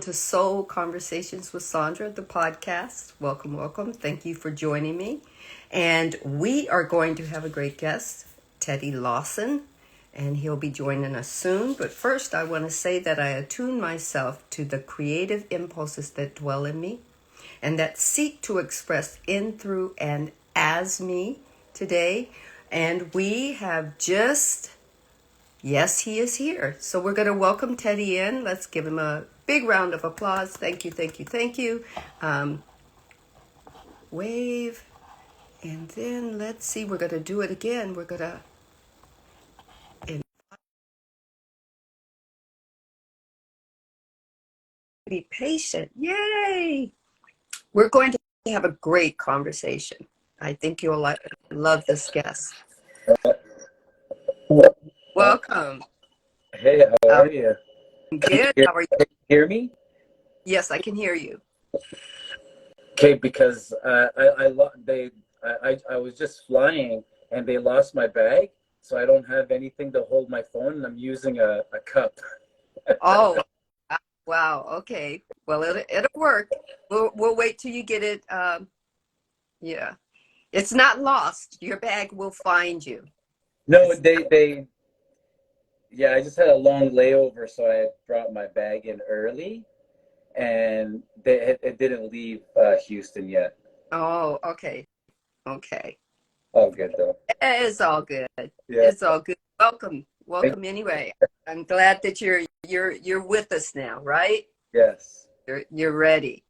to Soul Conversations with Sandra, the podcast. Welcome, welcome. Thank you for joining me. And we are going to have a great guest, Teddy Lawson, and he'll be joining us soon. But first, I want to say that I attune myself to the creative impulses that dwell in me and that seek to express in, through, and as me today. And we have yes, he is here. So we're going to welcome Teddy in. Let's give him a big round of applause. Thank you, thank you, thank you. Wave. And then let's see, we're going to do it again. We're going to be patient. Yay! We're going to have a great conversation. I think you'll love this guest. Welcome. Hey, how are you? Good. How are you? Can you hear me? Yes, I can hear you. Okay, because I was just flying and they lost my bag, so I don't have anything to hold my phone, and I'm using a cup. Oh, wow. Okay. Well, it'll work. We'll wait till you get it. Yeah. It's not lost. Your bag will find you. No, yeah, I just had a long layover, so I brought my bag in early, and it didn't leave Houston yet. Oh, okay. Okay. All good though. It's all good. Yeah. It's all good. Welcome. Welcome anyway. I'm glad that you're with us now, right? Yes. You're ready.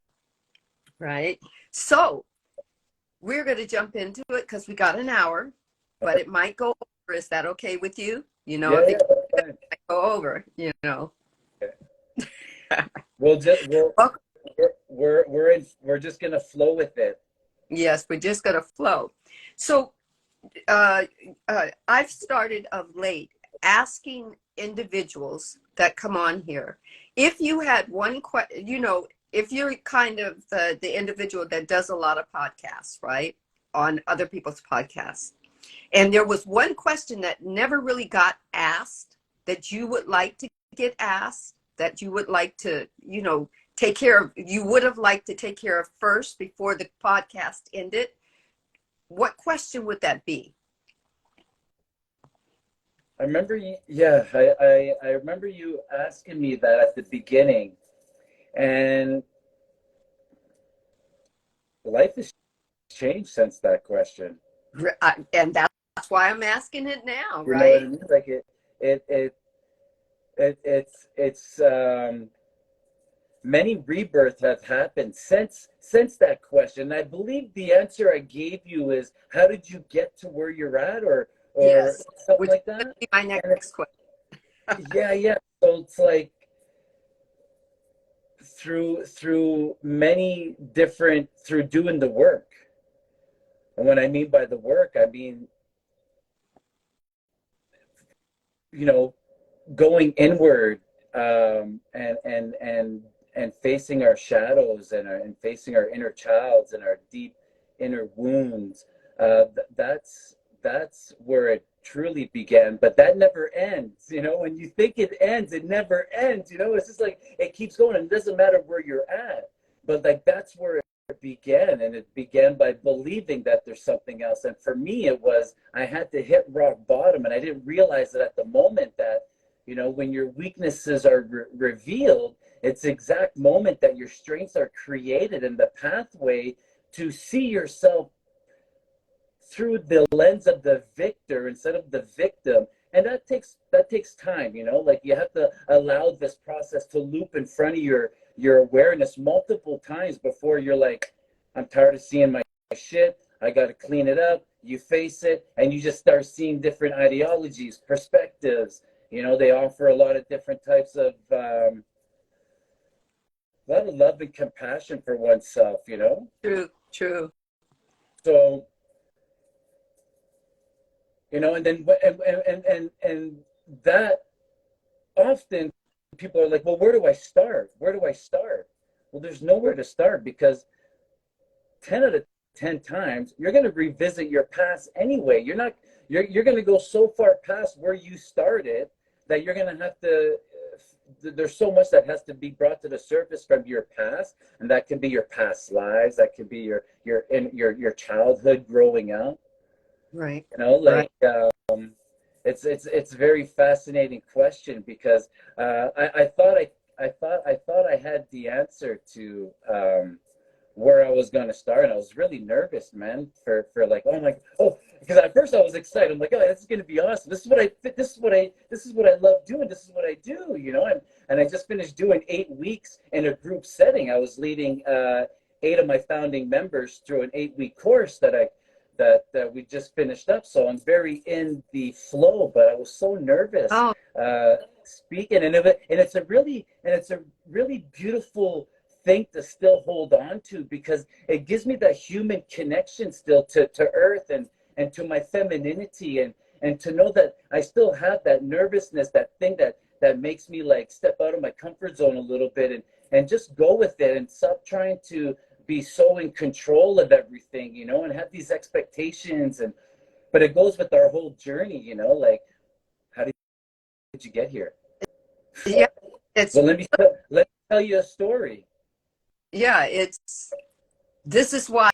Right? So, we're going to jump into it because we got an hour, but it might go over. Is that okay with you? You know, Yeah, if yeah, it that's fine. might go over, you know. We'll just Welcome. we're just gonna flow with it. Yes, we're just going to flow. So, I've started of late asking individuals that come on here, if you had one question, if you're kind of the individual that does a lot of podcasts, right, on other people's podcasts, and there was one question that never really got asked that you would like to get asked, that you would like to, take care of, you would have liked to take care of first before the podcast ended, what question would that be? I remember I remember you asking me that at the beginning, and life has changed since that question. And that's why I'm asking it now, You know what I right? mean? Like it's many rebirths have happened since that question. I believe the answer I gave you is, how did you get to where you're at, or Yes, something which is like going that. to be my And next question. yeah. So it's like through many different, through doing the work. And what I mean by the work, I mean, you know, going inward, and facing our shadows, and facing our inner childs and our deep inner wounds. That's where it truly began. But that never ends. When you think it ends, it never ends. It's just like it keeps going, and it doesn't matter where you're at. But like that's where it began, and it began by believing that there's something else. And for me, it was, I had to hit rock bottom, and I didn't realize that at the moment that, when your weaknesses are revealed, it's the exact moment that your strengths are created, and the pathway to see yourself through the lens of the victor instead of the victim. And that takes time. Like, you have to allow this process to loop in front of your awareness multiple times before you're like, I'm tired of seeing my shit, I got to clean it up. You face it, and you just start seeing different ideologies, perspectives. They offer a lot of different types of a lot of love and compassion for oneself. True. So, and then and that often people are like, well, where do I start? Well, there's nowhere to start, because 10 out of 10 times you're going to revisit your past anyway. You're going to go so far past where you started that you're going to have to there's so much that has to be brought to the surface from your past, and that can be your past lives, that can be your childhood growing up. Right. You know, Right. like it's a very fascinating question because I thought I had the answer to where I was going to start. And I was really nervous, man, for like, because at first I was excited. I'm like, oh, this is going to be awesome. This is what I love doing. This is what I do, you know? And I just finished doing 8 weeks in a group setting. I was leading 8 of my founding members through an 8-week course that we just finished up. So I'm very in the flow, but I was so nervous Oh, speaking, and it's a really beautiful thing to still hold on to, because it gives me that human connection still to earth and to my femininity, and to know that I still have that nervousness, that thing that makes me like step out of my comfort zone a little bit, and just go with it and stop trying to be so in control of everything, you know, and have these expectations. But it goes with our whole journey, you know, like, how did you get here? yeah. It's Well, let me tell you a story. yeah. This is why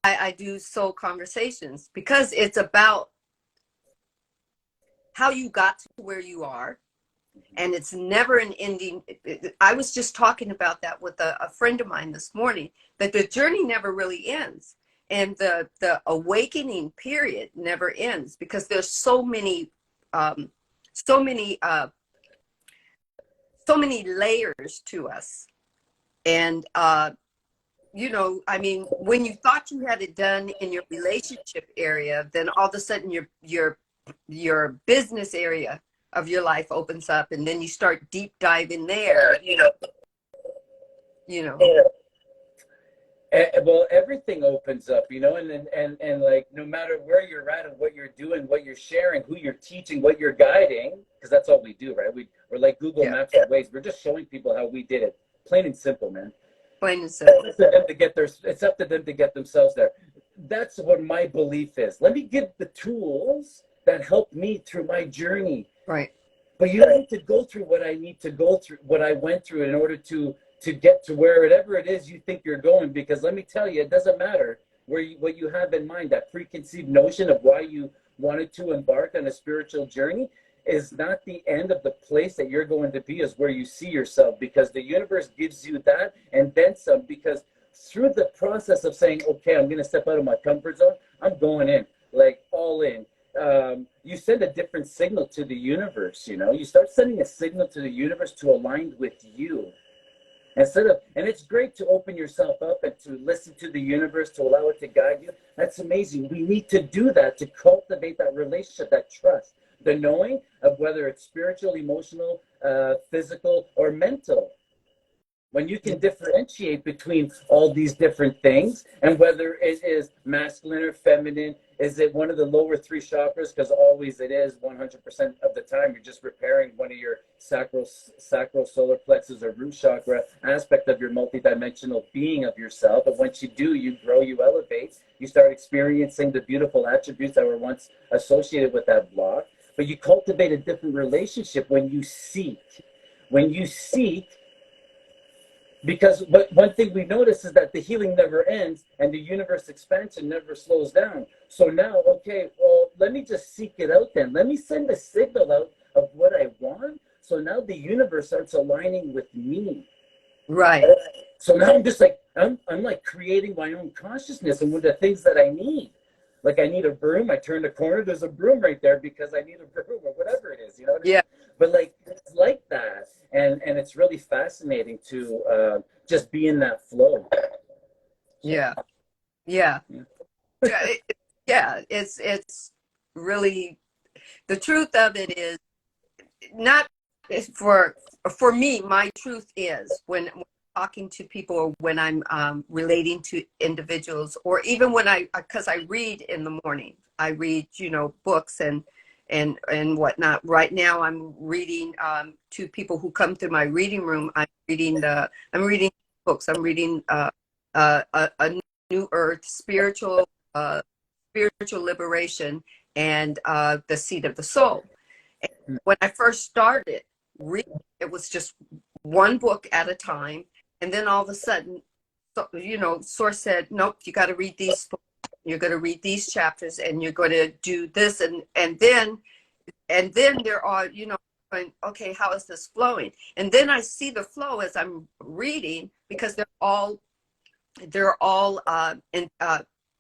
I do soul conversations, because it's about how you got to where you are, and it's never an ending. I was just talking about that with a friend of mine this morning, that the journey never really ends, and the awakening period never ends, because there's um, so many so many layers to us. And you know, I mean, when you thought you had it done in your relationship area, then all of a sudden your business area of your life opens up, and then you start deep diving there, you know. Well, everything opens up, you know, and like, no matter where you're at and what you're doing, what you're sharing, who you're teaching, what you're guiding, because that's all we do, right? We're like Google Yeah, Maps of ways. We're just showing people how we did it, plain and simple, man. plain and simple. It's up to them to get themselves there. That's what my belief is. Let me give the tools that help me through my journey. Right. But you don't need to go through what I need to go through, what I went through, in order to get to wherever it is you think you're going. Because let me tell you, it doesn't matter what you have in mind. That preconceived notion of why you wanted to embark on a spiritual journey is not the end of the place that you're going to be, is where you see yourself, because the universe gives you that and then some. Because through the process of saying, okay, I'm going to step out of my comfort zone, I'm going in, like all in. You send a different signal to the universe, you know. You start sending a signal to the universe to align with you. And it's great to open yourself up and to listen to the universe, to allow it to guide you. That's amazing. We need to do that to cultivate that relationship, that trust, the knowing of whether it's spiritual, emotional, physical, or mental. When you can differentiate between all these different things, and whether it is masculine or feminine, is it one of the lower 3 chakras? Because always it is. 100% of the time you're just repairing one of your sacral solar plexus or root chakra aspect of your multidimensional being of yourself. But once you do, you grow, you elevate, you start experiencing the beautiful attributes that were once associated with that block. But you cultivate a different relationship when you seek. When you seek, because one thing we notice is that the healing never ends and the universe expansion never slows down. So now, okay, well, let me just seek it out then. Let me send a signal out of what I want. So now the universe starts aligning with me. Right. So now I'm just like, I'm like creating my own consciousness and with the things that I need. Like, I need a broom, I turn the corner, there's a broom right there because I need a broom, or whatever it is, you know what I mean? Yeah. But like, it's like that. And it's really fascinating to just be in that flow. So, Yeah. Yeah. yeah. Yeah. It's really, the truth of it is, not for me, my truth is, when talking to people, or when I'm relating to individuals, or even when because I read in the morning, I read, you know, books and whatnot. Right now I'm reading to people who come to my reading room. I'm reading books. I'm reading a New Earth, spiritual liberation, and the Seed of the Soul. When I first started, read. It was just one book at a time. And then all of a sudden, Source said, nope, you got to read these books. You're going to read these chapters and you're going to do this. And then they're all, going, okay, how is this flowing? And then I see the flow as I'm reading, because they're all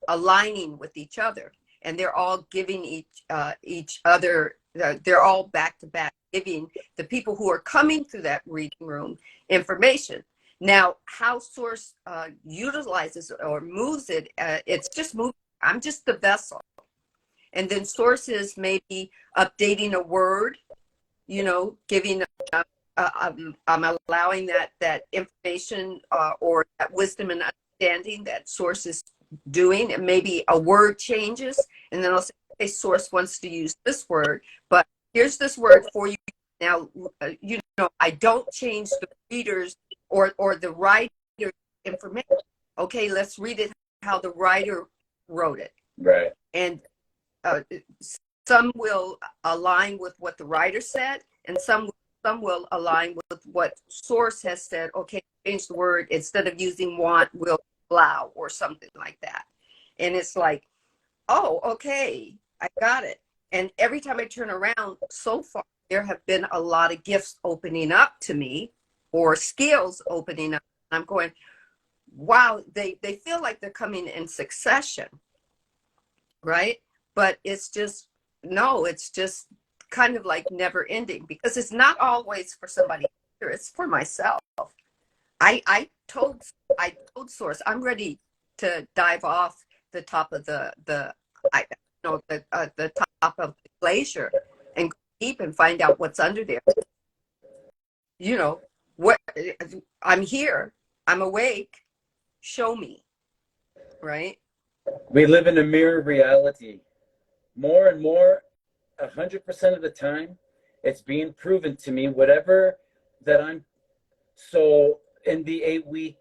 aligning with each other, and they're all giving each other. They're all back to back, giving the people who are coming through that reading room information. Now, how Source utilizes or moves it, it's just moving. I'm just the vessel, and then Source is maybe updating a word, giving. I'm allowing that information or that wisdom and understanding that Source is doing, and maybe a word changes, and then I'll say, okay, Source wants to use this word, but here's this word for you. Now, I don't change the readers or the writer information. Okay, let's read it how the writer wrote it. Right. And some will align with what the writer said, and some will align with what Source has said. Okay, change the word. Instead of using want, we'll allow, or something like that. And it's like, oh, okay, I got it. And every time I turn around, so far, there have been a lot of gifts opening up to me, or skills opening up. I'm going, wow, they feel like they're coming in succession, right? But it's just, no, it's just kind of like never ending, because it's not always for somebody else, it's for myself. I told Source I'm ready to dive off the top of the top of the glacier and go deep and find out what's under there. What, I'm here, I'm awake, show me, right? We live in a mirror reality. More and more, 100% of the time, it's being proven to me, whatever that I'm. So in the 8-week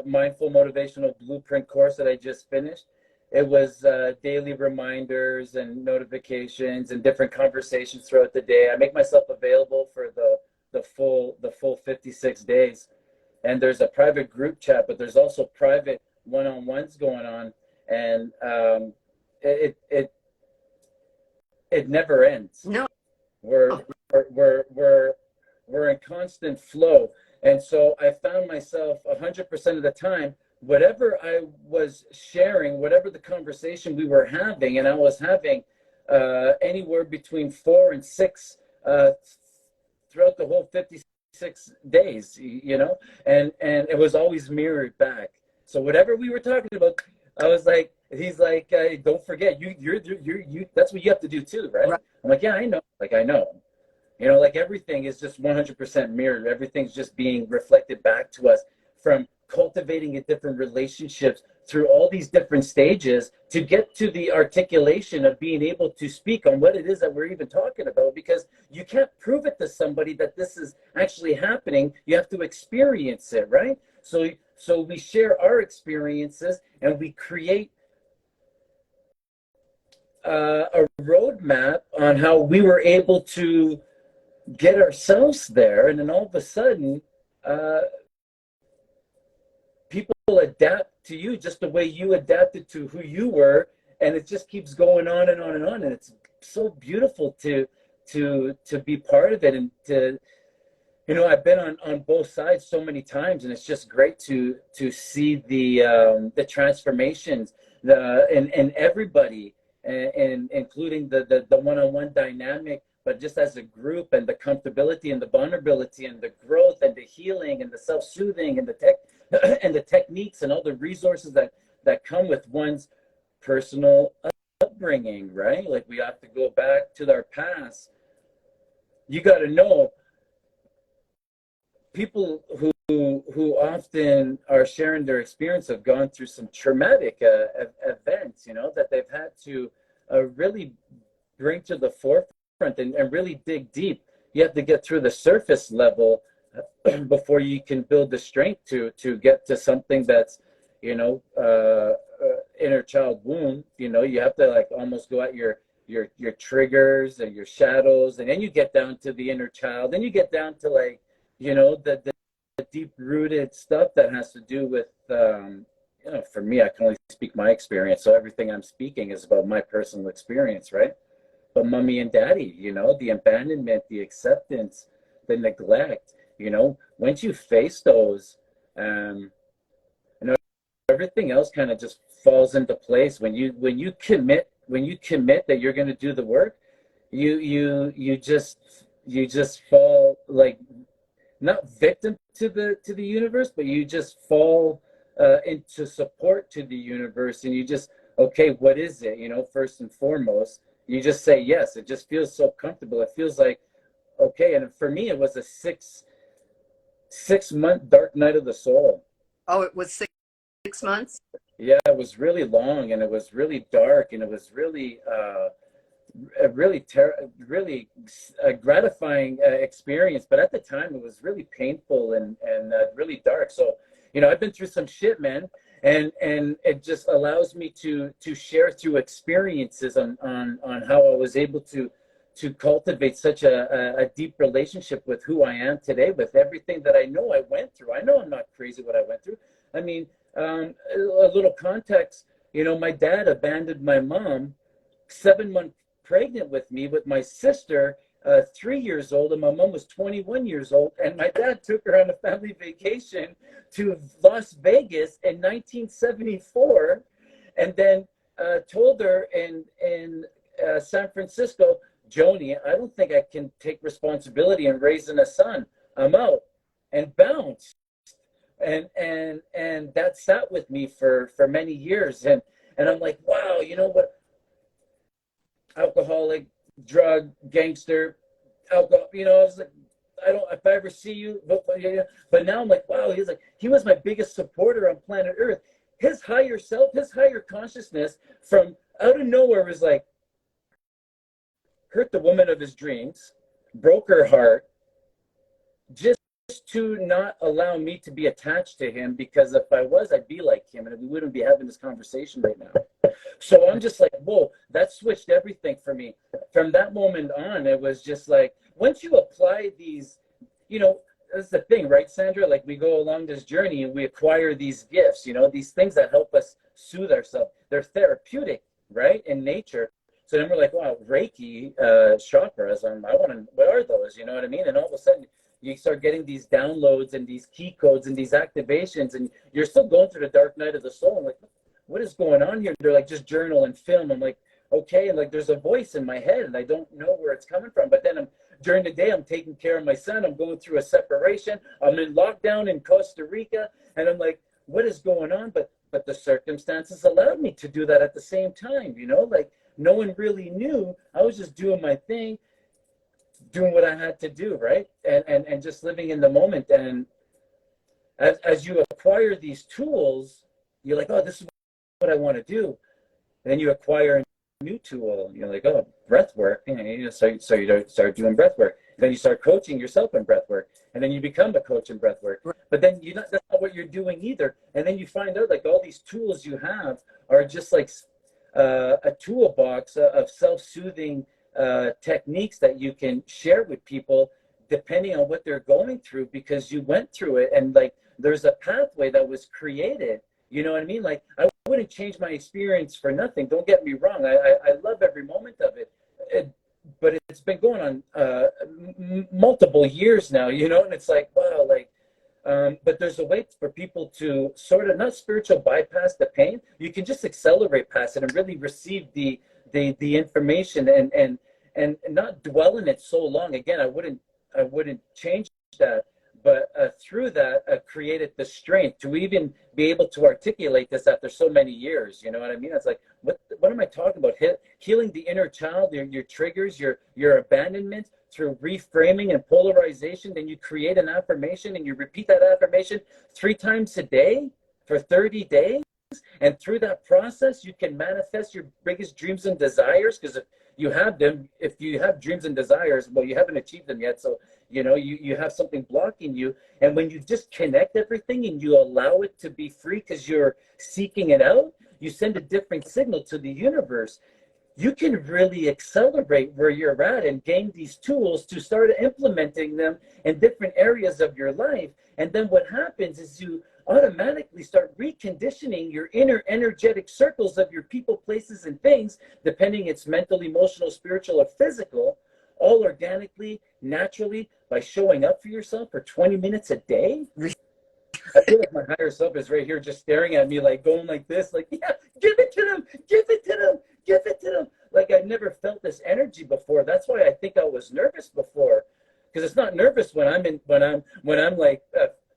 mindful motivational blueprint course that I just finished, it was daily reminders and notifications and different conversations throughout the day. I make myself available for the full 56 days. And there's a private group chat, but there's also private one-on-ones going on. And it never ends. No. We're in constant flow. And so I found myself 100% of the time, whatever I was sharing, whatever the conversation we were having, and I was having anywhere between 4 and 6 throughout the whole 56 days, and it was always mirrored back. So whatever we were talking about, I was like, he's like, don't forget, you that's what you have to do too, right? I'm like, yeah, I know. I know. Like everything is just 100% mirrored. Everything's just being reflected back to us, from cultivating a different relationships through all these different stages to get to the articulation of being able to speak on what it is that we're even talking about, because you can't prove it to somebody that this is actually happening. You have to experience it, right? So we share our experiences, and we create a roadmap on how we were able to get ourselves there. And then all of a sudden, people adapt to you just the way you adapted to who you were, and it just keeps going on and on and on. And it's so beautiful to be part of it, and to, I've been on both sides so many times, and it's just great to see the transformations in everybody, and including the one-on-one dynamic, but just as a group, and the comfortability and the vulnerability and the growth and the healing and the self-soothing and the techniques and all the resources that come with one's personal upbringing, right? Like, we have to go back to our past. You got to know, people who often are sharing their experience have gone through some traumatic events, that they've had to really bring to the forefront, and really dig deep. You have to get through the surface level before you can build the strength to get to something that's, inner child wound. You have to, like, almost go at your your triggers and your shadows, and then you get down to the inner child, then you get down to like, the deep rooted stuff that has to do with, for me, I can only speak my experience, so everything I'm speaking is about my personal experience, right? But mommy and daddy, the abandonment, the acceptance, the neglect, once you face those, um, everything else kind of just falls into place. When you commit that you're going to do the work, you just fall, like, not victim to the universe, but you just fall into support to the universe, and you just, okay, what is it? First and foremost, you just say yes. It just feels so comfortable. It feels like, okay. And for me, it was a 6 month dark night of the soul. Oh, it was 6 months? Yeah, it was really long, and it was really dark, and it was really a really gratifying experience, but at the time it was really painful and really dark. So I've been through some shit, man, and it just allows me to share through experiences on how I was able to cultivate such a deep relationship with who I am today, with everything that I know I went through. I know I'm not crazy what I went through. I mean, a little context, my dad abandoned my mom 7 months pregnant with me, with my sister 3 years old, and my mom was 21 years old, and my dad took her on a family vacation to Las Vegas in 1974, and then told her in San Francisco, Joni, I don't think I can take responsibility in raising a son. I'm out, and bounced. And that sat with me for many years, and I'm like, wow, you know what? Alcoholic, drug, gangster, alcohol. I was like, I don't. If I ever see you, but now I'm like, wow. He was my biggest supporter on planet Earth. His higher self, his higher consciousness, from out of nowhere, was like, hurt the woman of his dreams, broke her heart, just to not allow me to be attached to him, because if I was, I'd be like him, and we wouldn't be having this conversation right now. So I'm just like, whoa, that switched everything for me. From that moment on, it was just like, once you apply these, that's the thing, right, Sandra? Like, we go along this journey and we acquire these gifts, these things that help us soothe ourselves. They're therapeutic, right, in nature. So then we're like, wow, Reiki, chakras, what are those? You know what I mean? And all of a sudden, you start getting these downloads and these key codes and these activations, and you're still going through the dark night of the soul. I'm like, what is going on here? They're like, just journal and film. I'm like, okay. And like, there's a voice in my head, and I don't know where it's coming from. But then during the day, I'm taking care of my son. I'm going through a separation. I'm in lockdown in Costa Rica. And I'm like, what is going on? But the circumstances allowed me to do that at the same time, like, no one really knew. I was just doing my thing, doing what I had to do, right? And just living in the moment. And as you acquire these tools, you're like, oh, this is what I want to do. And then you acquire a new tool. You're like, oh, breath work. So you start doing breath work. Then you start coaching yourself in breath work. And then you become a coach in breath work. But then that's not what you're doing either. And then you find out, like, all these tools you have are just like a toolbox of self-soothing techniques that you can share with people depending on what they're going through, because you went through it, and like, there's a pathway that was created. You know what I mean? Like, I wouldn't change my experience for nothing. Don't get me wrong. I love every moment of it. But it's been going on multiple years now, and it's like, wow, like, but there's a way for people to sort of, not spiritual bypass the pain. You can just accelerate past it and really receive the information, and not dwell in it so long. Again, I wouldn't change that. But through that, created the strength to even be able to articulate this after so many years. You know what I mean? It's like, what am I talking about? Healing the inner child, your triggers, your abandonment, through reframing and polarization. Then you create an affirmation, and you repeat that affirmation 3 times a day for 30 days. And through that process, you can manifest your biggest dreams and desires. Because if you have them, if you have dreams and desires, well, you haven't achieved them yet. So, you have something blocking you. And when you just connect everything and you allow it to be free because you're seeking it out, you send a different signal to the universe. you can really accelerate where you're at and gain these tools to start implementing them in different areas of your life. And then what happens is you automatically start reconditioning your inner energetic circles of your people, places, and things, depending it's mental, emotional, spiritual, or physical, all organically, naturally, by showing up for yourself for 20 minutes a day. I feel like my higher self is right here just staring at me, like going like this, like, yeah, give it to them, give it to them, give it to them. Like I've never felt this energy before. That's why I think I was nervous before. Because it's not nervous when I'm like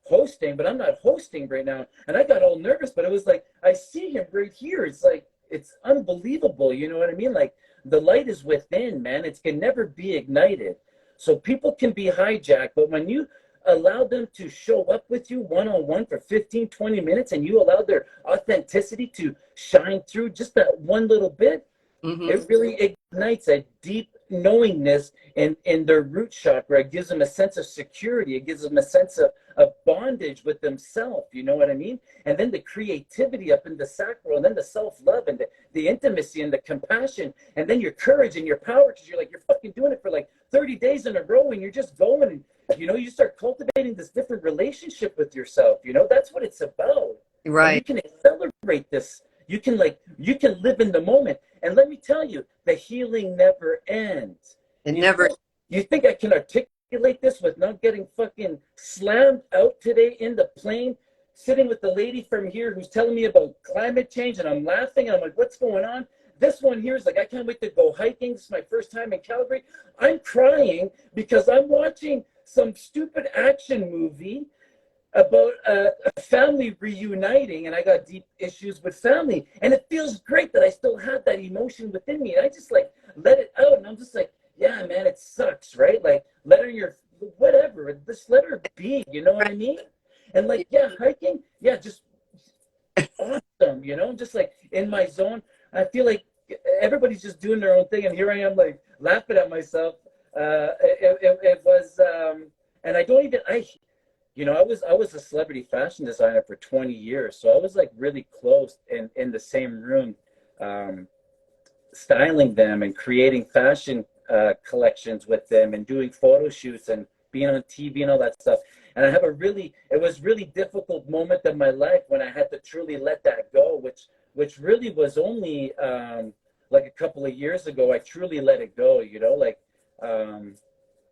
hosting, but I'm not hosting right now. And I got all nervous, but it was like I see him right here. It's like it's unbelievable. You know what I mean? Like the light is within, man. It can never be ignited. So people can be hijacked, but when you allow them to show up with you one-on-one for 15, 20 minutes, and you allow their authenticity to shine through just that one little bit, it really ignites a deep knowingness in their root chakra. It gives them a sense of security. It gives them a sense of bondage with themselves. You know what I mean? And then the creativity up in the sacral, and then the self-love, and the intimacy, and the compassion, and then your courage and your power, because you're like, you're fucking doing it for like 30 days in a row, and you're just going, and you start cultivating this different relationship with yourself. That's what it's about. And you Right. can accelerate this. You can live in the moment. And let me tell you, the healing never ends. It You never. think you think I can articulate this with not getting fucking slammed out today in the plane, sitting with the lady from here who's telling me about climate change, and I'm laughing, and I'm like, what's going on? This one here is like, I can't wait to go hiking. This is my first time in Calgary. I'm crying because I'm watching some stupid action movie about a family reuniting, and I got deep issues with family, and it feels great that I still have that emotion within me, and I just like let it out, and I'm just like, yeah, man, it sucks, right? Like, let her your whatever, just let her be, you know what I mean? And like, yeah, hiking, yeah, just awesome, just like in my zone. I feel like everybody's just doing their own thing, and here I am, like laughing at myself. It was, and I don't even I was a celebrity fashion designer for 20 years, so I was like really close in the same room, um, styling them and creating fashion collections with them and doing photo shoots and being on TV and all that stuff. And it was really difficult moment in my life when I had to truly let that go, which really was only like a couple of years ago. I truly let it go, like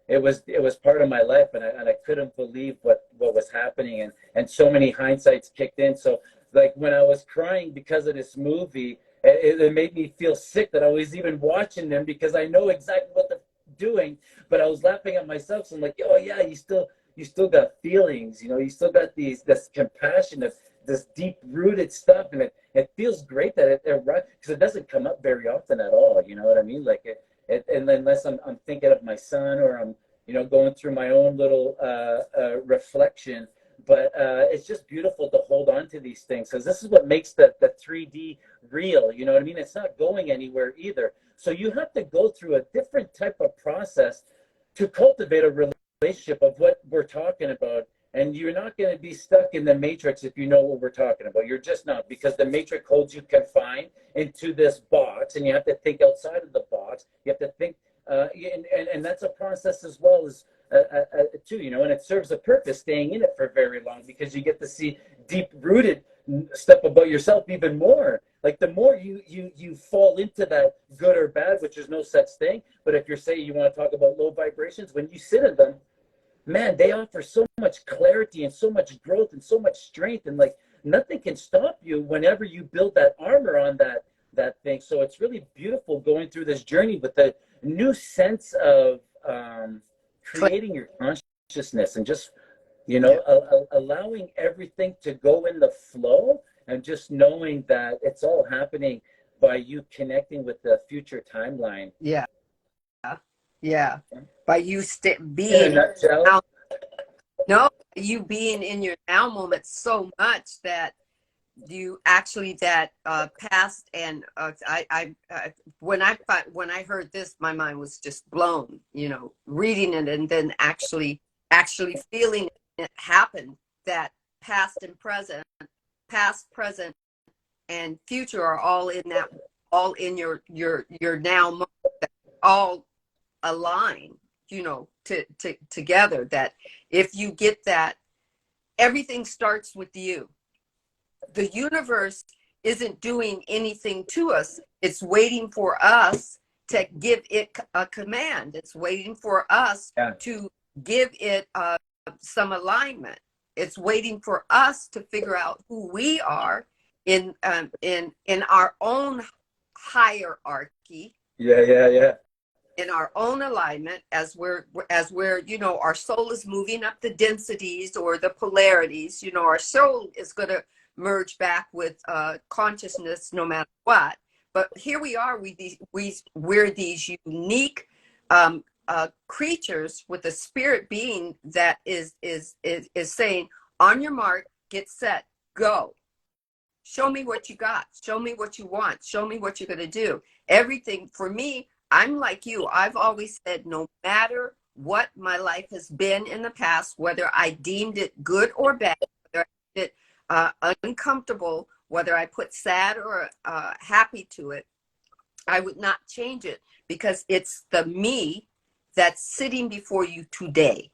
it was part of my life, and I couldn't believe what was happening, and so many hindsights kicked in. So like when I was crying because of this movie, it made me feel sick that I was even watching them, because I know exactly what they're doing, but I was laughing at myself. So I'm like, oh yeah, you still got feelings, you still got this compassion, this deep rooted stuff, and it feels great that it right, because it doesn't come up very often at all. You know what I mean? Like and unless I'm thinking of my son, or I'm going through my own little reflection. But it's just beautiful to hold on to these things, because this is what makes the 3D real. You know what I mean? It's not going anywhere either. So you have to go through a different type of process to cultivate a relationship of what we're talking about. And you're not going to be stuck in the matrix if you know what we're talking about. You're just not, because the matrix holds you confined into this box, and you have to think outside of the box. You have to think, and that's a process as well as too, and it serves a purpose staying in it for very long, because you get to see deep rooted stuff about yourself even more. Like the more you fall into that good or bad, which is no such thing. But if you're saying you want to talk about low vibrations, when you sit in them, man, they offer so much clarity and so much growth and so much strength, and like nothing can stop you whenever you build that armor on that thing. So it's really beautiful going through this journey with a new sense of creating your consciousness, and just Yeah. allowing everything to go in the flow, and just knowing that it's all happening by you connecting with the future timeline. Yeah. Yeah. By you In a being nutshell. now, no, you being in your now moment so much that you actually that past and when I heard this, my mind was just blown. Reading it and then actually feeling it happen. That past and present, past, present, and future are all in that all in your now moment, all align, together, that if you get that, everything starts with you. The universe isn't doing anything to us. It's waiting for us to give it a command. It's waiting for us to give it some alignment. It's waiting for us to figure out who we are in our own hierarchy. Yeah. In our own alignment, as we're our soul is moving up the densities or the polarities. Our soul is going to merge back with consciousness no matter what. But here we are, we're these unique creatures with a spirit being that is saying, on your mark, get set, go. Show me what you got. Show me what you want. Show me what you're going to do. Everything for me, I'm like you. I've always said, no matter what my life has been in the past, whether I deemed it good or bad, whether I deemed it uncomfortable, whether I put sad or happy to it, I would not change it, because it's the me that's sitting before you today.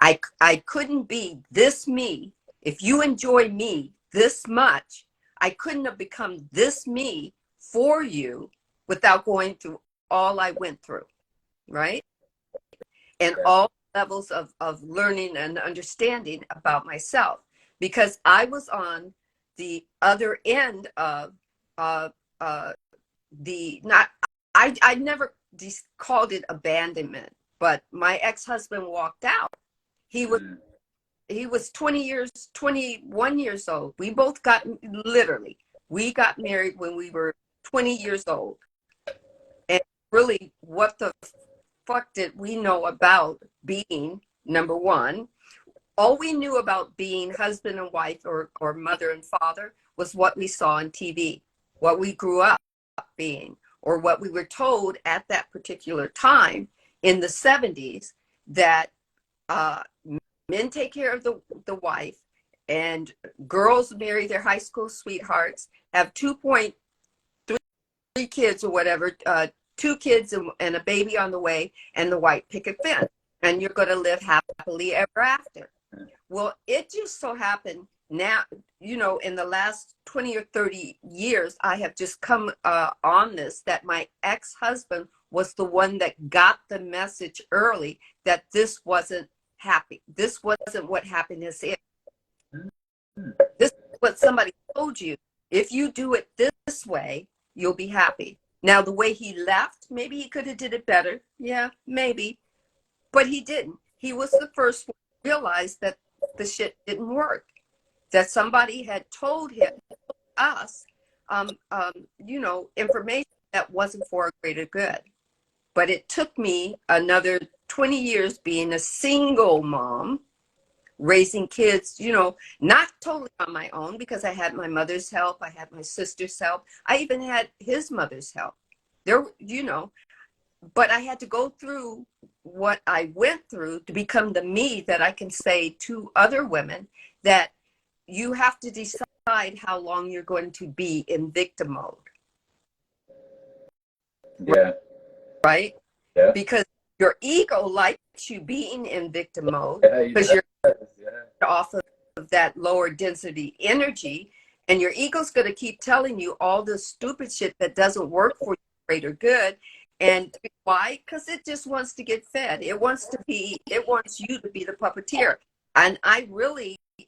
I couldn't be this me. If you enjoy me this much, I couldn't have become this me for you without going through all I went through, right? And all levels of learning and understanding about myself, because I was on the other end of the not I never called it abandonment, but my ex-husband walked out. He was 21 years old. We both we got married when we were 20 years old. And really, what the fuck did we know about being, number one? All we knew about being husband and wife, or mother and father, was what we saw on TV, what we grew up being, or what we were told at that particular time in the 70s, that men take care of the wife, and girls marry their high school sweethearts, have 2.3 kids or whatever, 2 kids and a baby on the way, and the white picket fence, and you're going to live happily ever after. Well, it just so happened now, in the last 20 or 30 years, I have just come on this, that my ex-husband was the one that got the message early that this wasn't happy. This wasn't what happiness is. This is what somebody told you. If you do it this way, you'll be happy. Now, the way he left, maybe he could have did it better. Yeah, maybe. But he didn't. He was the first one to realize that the shit didn't work. That somebody had told us, information that wasn't for a greater good. But it took me another 20 years being a single mom, raising kids, not totally on my own, because I had my mother's help. I had my sister's help. I even had his mother's help. But I had to go through what I went through to become the me that I can say to other women, that you have to decide how long you're going to be in victim mode. Yeah. Right? Yeah. Because your ego likes you being in victim mode, because you're off of that lower density energy, and your ego's going to keep telling you all this stupid shit that doesn't work for your greater good. And why? Because it just wants to get fed. It wants you to be the puppeteer. And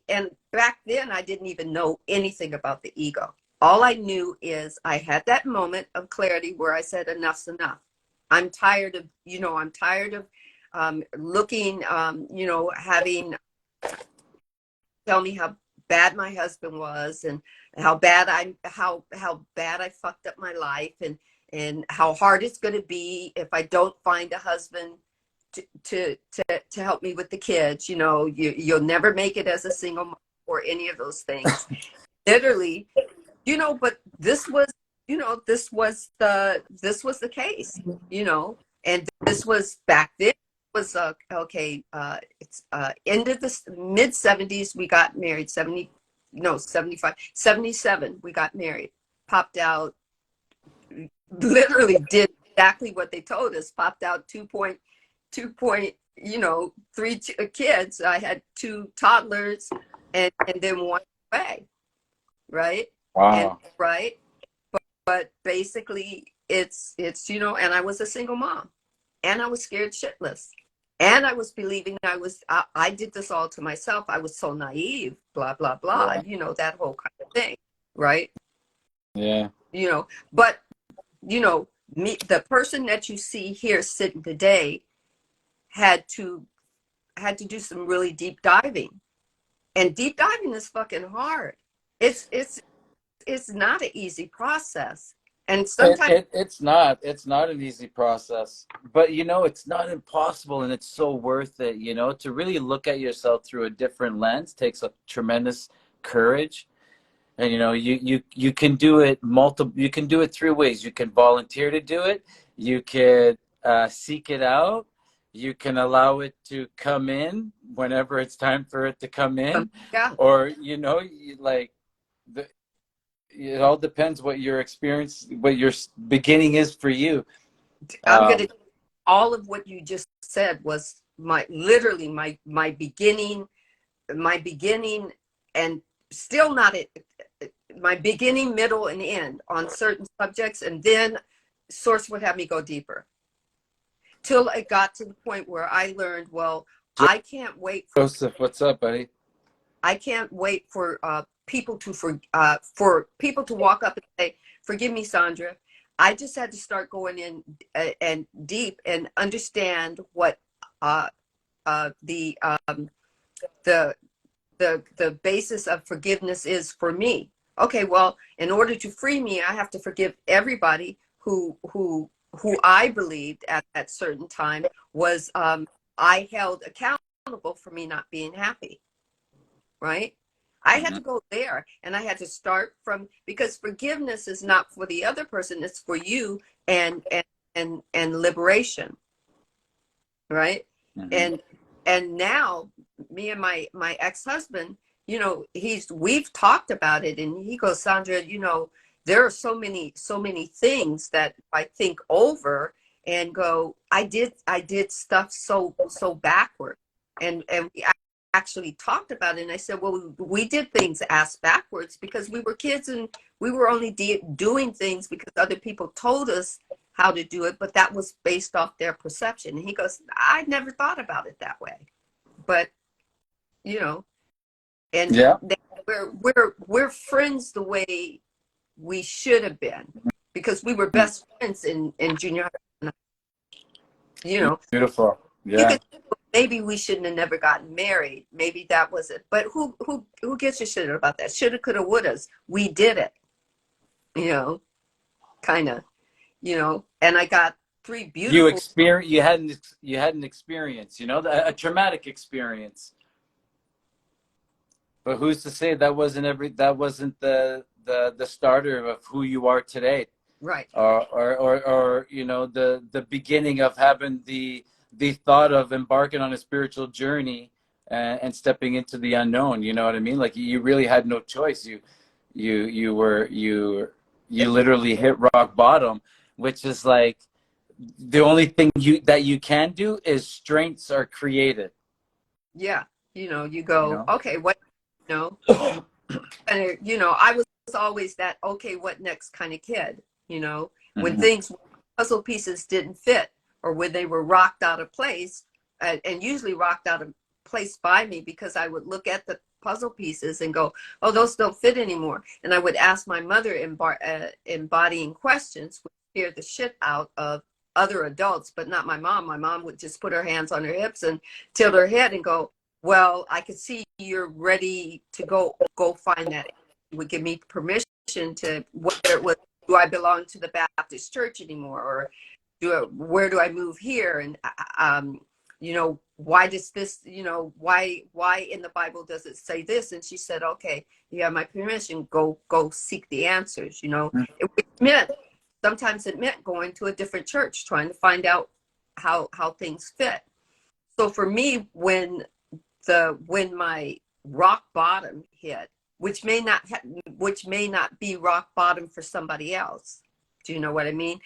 and back then I didn't even know anything about the ego. All I knew is I had that moment of clarity where I said, enough's enough. I'm tired of looking, having tell me how bad my husband was, and how bad I fucked up my life, and how hard it's going to be if I don't find a husband to help me with the kids. You'll never make it as a single mom or any of those things. Literally, but this was the case, and this was back then. Was it's end of the mid 70s. We got married. 75, 77 we got married. Popped out literally did exactly what they told us. Popped out 2.2 you know, kids. I had two toddlers, and then one away, right? And Wow. right, but basically it's you know, and I was a single mom, and I was scared shitless, and I was believing I did this all to myself. I was so naive, blah blah blah, Yeah. you know, that whole kind of thing, right? Yeah. You know, but you know, me, the person that you see here sitting today had to do some really deep diving, and deep diving is fucking hard. It's not an easy process, and sometimes It's not an easy process, but you know, it's not impossible, and it's so worth it. You know, to really look at yourself through a different lens takes a tremendous courage. And you know, you can do it multiple. You can do it three ways. You can volunteer to do it. You could seek it out. You can allow it to come in whenever it's time for it to come in, yeah, or you know, like the, it all depends what your experience, what your beginning is for you. I'm gonna Um, all of what you just said was my literally my beginning, my beginning, and still not it, my beginning, middle, and end on certain subjects, and then source would have me go deeper till it got to the point where I learned, well, I can't wait for Joseph, what's up, buddy? people to for people to walk up and say, "Forgive me, Sandra." I just had to start going in and deep and understand what uh, uh, the um, the the basis of forgiveness is for me. Okay, well, in order to free me, I have to forgive everybody who I believed at that certain time was I held accountable for me not being happy, right? I had Mm-hmm. to go there, and I had to start from, because forgiveness is not for the other person, it's for you, and liberation, right? Mm-hmm. And now me and my ex-husband, you know, we've talked about it, and he goes, Sandra, you know, there are so many things that I think over and go, I did stuff so backward, and we actually talked about it, and I said, well, we did things ass backwards because we were kids, and we were only doing things because other people told us how to do it, but that was based off their perception. And he goes, I never thought about it that way. But, you know, and Yeah. we're friends the way we should have been, because we were best friends in junior high. You know, Beautiful. you Yeah. could, maybe we shouldn't have never gotten married. Maybe that was it. But who gives a shit about that? Shoulda, coulda, wouldas. We did it, you know, kind of, you know, and I got three beautiful. You had an experience, you know, a traumatic experience. But who's to say that wasn't the starter of who you are today, Right. or you know, the beginning of having the thought of embarking on a spiritual journey, and stepping into the unknown. You know what I mean? Like, you really had no choice. You literally hit rock bottom, which is like the only thing you can do is strengths are created. Yeah. You know, you You go, know. okay, what, you know, and, you know, I was always that, okay, what next kind of kid, you know, when Hmm. things, puzzle pieces didn't fit, or when they were rocked out of place, and usually rocked out of place by me, because I would look at the puzzle pieces and go, oh, those don't fit anymore. And I would ask my mother embodying questions, which scared the shit out of other adults, but not my mom. My mom would just put her hands on her hips and tilt her head and go, well, I could see you're ready to go find that. It would give me permission to, whether it was, do I belong to the Baptist church anymore, or where do I move here, and you know, why does this, you know, why in the Bible does it say this? And she said, okay, you have my permission, go seek the answers, you know. It meant, sometimes it meant going to a different church, trying to find out how things fit. So for me, when my rock bottom hit, which may not be rock bottom for somebody else, Do you know what I mean?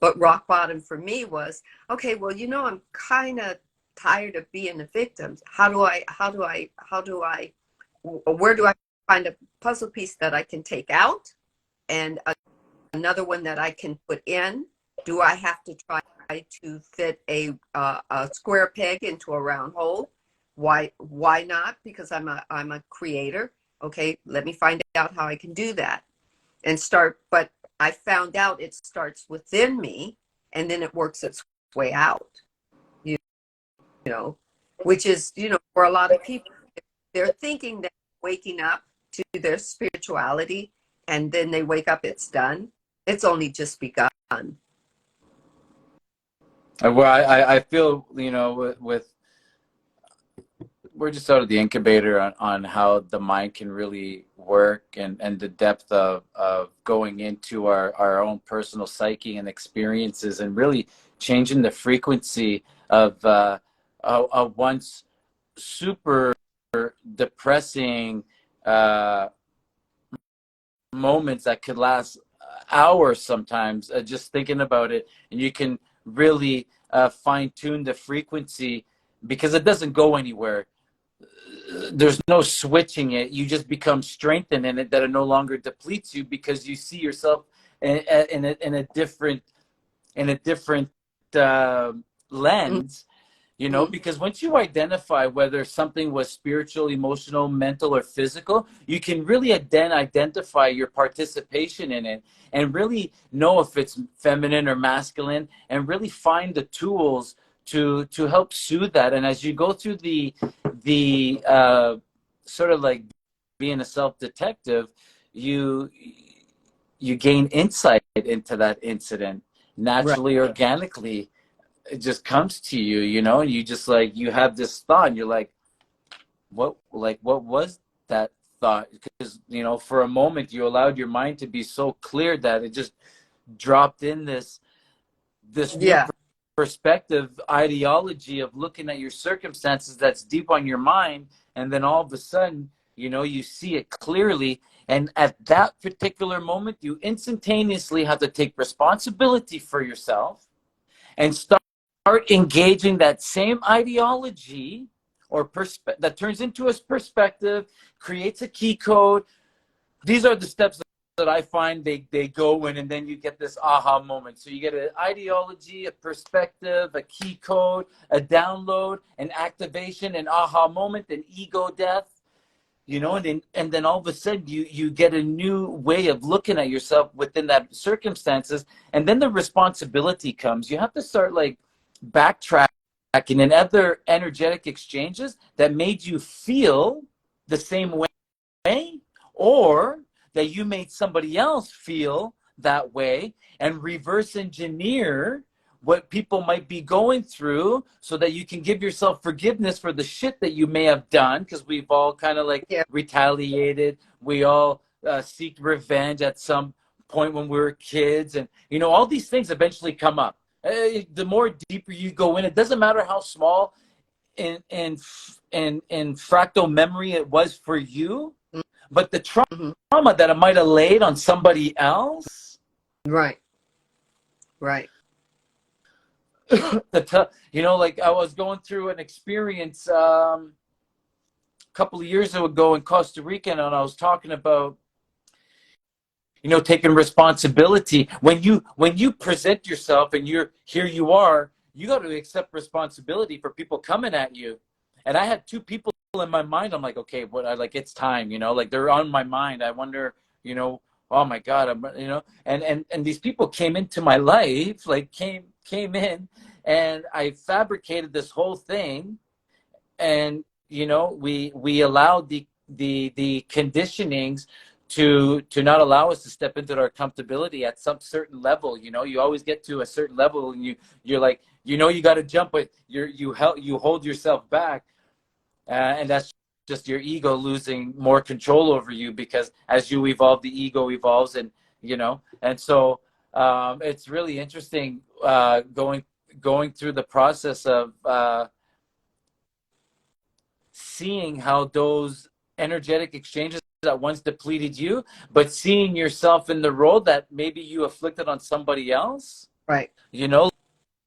But rock bottom for me was, okay, well, I'm kind of tired of being a victim. Where do I find a puzzle piece that I can take out and another one that I can put in? Do I have to try to fit a square peg into a round hole? Why not? Because I'm a creator. Okay, let me find out how I can do that and start. But I found out it starts within me and then it works its way out. You, you know, which is, for a lot of people, they're thinking that waking up to their spirituality and then they wake up, it's done. It's only just begun. Well, I feel, with we're just out of the incubator on how the mind can really work, and the depth of going into our own personal psyche and experiences, and really changing the frequency of a once super depressing moments that could last hours sometimes, just thinking about it. And you can really fine tune the frequency, because it doesn't go anywhere. There's no switching it. You just become strengthened in it, that it no longer depletes you, because you see yourself in a different lens. Because once you identify whether something was spiritual, emotional, mental, or physical, you can really then identify your participation in it, and really know if it's feminine or masculine, and really find the tools to help soothe that. And as you go through the sort of like being a self-detective, you gain insight into that incident naturally, Right. organically. It just comes to you, and you just you have this thought, and you're like, what was that thought? Because, for a moment you allowed your mind to be so clear that it just dropped in this new Yeah. perspective, ideology of looking at your circumstances that's deep on your mind. And then all of a sudden, you see it clearly. And at that particular moment, you instantaneously have to take responsibility for yourself and start engaging that same ideology, or that turns into a perspective, creates a key code. These are the steps that I find they go in, and then you get this aha moment. So you get an ideology, a perspective, a key code, a download, an activation, an aha moment, an ego death. And then all of a sudden you get a new way of looking at yourself within that circumstances. And then the responsibility comes. You have to start backtracking in other energetic exchanges that made you feel the same way, or that you made somebody else feel that way, and reverse engineer what people might be going through, so that you can give yourself forgiveness for the shit that you may have done, because we've all kind of Yeah. retaliated. We all seek revenge at some point when we were kids, and all these things eventually come up. The more deeper you go in, it doesn't matter how small in fractal memory it was for you, but the Mm-hmm. trauma that it might have laid on somebody else. Right. Right. I was going through an experience a couple of years ago in Costa Rica, and I was talking about taking responsibility. When you present yourself and you are, you got to accept responsibility for people coming at you. And I had two people in my mind. I'm like, okay, it's time, they're on my mind. I wonder, oh my God, and these people came into my life, came in, and I fabricated this whole thing. And we allowed the conditionings to not allow us to step into our comfortability at some certain level. You always get to a certain level, and you're like, you got to jump, but you hold yourself back, and that's just your ego losing more control over you, because as you evolve, the ego evolves. And so it's really interesting going through the process of seeing how those energetic exchanges that once depleted you, but seeing yourself in the role that maybe you afflicted on somebody else, Right. you know,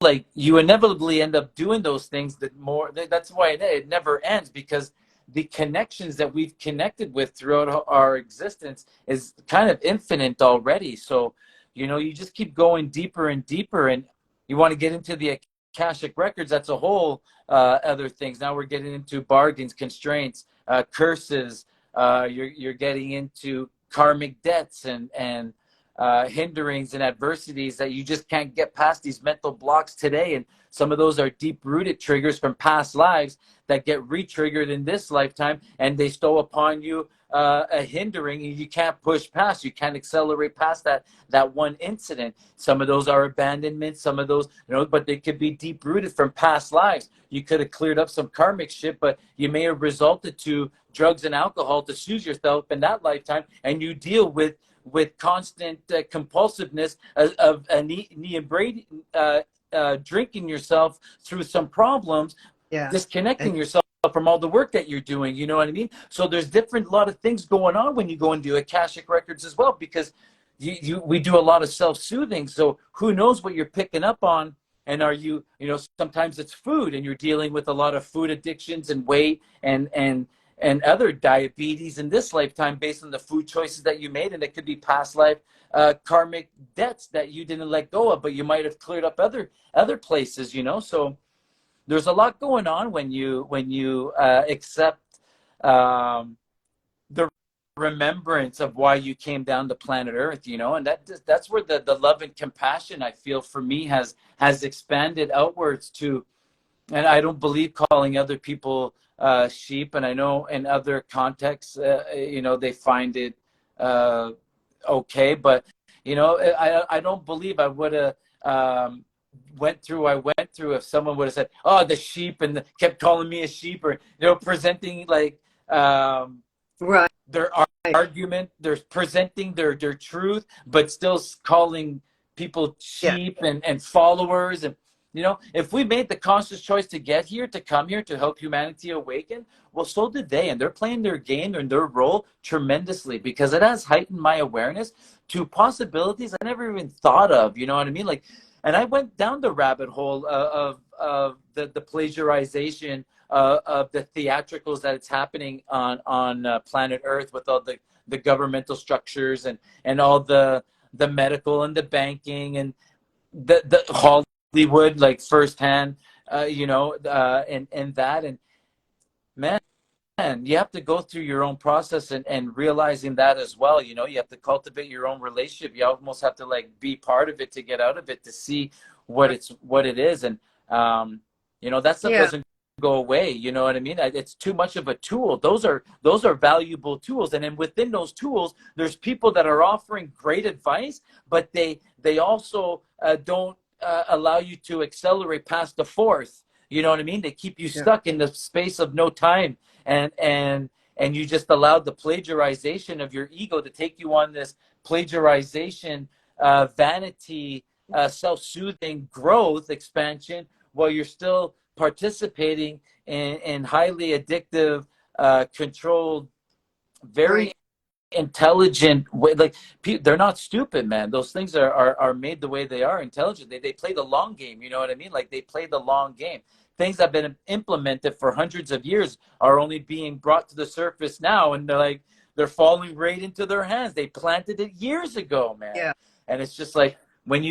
like you inevitably end up doing those things that's why it never ends, because the connections that we've connected with throughout our existence is kind of infinite already. So you just keep going deeper and deeper, and you want to get into the akashic records. That's a whole other things. Now we're getting into bargains, constraints, curses. You're getting into karmic debts and hinderings and adversities that you just can't get past, these mental blocks today. And some of those are deep rooted triggers from past lives that get re-triggered in this lifetime, and they stow upon you a hindering, and you can't push past, you can't accelerate past that one incident. Some of those are abandonment, some of those, but they could be deep rooted from past lives. You could have cleared up some karmic shit, but you may have resulted to drugs and alcohol to soothe yourself in that lifetime, and you deal with constant compulsiveness of drinking yourself through some problems, Yeah. disconnecting And yourself from all the work that you're doing. You know what I mean? So there's lot of things going on when you go into Akashic Records as well, because we do a lot of self-soothing. So who knows what you're picking up on? And are you, sometimes it's food, and you're dealing with a lot of food addictions and weight and other diabetes in this lifetime based on the food choices that you made. And it could be past life karmic debts that you didn't let go of, but you might have cleared up other places. So there's a lot going on when you accept the remembrance of why you came down to planet Earth, and that's where the love and compassion, I feel, for me has expanded outwards to. And I don't believe calling other people sheep. And I know in other contexts, they find it okay. But I don't believe I would have went through if someone would have said, "Oh, the sheep," and kept calling me a sheep, or presenting like right. their argument, they're presenting their truth, but still calling people Yeah. sheep and followers. And if we made the conscious choice to get here, to come here, to help humanity awaken, well, so did they, and they're playing their game and their role tremendously, because it has heightened my awareness to possibilities I never even thought of. You know what I mean? Like, and I went down the rabbit hole of the plagiarization of the theatricals that it's happening on planet Earth, with all the governmental structures and all the medical and the banking and the Hollywood, like firsthand, and that. And man, you have to go through your own process and realizing that as well. You have to cultivate your own relationship. You almost have to like be part of it to get out of it, to see what it is. And that stuff Yeah. doesn't go away. You know what I mean? It's too much of a tool. Those are valuable tools. And then within those tools, there's people that are offering great advice, but they also don't allow you to accelerate past the fourth. You know what I mean? They keep you Yeah. stuck in the space of no time, and you just allowed the plagiarization of your ego to take you on this plagiarization, vanity, self-soothing growth expansion, while you're still participating in highly addictive, controlled, very Right. intelligent way. Like, they're not stupid, man. Those things are made the way they are, intelligent. They play the long game. You know what I mean? Like, they play the long game. Things that have been implemented for hundreds of years are only being brought to the surface now, and they're falling right into their hands. They planted it years ago, man. Yeah. And it's just like, when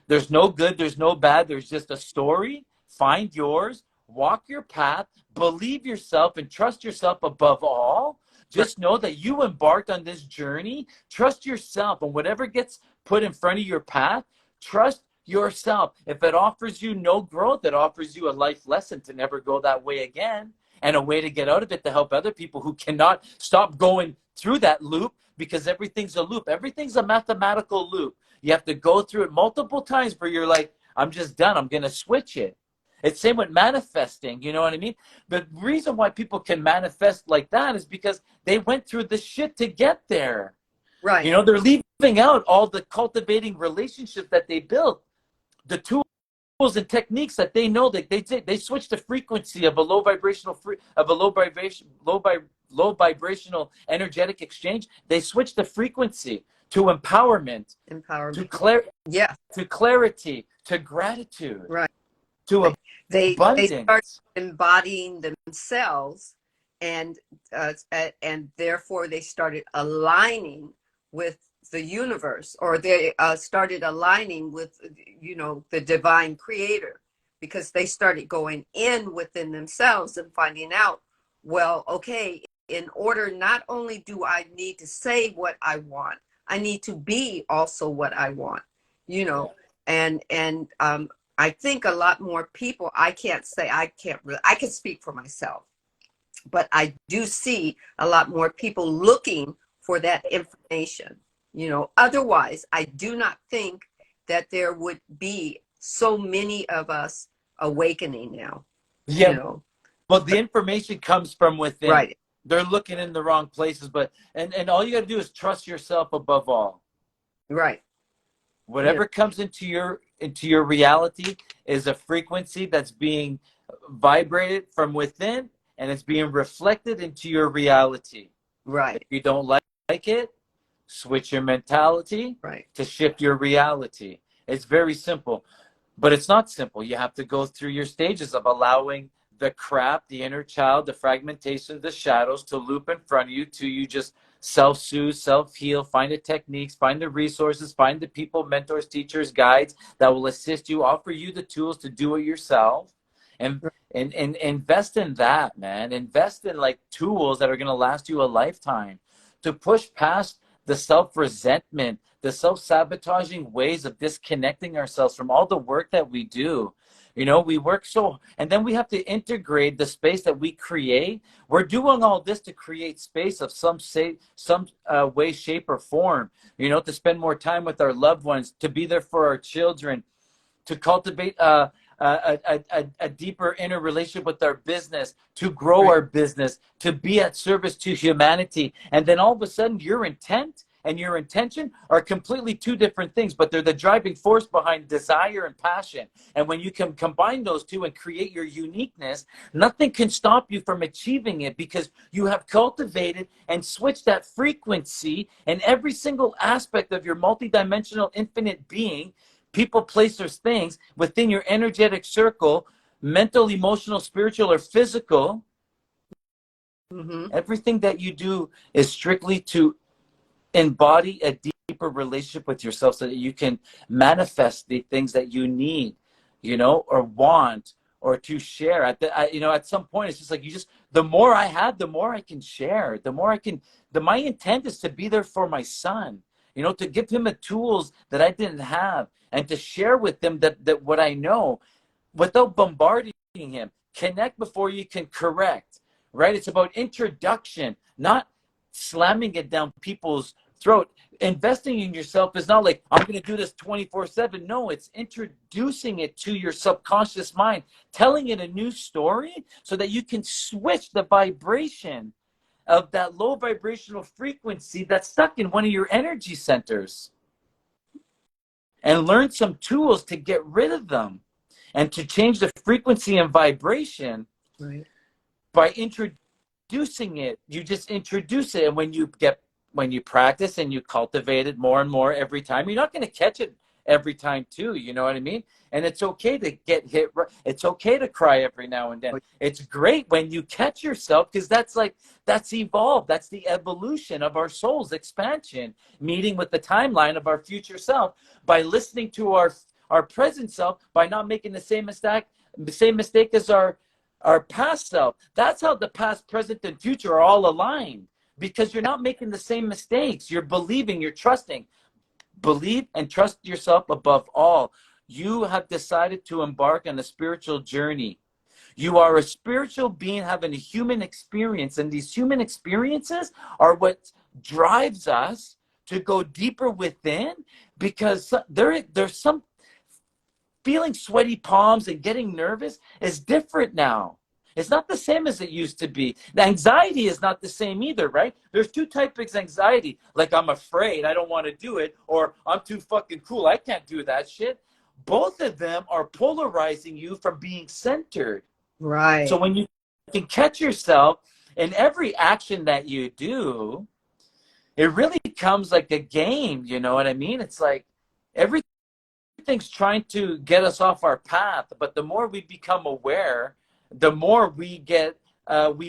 there's no good, there's no bad, there's just a story. Find yours, walk your path, believe yourself, and trust yourself above all. Right. Just know that you embarked on this journey. Trust yourself, and whatever gets put in front of your path, trust yourself. If it offers you no growth, it offers you a life lesson to never go that way again, and a way to get out of it, to help other people who cannot stop going through that loop, because everything's a loop. Everything's a mathematical loop. You have to go through it multiple times where you're like, I'm just done. I'm going to switch it. It's same with manifesting, you know what I mean? The reason why people can manifest like that is because they went through the shit to get there. Right. They're leaving out all the cultivating relationships that they built, the tools and techniques that they know that they switch the frequency of a low low vibrational energetic exchange, they switch the frequency to empowerment, to Empowerment. clarity, Yeah. to clarity, to gratitude, Right. to They start abundance. embodying themselves, and therefore they started aligning with the universe, or they started aligning with, the divine creator, because they started going in within themselves and finding out, well, okay, in order, not only do I need to say what I want, I need to be also what I want, you Yeah. know and I think a lot more people, I can't say, I can speak for myself, but I do see a lot more people looking for that information. Otherwise, I do not think that there would be so many of us awakening now, you Yeah, know. but the information comes from within. Right, They're looking in the wrong places, but and all you got to do is trust yourself above all. right. Whatever comes into your reality is a frequency that's being vibrated from within, and it's being reflected into your reality. If Right, you don't like it, switch your mentality right. to shift your reality. It's very simple, but it's not simple. You have to go through your stages of allowing the crap, the inner child, the fragmentation, the shadows to loop in front of you, to you just self-soothe, self-heal, find the techniques, find the resources, find the people, mentors, teachers, guides that will assist you, offer you the tools to do it yourself. And and invest in that, man. Invest in like tools that are going to last you a lifetime, to push past the self-resentment, the self-sabotaging ways of disconnecting ourselves from all the work that we do. We work so, and then we have to integrate the space that we create. We're doing all this to create space of some way, shape, or form. To spend more time with our loved ones, to be there for our children, to cultivate a deeper inner relationship with our business, to grow Right. our business, to be at service to humanity. And then all of a sudden, your intent and your intention are completely two different things, but they're the driving force behind desire and passion. And when you can combine those two and create your uniqueness, nothing can stop you from achieving it, because you have cultivated and switched that frequency in every single aspect of your multidimensional infinite being. People, places, things within your energetic circle, mental, emotional, spiritual, or physical. Mm-hmm. Everything that you do is strictly to embody a deeper relationship with yourself, so that you can manifest the things that you need, or want, or to share. At some point, it's just like, the more I have, the more I can share, the more I can. My intent is to be there for my son, to give him the tools that I didn't have, and to share with him that what I know, without bombarding him. Connect before you can correct, right? It's about introduction, not slamming it down people's throat. Investing in yourself is not like, I'm going to do this 24/7. No, it's introducing it to your subconscious mind, telling it a new story so that you can switch the vibration of that low vibrational frequency that's stuck in one of your energy centers, and learn some tools to get rid of them, and to change the frequency and vibration Right. by introducing it. You just introduce it, and when you practice and you cultivate it more and more every time, you're not going to catch it every time too. You know what I mean? And it's okay to get hit. It's okay to cry every now and then. It's great when you catch yourself, because that's evolved. That's the evolution of our soul's expansion, meeting with the timeline of our future self, by listening to our present self, by not making the same mistake as our past self. That's how the past, present, and future are all aligned, because you're not making the same mistakes. You're believing, you're trusting. Believe and trust yourself above all. You have decided to embark on a spiritual journey. You are a spiritual being having a human experience, and these human experiences are what drives us to go deeper within, because there's some feeling sweaty palms and getting nervous is different now. It's not the same as it used to be. The anxiety is not the same either, right? There's two types of anxiety, like I'm afraid, I don't want to do it, or I'm too fucking cool, I can't do that shit. Both of them are polarizing you from being centered. So Right. when you can catch yourself in every action that you do, it really becomes like a game. You know what I mean? It's like everything's trying to get us off our path, but the more we become aware, the more we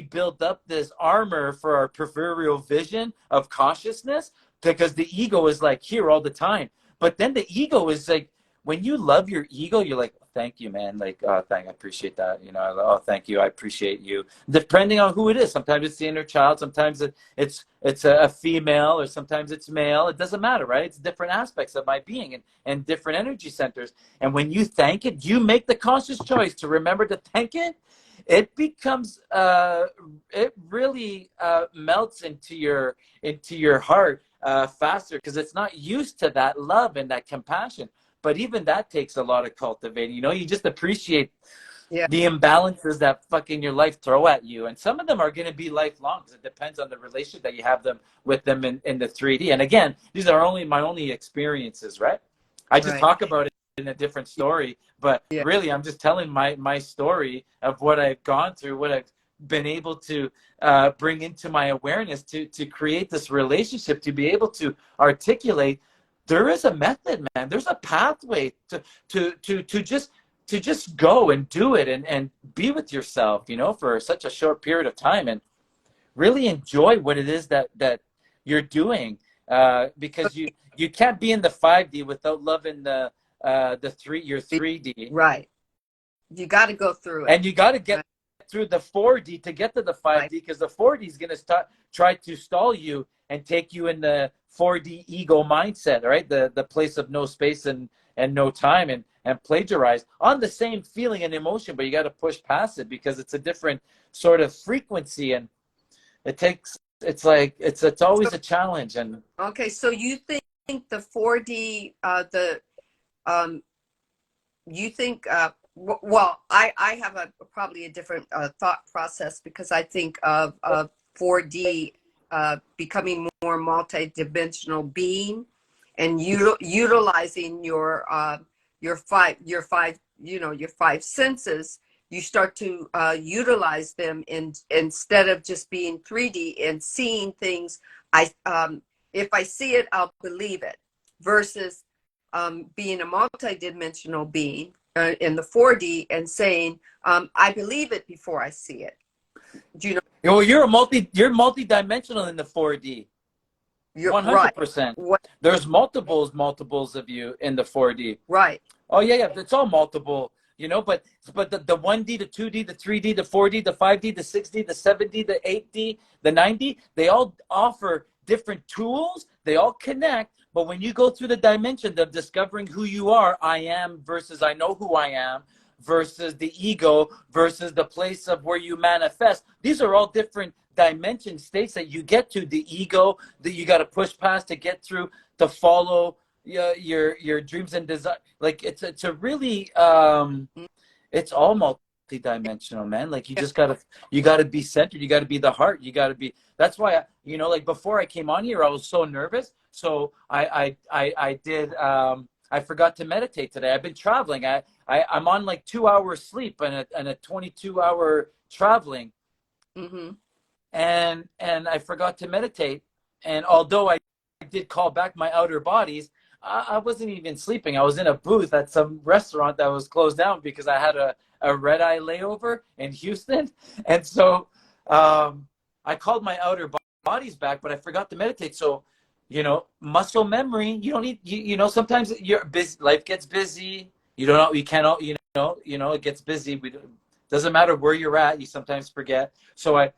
build up this armor for our peripheral vision of consciousness, because the ego is like here all the time. But then the ego is like, when you love your ego, you're like, thank you, man. Like, oh, I appreciate that. You know, oh, thank you. I appreciate you. Depending on who it is. Sometimes it's the inner child. Sometimes it's a female, or sometimes it's male. It doesn't matter, right? It's different aspects of my being, and different energy centers. And when you thank it, you make the conscious choice to remember to thank it. It becomes, it really melts into your heart faster, because it's not used to that love and that compassion. But even that takes a lot of cultivating. You know, you just appreciate Yeah. the imbalances that fucking your life throw at you. And some of them are going to be lifelong, because it depends on the relationship that you have with them in the 3D. And again, these are only my only experiences, right? I just Right. talk about it in a different story, but Yeah. really I'm just telling my story of what I've gone through, what I've been able to bring into my awareness to create this relationship, to be able to articulate. There is a method, man. There's a pathway to just go and do it, and be with yourself, you know, for such a short period of time, and really enjoy what it is that you're doing, because you can't be in the 5D without loving the your 3D, Right. You got to go through it. and you got to get Right. through the 4D to get to the 5D, because the 4D is going to try to stall you and take you in the 4D ego mindset, right? The place of no space and no time, and plagiarize on the same feeling and emotion, but you got to push past it, because it's a different sort of frequency, and it's like it's always a challenge. And Okay, so you think the 4D, um, you think, well, I have probably a different thought process, because I think of 4D becoming more multidimensional being, and utilizing your five, you know, your five senses. You start to utilize them instead of just being 3D and seeing things. If I see it, I'll believe it, versus being a multidimensional being in the 4D and saying, I believe it before I see it. Do you know? well, you're multi-dimensional in the 4D. You're right. 100%. What? There's multiples of you in the 4D. Right. Oh yeah, it's all multiple, you know. But the 1D, the 2D, the 3D, the 4D, the 5D, the 6D, the 7D, the 8D, the 9D, they all offer different tools. They all connect. But when you go through the dimension of discovering who you are, I am versus I know who I am, versus the ego, versus the place of where you manifest. These are all different dimension states that you get to. The ego that you got to push past to get through, to follow your dreams and desire. Like it's a really it's all multi-dimensional, man. Like you gotta be centered. You gotta be the heart. You gotta be. That's why you know, like before I came on here, I was so nervous. So I did. I forgot to meditate today. I've been traveling. I'm on like 2 hours sleep and a 22-hour traveling. Mm-hmm. And I forgot to meditate. And although I did call back my outer bodies, I wasn't even sleeping. I was in a booth at some restaurant that was closed down because I had a red-eye layover in Houston. And so I called my outer bodies back, but I forgot to meditate. So, you know, muscle memory, you don't need, you know, sometimes your life gets busy. You don't know, you cannot, you know, it gets busy. Doesn't matter where you're at. You sometimes forget. So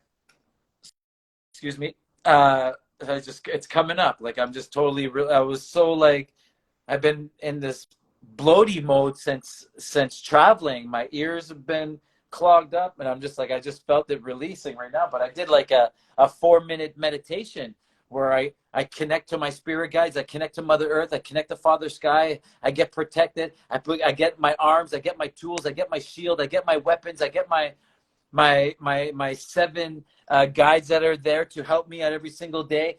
excuse me, it's coming up. Like I'm just totally, I was so like, I've been in this bloaty mode since traveling. My ears have been clogged up, and I'm just like, I just felt it releasing right now. But I did like a 4-minute meditation where I connect to my spirit guides, I connect to Mother Earth, I connect to Father Sky, I get protected, I get my arms, I get my tools, I get my shield, I get my weapons, I get my 7 guides that are there to help me out every single day.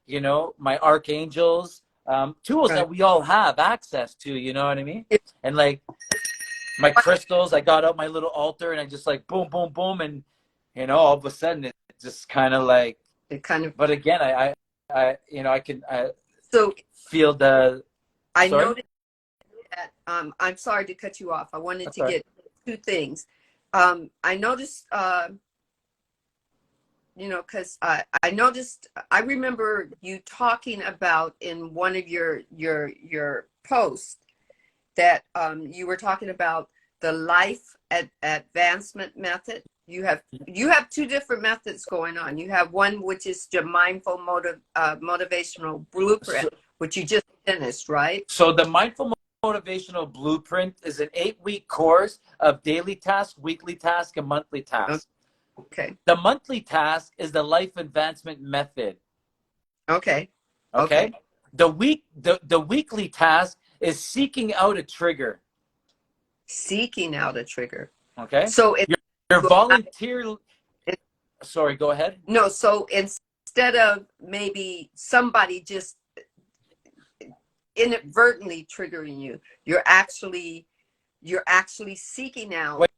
You know, my archangels, tools Right. that we all have access to. You know what I mean? And like my crystals, I got out my little altar and I just like boom, boom, boom, and you know, all of a sudden it just kind of like, It kind of. but again, you know, I So feel the, I sorry? noticed that. I'm sorry to cut you off. I wanted That's to all right. get two things. I noticed. You know, because I noticed. I remember you talking about in one of your posts that you were talking about the life advancement method. You have two different methods going on. You have one which is your motivational blueprint, So, which you just finished, right? so the Mindful Motivational Blueprint is an 8-week course of daily task, weekly task, and monthly task. Okay. The monthly task is the life advancement method. Okay. Okay. Okay. The weekly task is seeking out a trigger. Seeking out a trigger. Okay. So it's Your volunteer. Sorry, go ahead. no. So instead of maybe somebody just inadvertently triggering you, you're actually seeking out What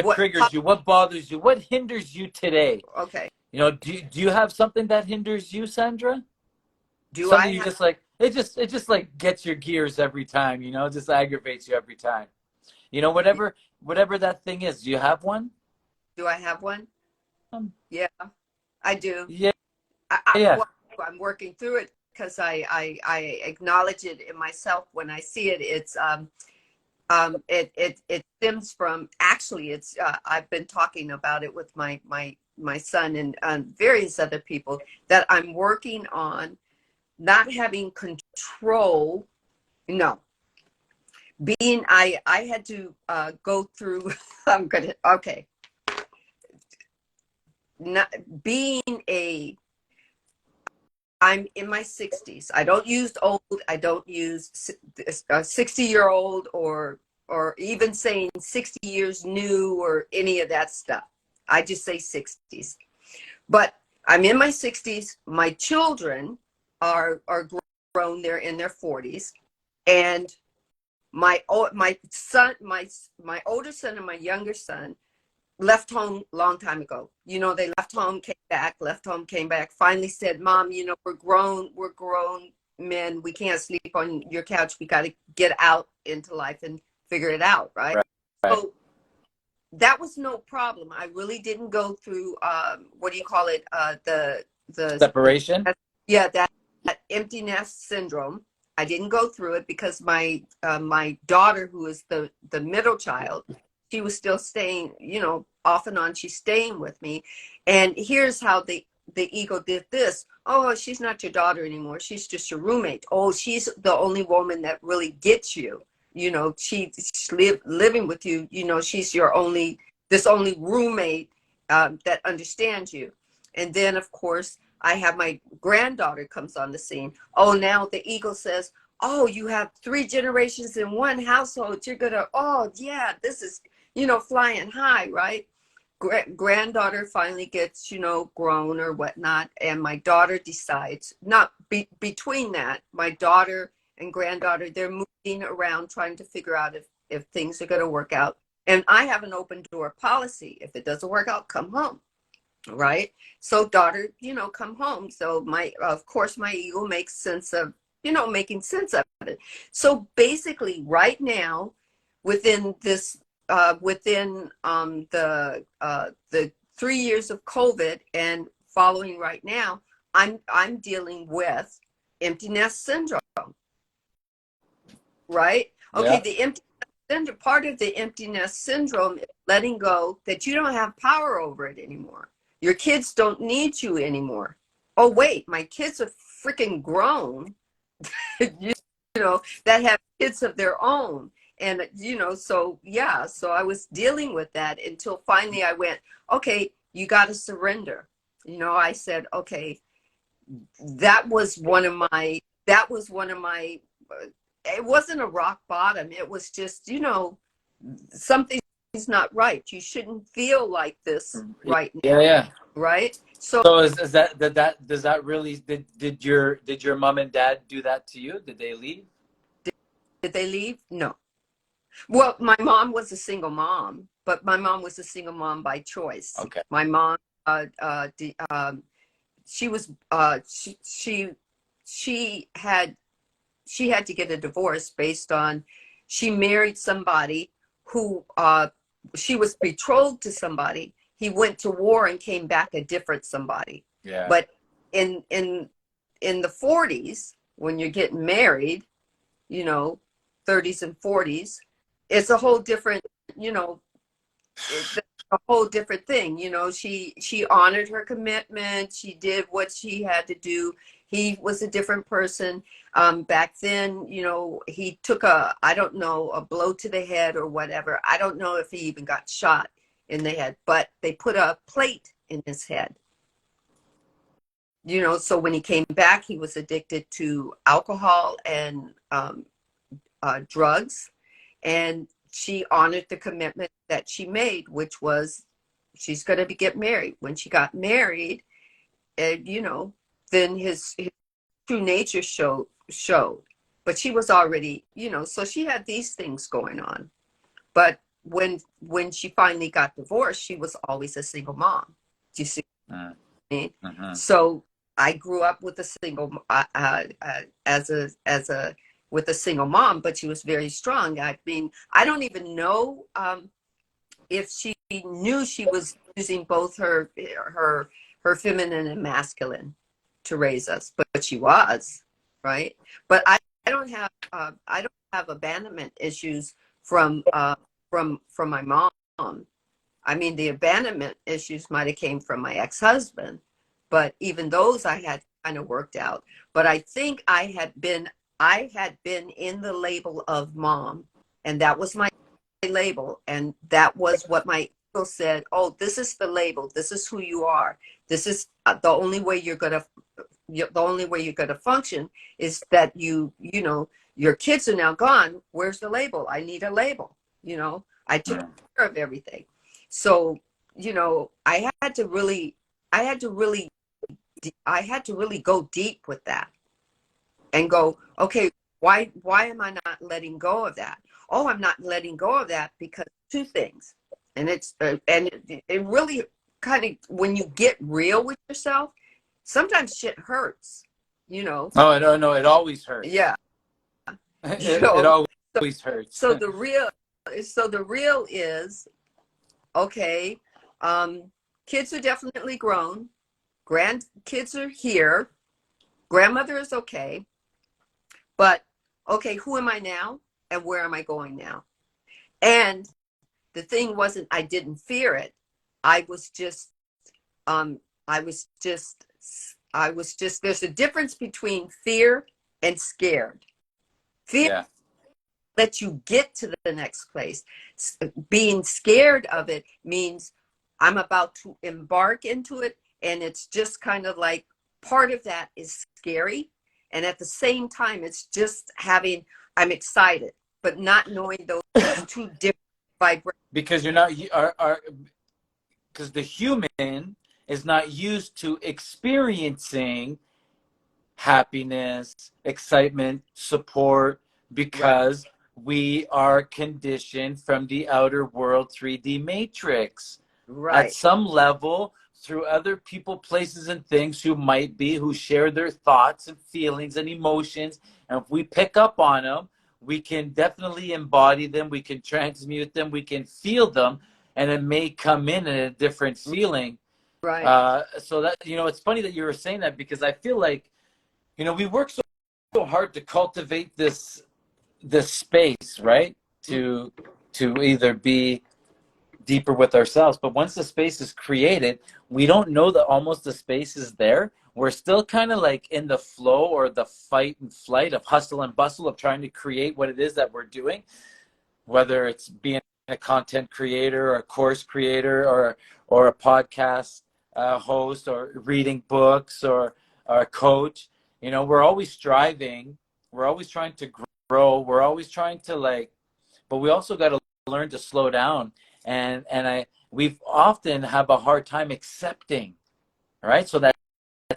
what. triggers you? What bothers you? What hinders you today? Okay. You know, do you have something that hinders you, Sandra? Do I Something you have? just like, it just like gets your gears every time, you know, just aggravates you every time. You know, whatever that thing is. Do you have one? Do I have one? Um, Yeah, I do. yeah, yeah. Well, I'm working through it because I acknowledge it in myself when I see it. It stems from, actually, it's I've been talking about it with my son and various other people, that I'm working on not having control. No, I had to go through. I'm gonna, okay, not being a I'm in my 60s. I don't use old. I don't use a 60-year-old or even saying 60 years new or any of that stuff. I just say 60s. But I'm in my 60s. My children are grown. They're in their 40s, and my son, my older son and my younger son left home long time ago. You know, they left home, came back, left home, came back, finally said, Mom, you know, we're grown men. We can't sleep on your couch. We got to get out into life and figure it out. Right. Right, right. So that was no problem. I really didn't go through, what do you call it? The, Separation. yeah, that empty nest syndrome. I didn't go through it because my daughter, who is the middle child, she was still staying, you know, off and on. She's staying with me, and here's how the ego did this. Oh, she's not your daughter anymore. She's just your roommate. Oh, she's the only woman that really gets you. You know, she's living with you. You know, she's your only roommate that understands you. And then, of course, I have my granddaughter comes on the scene. Oh, now the ego says, oh, you have 3 generations in one household. You're gonna, oh yeah, this is, you know, flying high, right? Granddaughter finally gets, you know, grown or whatnot, and my daughter decides, not between that, my daughter and granddaughter, they're moving around trying to figure out if things are going to work out. And I have an open door policy. If it doesn't work out, come home. Right. So daughter, you know, come home. So of course, my ego makes sense of, you know, making sense of it. So basically right now, within this, the 3 years of COVID and following right now, I'm dealing with empty nest syndrome. Right. Okay. Yeah. The empty syndrome, part of the empty nest syndrome is letting go that you don't have power over it anymore. Your kids don't need you anymore. Oh, wait, my kids are freaking grown, you know, that have kids of their own. And, you know, so yeah, so I was dealing with that until finally I went, okay, you got to surrender. You know, I said, okay, that was one of my, it wasn't a rock bottom. It was just, you know, something's not right. You shouldn't feel like this right Yeah, now. yeah. Right. So So is that does that really did your mom and dad do that to you? Did they leave? did they leave? No. Well, my mom was a single mom, but my mom was a single mom by choice. Okay. My mom, she was, she had to get a divorce based on she married somebody who she was betrothed to somebody. He went to war and came back a different somebody. Yeah. But in the 40s, when you're getting married, 30s and 40s, it's a whole different, it's a whole different thing. She honored her commitment. She did what she had to do. He was a different person. Back then, he took I don't know, a blow to the head or whatever. I don't know if he even got shot in the head, but they put a plate in his head. So when he came back, he was addicted to alcohol and drugs. And she honored the commitment that she made, which was she's going to get married. When she got married, then his true nature showed. But she was already, so she had these things going on. But when she finally got divorced, she was always a single mom. Do you see what I mean? Mm-hmm. So I grew up with a single with a single mom, but she was very strong. I mean, I don't even know if she knew she was using both her feminine and masculine to raise us, but she was, right? But I don't have abandonment issues from my mom. I mean, the abandonment issues might have came from my ex-husband, but even those I had kind of worked out. But I think I had been in the label of mom, and that was my label, and that was what my ego said. Oh, this is the label. This is who you are. This is the only way you're gonna function is that your kids are now gone. Where's the label? I need a label. I took care of everything. So, I had to really go deep with that and go, okay, why am I not letting go of that? Oh, I'm not letting go of that because two things. And it really kind of, when you get real with yourself, sometimes shit hurts, Oh, no, it always hurts. Yeah. It always hurts. So the real is, okay, kids are definitely grown. Grandkids are here. Grandmother is okay. But, okay, who am I now? And where am I going now? And the thing wasn't, I didn't fear it. I was just, there's a difference between fear and scared. Fear lets you get to the next place. Being scared of it means I'm about to embark into it, and it's just kind of like part of that is scary, and at the same time it's just I'm excited, but not knowing those two different vibrations. Because you're not because the human is not used to experiencing happiness, excitement, support, because we are conditioned from the outer world 3D matrix. At some level, through other people, places, and things who share their thoughts and feelings and emotions. And if we pick up on them, we can definitely embody them, we can transmute them, we can feel them, and it may come in a different feeling. So that, it's funny that you were saying that, because I feel like, we work so hard to cultivate this space, right? To either be deeper with ourselves. But once the space is created, we don't know that almost the space is there. We're still kind of like in the flow or the fight and flight of hustle and bustle of trying to create what it is that we're doing, whether it's being a content creator or a course creator or a podcast host or reading books or a coach. We're always striving. We're always trying to grow. We're always trying to but we also got to learn to slow down. And we've often have a hard time accepting, right? So that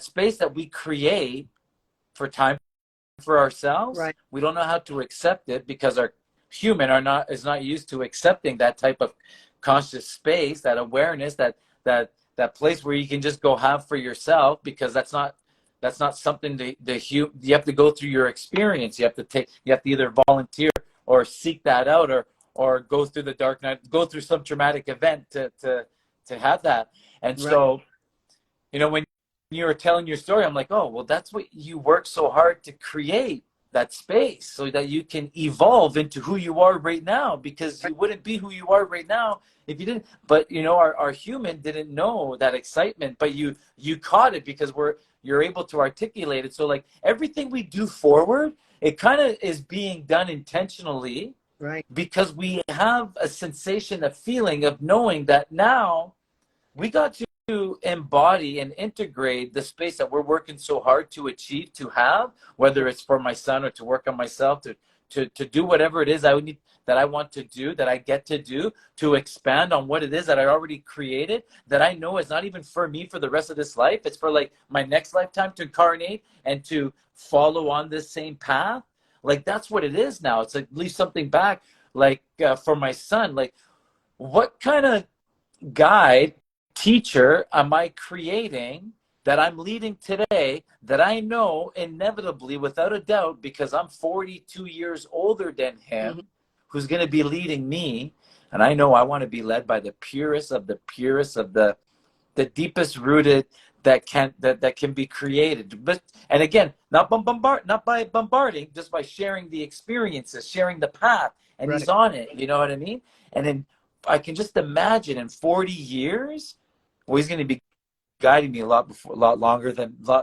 space that we create for time for ourselves, we don't know how to accept it because human is not used to accepting that type of conscious space, that awareness, that place where you can just go have for yourself, because that's not something you have to go through your experience. You have to either volunteer or seek that out, or go through the dark night, go through some traumatic event to have that. And Right. so, when you were telling your story, I'm like, oh, well, that's what you work so hard to create, that space, so that you can evolve into who you are right now, because you wouldn't be who you are right now if you didn't. But our human didn't know that excitement, but you caught it, because you're able to articulate it. So like everything we do forward, it kind of is being done intentionally, Right. because we have a sensation, a feeling of knowing that now we got to embody and integrate the space that we're working so hard to achieve, to have, whether it's for my son or to work on myself, to do whatever it is that I want to do, that I get to do, to expand on what it is that I already created, that I know is not even for me for the rest of this life. It's for like my next lifetime to incarnate and to follow on this same path. Like that's what it is now. It's like leave something back, like for my son. Like what kind of guide, teacher am I creating, that I'm leading today, that I know inevitably, without a doubt, because I'm 42 years older than him, Mm-hmm. who's going to be leading me. And I know I want to be led by the purest of the purest, of the deepest rooted that can be created. But and again, not by bombarding, just by sharing the experiences, sharing the path, and Right. he's on it. You know what I mean? And then I can just imagine in 40 years, well, he's going to be guiding me a lot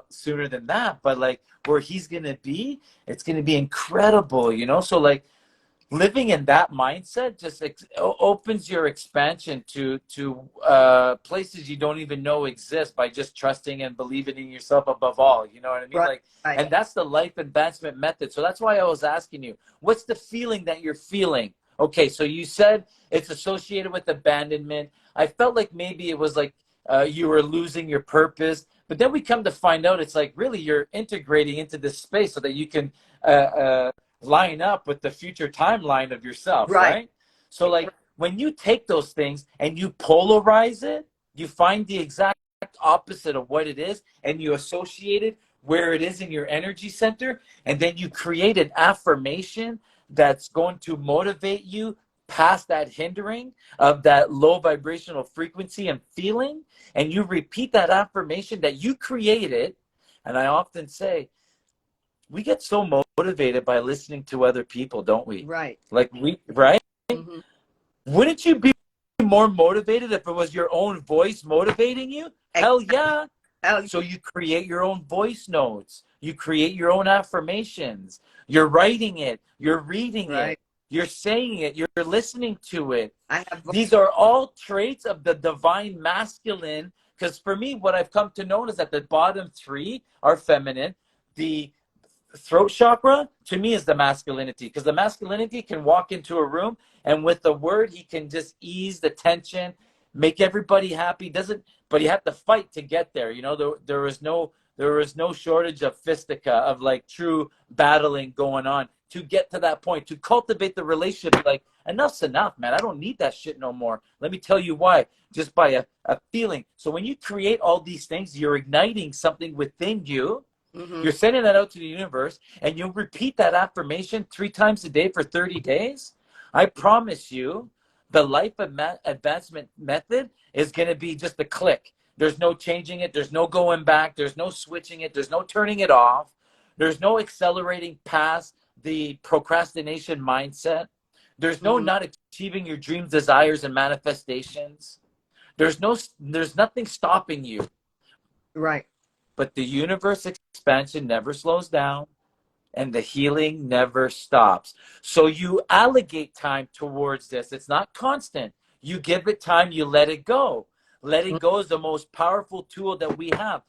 sooner than that. But like where he's going to be, it's going to be incredible. So like living in that mindset just opens your expansion to places you don't even know exist, by just trusting and believing in yourself above all. You know what I mean? Right. Like, and that's the life advancement method. So that's why I was asking you, what's the feeling that you're feeling? Okay, so you said it's associated with abandonment. I felt like maybe it was like you were losing your purpose, but then we come to find out it's like really you're integrating into this space so that you can line up with the future timeline of yourself, Right. right? So like when you take those things and you polarize it, you find the exact opposite of what it is, and you associate it where it is in your energy center, and then you create an affirmation that's going to motivate you past that hindering of that low vibrational frequency and feeling, and you repeat that affirmation that you created. And I often say, we get so motivated by listening to other people, don't we? Right. Like right? Mm-hmm. Wouldn't you be more motivated if it was your own voice motivating you? Hell yeah. So you create your own voice notes. You create your own affirmations. You're writing it. You're reading Right. it. You're saying it. You're listening to it. I have. These are all traits of the divine masculine. Because for me, what I've come to know is that the bottom three are feminine. The throat chakra to me is the masculinity, because the masculinity can walk into a room and with the word he can just ease the tension, make everybody happy. Doesn't But you have to fight to get there. There is no shortage of fistica, of like true battling going on to get to that point, to cultivate the relationship. Like, enough's enough, man. I don't need that shit no more. Let me tell you why. Just by a feeling. So when you create all these things, you're igniting something within you. Mm-hmm. You're sending that out to the universe, and you'll repeat that affirmation 3 times a day for 30 days. I promise you, the life advancement method is going to be just a click. There's no changing it. There's no going back. There's no switching it. There's no turning it off. There's no accelerating past the procrastination mindset. There's no Mm-hmm. not achieving your dreams, desires, and manifestations. There's nothing stopping you. Right. But the universe expansion never slows down, and the healing never stops. So you allocate time towards this. It's not constant. You give it time, you let it go. Letting go is the most powerful tool that we have.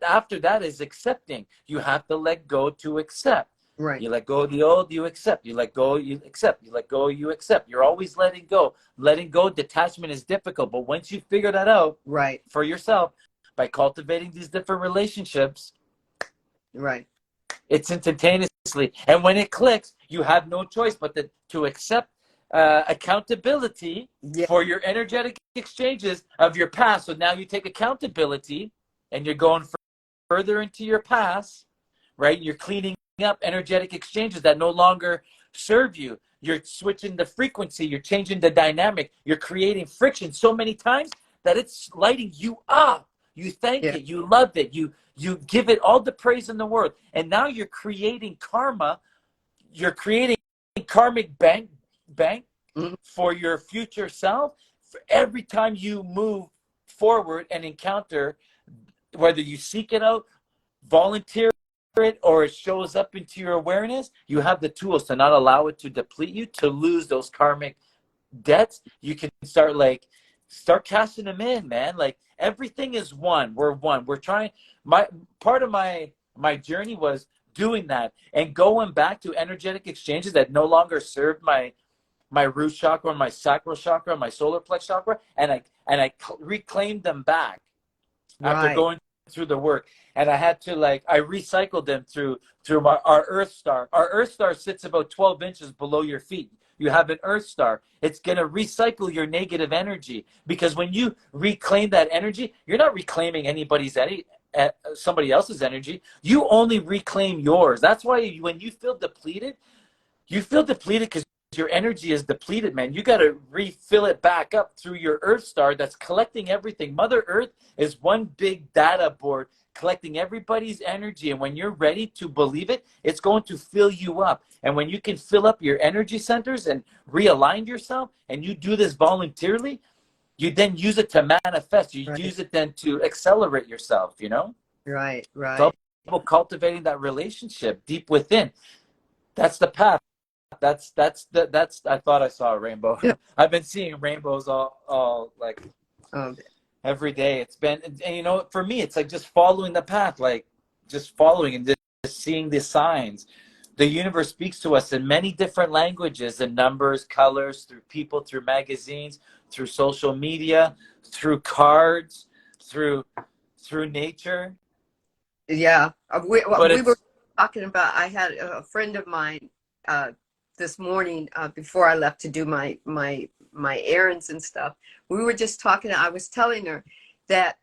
After that is accepting. You have to let go to accept. Right. You let go of the old, you accept. You let go, you accept. You let go, you accept. You're always letting go. Letting go, detachment is difficult. But once you figure that out Right. for yourself, by cultivating these different relationships, Right. it's instantaneously. And when it clicks, you have no choice but to accept accountability Yeah. for your energetic exchanges of your past. So now you take accountability and you're going further into your past, right? You're cleaning up energetic exchanges that no longer serve you. You're switching the frequency, you're changing the dynamic, you're creating friction so many times that it's lighting you up. You thank Yeah. it, you love it, you give it all the praise in the world. And now you're creating karma, you're creating karmic bank Mhm. for your future self for every time you move forward and encounter, whether you seek it out, volunteer it, or it shows up into your awareness. You have the tools to not allow it to deplete you, to lose those karmic debts. You can start cashing them in, man. Like everything is one. We're one. We're trying. My part of my journey was doing that and going back to energetic exchanges that no longer served my root chakra, my sacral chakra, my solar plex chakra, and I reclaimed them back after Right. going through the work. And I had to I recycled them through our earth star. Our earth star sits about 12 inches below your feet. You have an earth star. It's going to recycle your negative energy, because when you reclaim that energy, you're not reclaiming somebody else's energy. You only reclaim yours. That's why when you feel depleted because your energy is depleted, man. You got to refill it back up through your earth star that's collecting everything. Mother Earth is one big data board collecting everybody's energy. And when you're ready to believe it, it's going to fill you up. And when you can fill up your energy centers and realign yourself, and you do this voluntarily, you then use it to manifest. You Right. use it then to accelerate yourself, Right. It's all Right. about cultivating that relationship deep within. That's the path. That's I thought I saw a rainbow. Yeah. I've been seeing rainbows all like Um, every day. It's been, and for me it's like just following the path, like just following and just seeing the signs. The universe speaks to us in many different languages, in numbers, colors, through people, through magazines, through social media, through cards, through nature. yeah. But We were it's talking about, I had a friend of mine uh, this morning before I left to do my errands and stuff. We were just talking. I was telling her that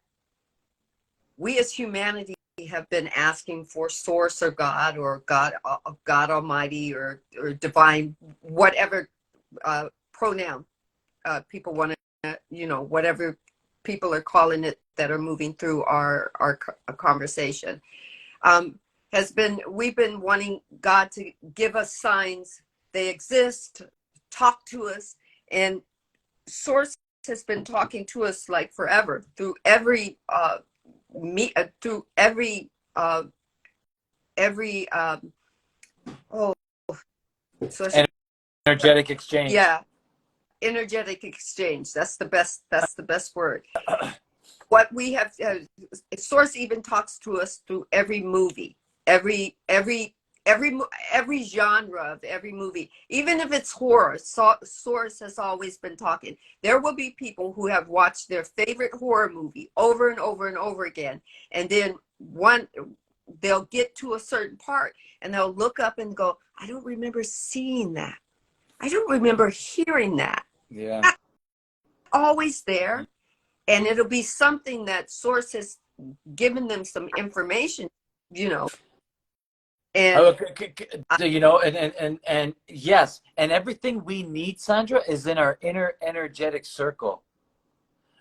we as humanity have been asking for source or God Almighty or divine, whatever pronoun people want to, whatever people are calling it that are moving through our conversation. Um, we've been wanting God to give us signs. They exist, talk to us, and Source has been talking to us like forever through through every oh so energetic exchange. yeah, energetic exchange. That's the best word. What we have Source even talks to us through every movie, every every every every genre of every movie, even if it's horror. Source has always been talking. There will be people who have watched their favorite horror movie over and over and over again, and then they'll get to a certain part and they'll look up and go, I don't remember seeing that, I don't remember hearing that. Yeah. That's always there, and it'll be something that Source has given them some information, you know. And Oh, and yes, and everything we need, Sandra, is in our inner energetic circle.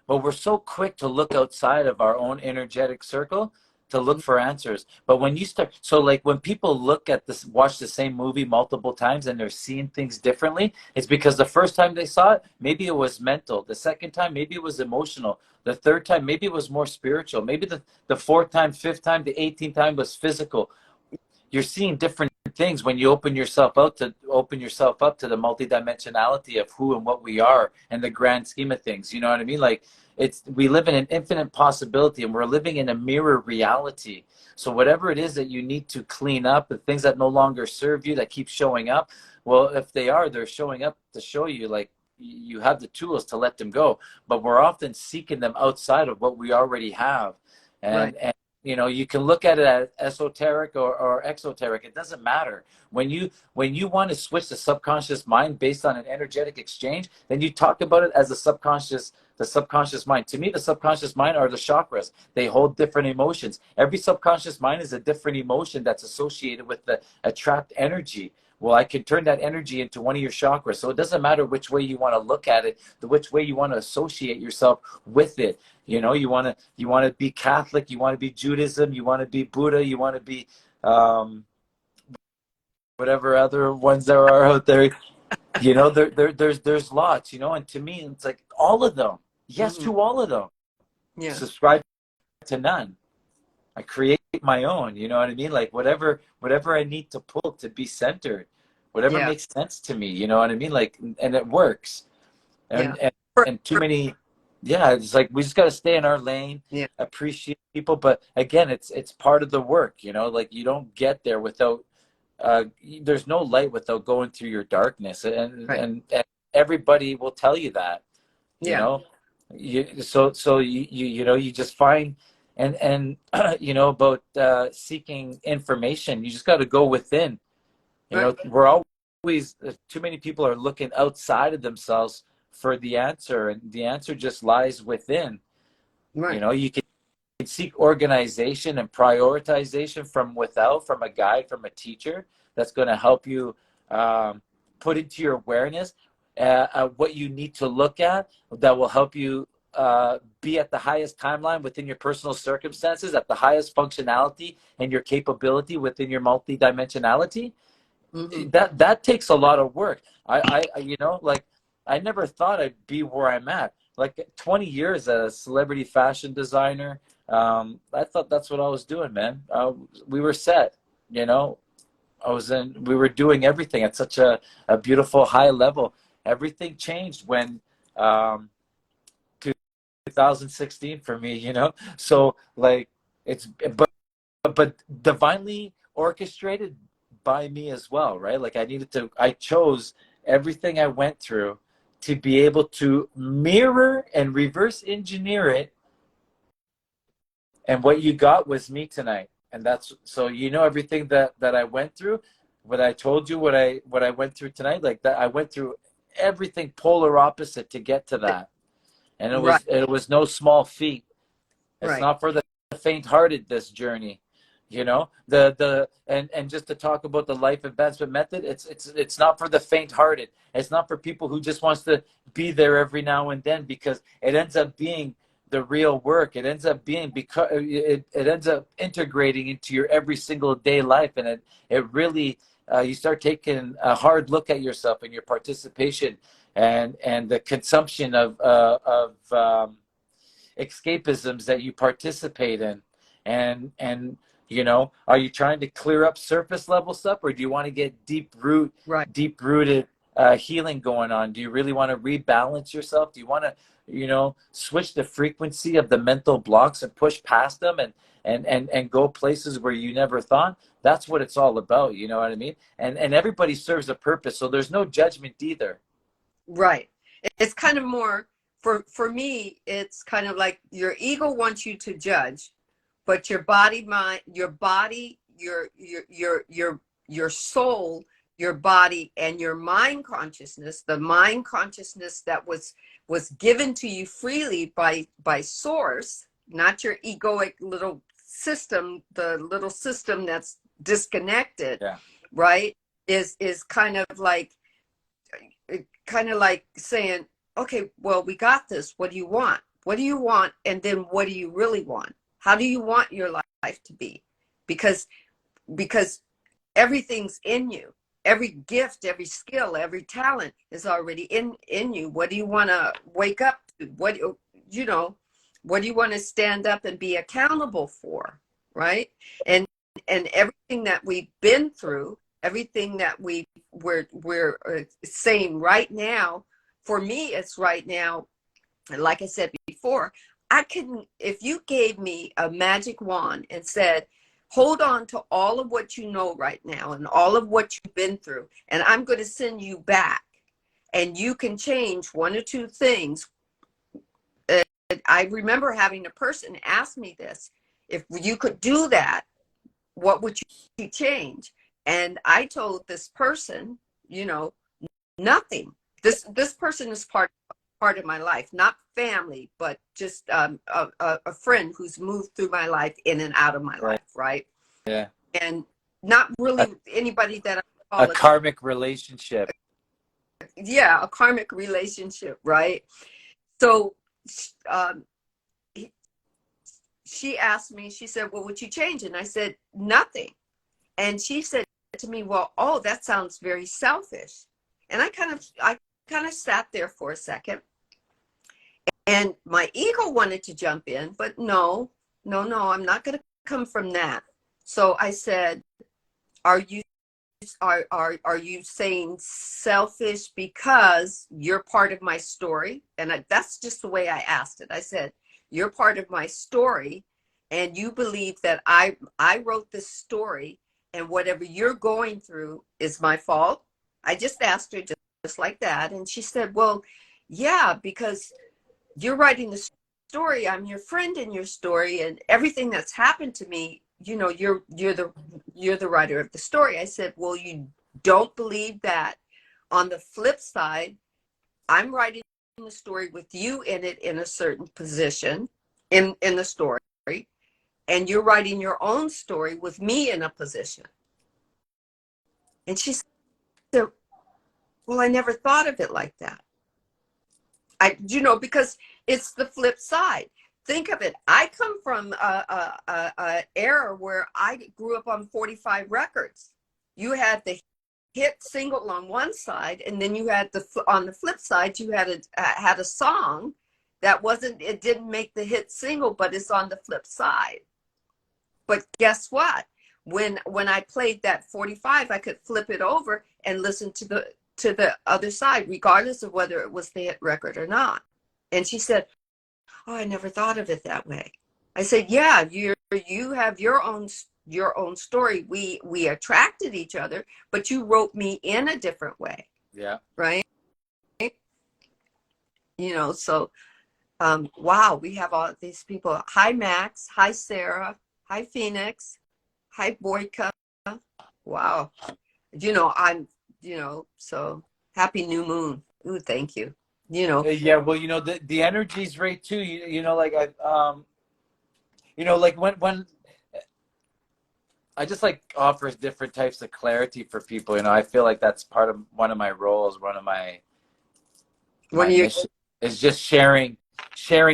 But we're so quick to look outside of our own energetic circle to look for answers. But when you start, so like when people watch the same movie multiple times and they're seeing things differently, it's because the first time they saw it, maybe it was mental. The second time, maybe it was emotional. The third time, maybe it was more spiritual. Maybe the fourth time, fifth time, the 18th time was physical. You're seeing different things when you open yourself up to the multidimensionality of who and what we are and the grand scheme of things. You know what I mean? Like we live in an infinite possibility, and we're living in a mirror reality. So whatever it is that you need to clean up, the things that no longer serve you that keep showing up, well, if they're showing up to show you, like, you have the tools to let them go. But we're often seeking them outside of what we already have. right, And you know, you can look at it as esoteric or exoteric. It doesn't matter. When you want to switch the subconscious mind based on an energetic exchange, then you talk about it as the subconscious mind. To me, the subconscious mind are the chakras. They hold different emotions. Every subconscious mind is a different emotion that's associated with the attract energy. Well, I can turn that energy into one of your chakras. So it doesn't matter which way you want to look at it, which way you want to associate yourself with it. You know, you want to be Catholic, you want to be Judaism, you want to be Buddha, you want to be whatever other ones there are out there. You know, there's lots. You know, and to me, it's like all of them. Yes, Mm-hmm. to all of them. Yeah. Subscribe to none. I create my own. You know what I mean? Like whatever I need to pull to be centered, whatever Yeah. makes sense to me. You know what I mean? Like, and it works. Yeah. And too many, yeah, it's like we just got to stay in our lane, Yeah. appreciate people. But again, it's part of the work. You know, like you don't get there without there's no light without going through your darkness, Right. and everybody will tell you that. You Yeah. know, you know, you just find, and you know, about seeking information, you just got to go within. You Right. know, we're always, too many people are looking outside of themselves for the answer, and the answer just lies within. You Right. know, you can seek organization and prioritization from without, from a guide, from a teacher that's going to help you put into your awareness what you need to look at, that will help you be at the highest timeline within your personal circumstances, at the highest functionality and your capability within your multidimensionality. Mm-hmm. That takes a lot of work. You know, like I never thought I'd be where I'm at. Like 20 years as a celebrity fashion designer, I thought that's what I was doing, man. We were set, you know. We were doing everything at such a beautiful high level. Everything changed when 2016 for me, you know. So like it's but divinely orchestrated by me as well, right? Like I chose everything I went through to be able to mirror and reverse engineer it, and what you got was me tonight. And that's, so you know, everything that I went through, what I told you, what I went through tonight, like that, I went through everything polar opposite to get to that. And Right. it was no small feat. It's Right. not for the faint-hearted, this journey. You know, and just to talk about the life advancement method, it's not for the faint-hearted. It's not for people who just wants to be there every now and then, because it ends up being the real work. It ends up being, because it ends up integrating into your every single day life, and it really you start taking a hard look at yourself and your participation, and the consumption of escapisms that you participate in, and you know, are you trying to clear up surface level stuff, or do you want to get Right. deep rooted healing going on? Do you really want to rebalance yourself? Do you want to, you know, switch the frequency of the mental blocks and push past them, and go places where you never thought? That's what it's all about. You know what I mean? And everybody serves a purpose, so there's no judgment either. Right. It's kind of more for me, it's kind of like your ego wants you to judge, but your body, mind, your body, your soul, your body, and your mind consciousness, the mind consciousness that was given to you freely by source, not your egoic little system, the little system that's disconnected, Yeah. right? Is kind of like saying, okay, well, we got this. What do you want? What do you want? And then what do you really want? How do you want your life to be? Because everything's in you. Every gift, every skill, every talent is already in you. What do you want to wake up to? You know, what do you want to stand up and be accountable for? Right? And everything that we've been through, everything that we're saying right now, for me, it's right now. And like I said before, I couldn't, if you gave me a magic wand and said, hold on to all of what you know right now and all of what you've been through, and I'm going to send you back, and you can change one or two things. I remember having a person ask me this. if you could do that, what would you change? And I told this person, you know, nothing. This person is part of my life, not family, but just a friend who's moved through my life, in and out of my Right. life, right? Yeah. And not really anybody that I A call karmic relationship. yeah, a karmic relationship, right? So um, she asked me, she said, "What would you change?" And I said, "Nothing." And she said to me, "Well, oh, that sounds very selfish." And I kind of sat there for a second, and my ego wanted to jump in, but no, no, no, I'm not going to come from that. So I said, "Are you are you saying selfish because you're part of my story?" And that's just the way I asked it. I said, "You're part of my story, and you believe that I wrote this story, and whatever you're going through is my fault?" I just asked her just like that, and she said, "Well, yeah, because you're writing the story. I'm your friend in your story, and everything that's happened to me, you're the writer of the story." I said, "Well, you don't believe that on the flip side, I'm writing the story with you in it, in a certain position in the story, and you're writing your own story with me in a position." And she said, "Well, I never thought of it like that." Because it's the flip side. Think of it. I come from a era where I grew up on 45 records. You had the hit single on one side, and then you had on the flip side, you had a song that it didn't make the hit single, but it's on the flip side. But guess what? When I played that 45, I could flip it over and listen to the other side, regardless of whether it was the hit record or not. And she said, "Oh, I never thought of it that way." I said, "Yeah, you have your own story. We attracted each other, but you wrote me in a different way." Yeah. Right? So wow, we have all these people. Hi Max, hi Sarah, hi Phoenix, hi Boyka. Wow. So happy new moon. Ooh, thank you. Yeah, well, the energy's right too. Like like when I just like offers different types of clarity for people. I feel like that's part of one of my roles, one of What my do you mission is just sharing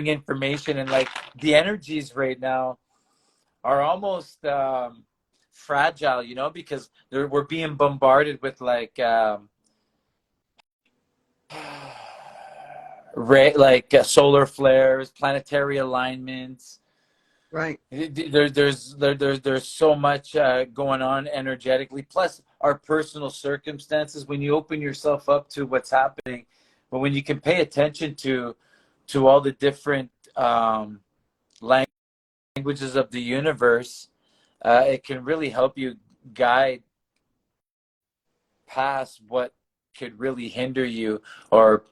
information, and like the energies right now are almost fragile, because we're being bombarded with like solar flares, planetary alignments. right? There's so much going on energetically, plus our personal circumstances. When you open yourself up to what's happening, but when you can pay attention to all the different languages of the universe, it can really help you guide past what could really hinder you or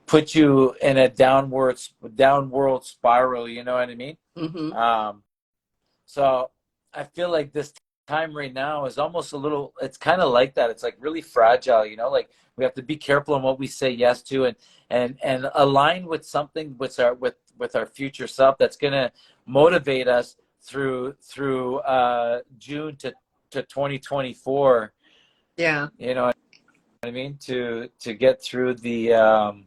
put you in a downward spiral. You know what I mean? Mm-hmm. So I feel like this time right now is almost a little, it's kind of like that. It's like really fragile, like we have to be careful on what we say yes to, and align with something with our future self that's going to motivate us through June to 2024. Yeah. You know what I mean? To get through the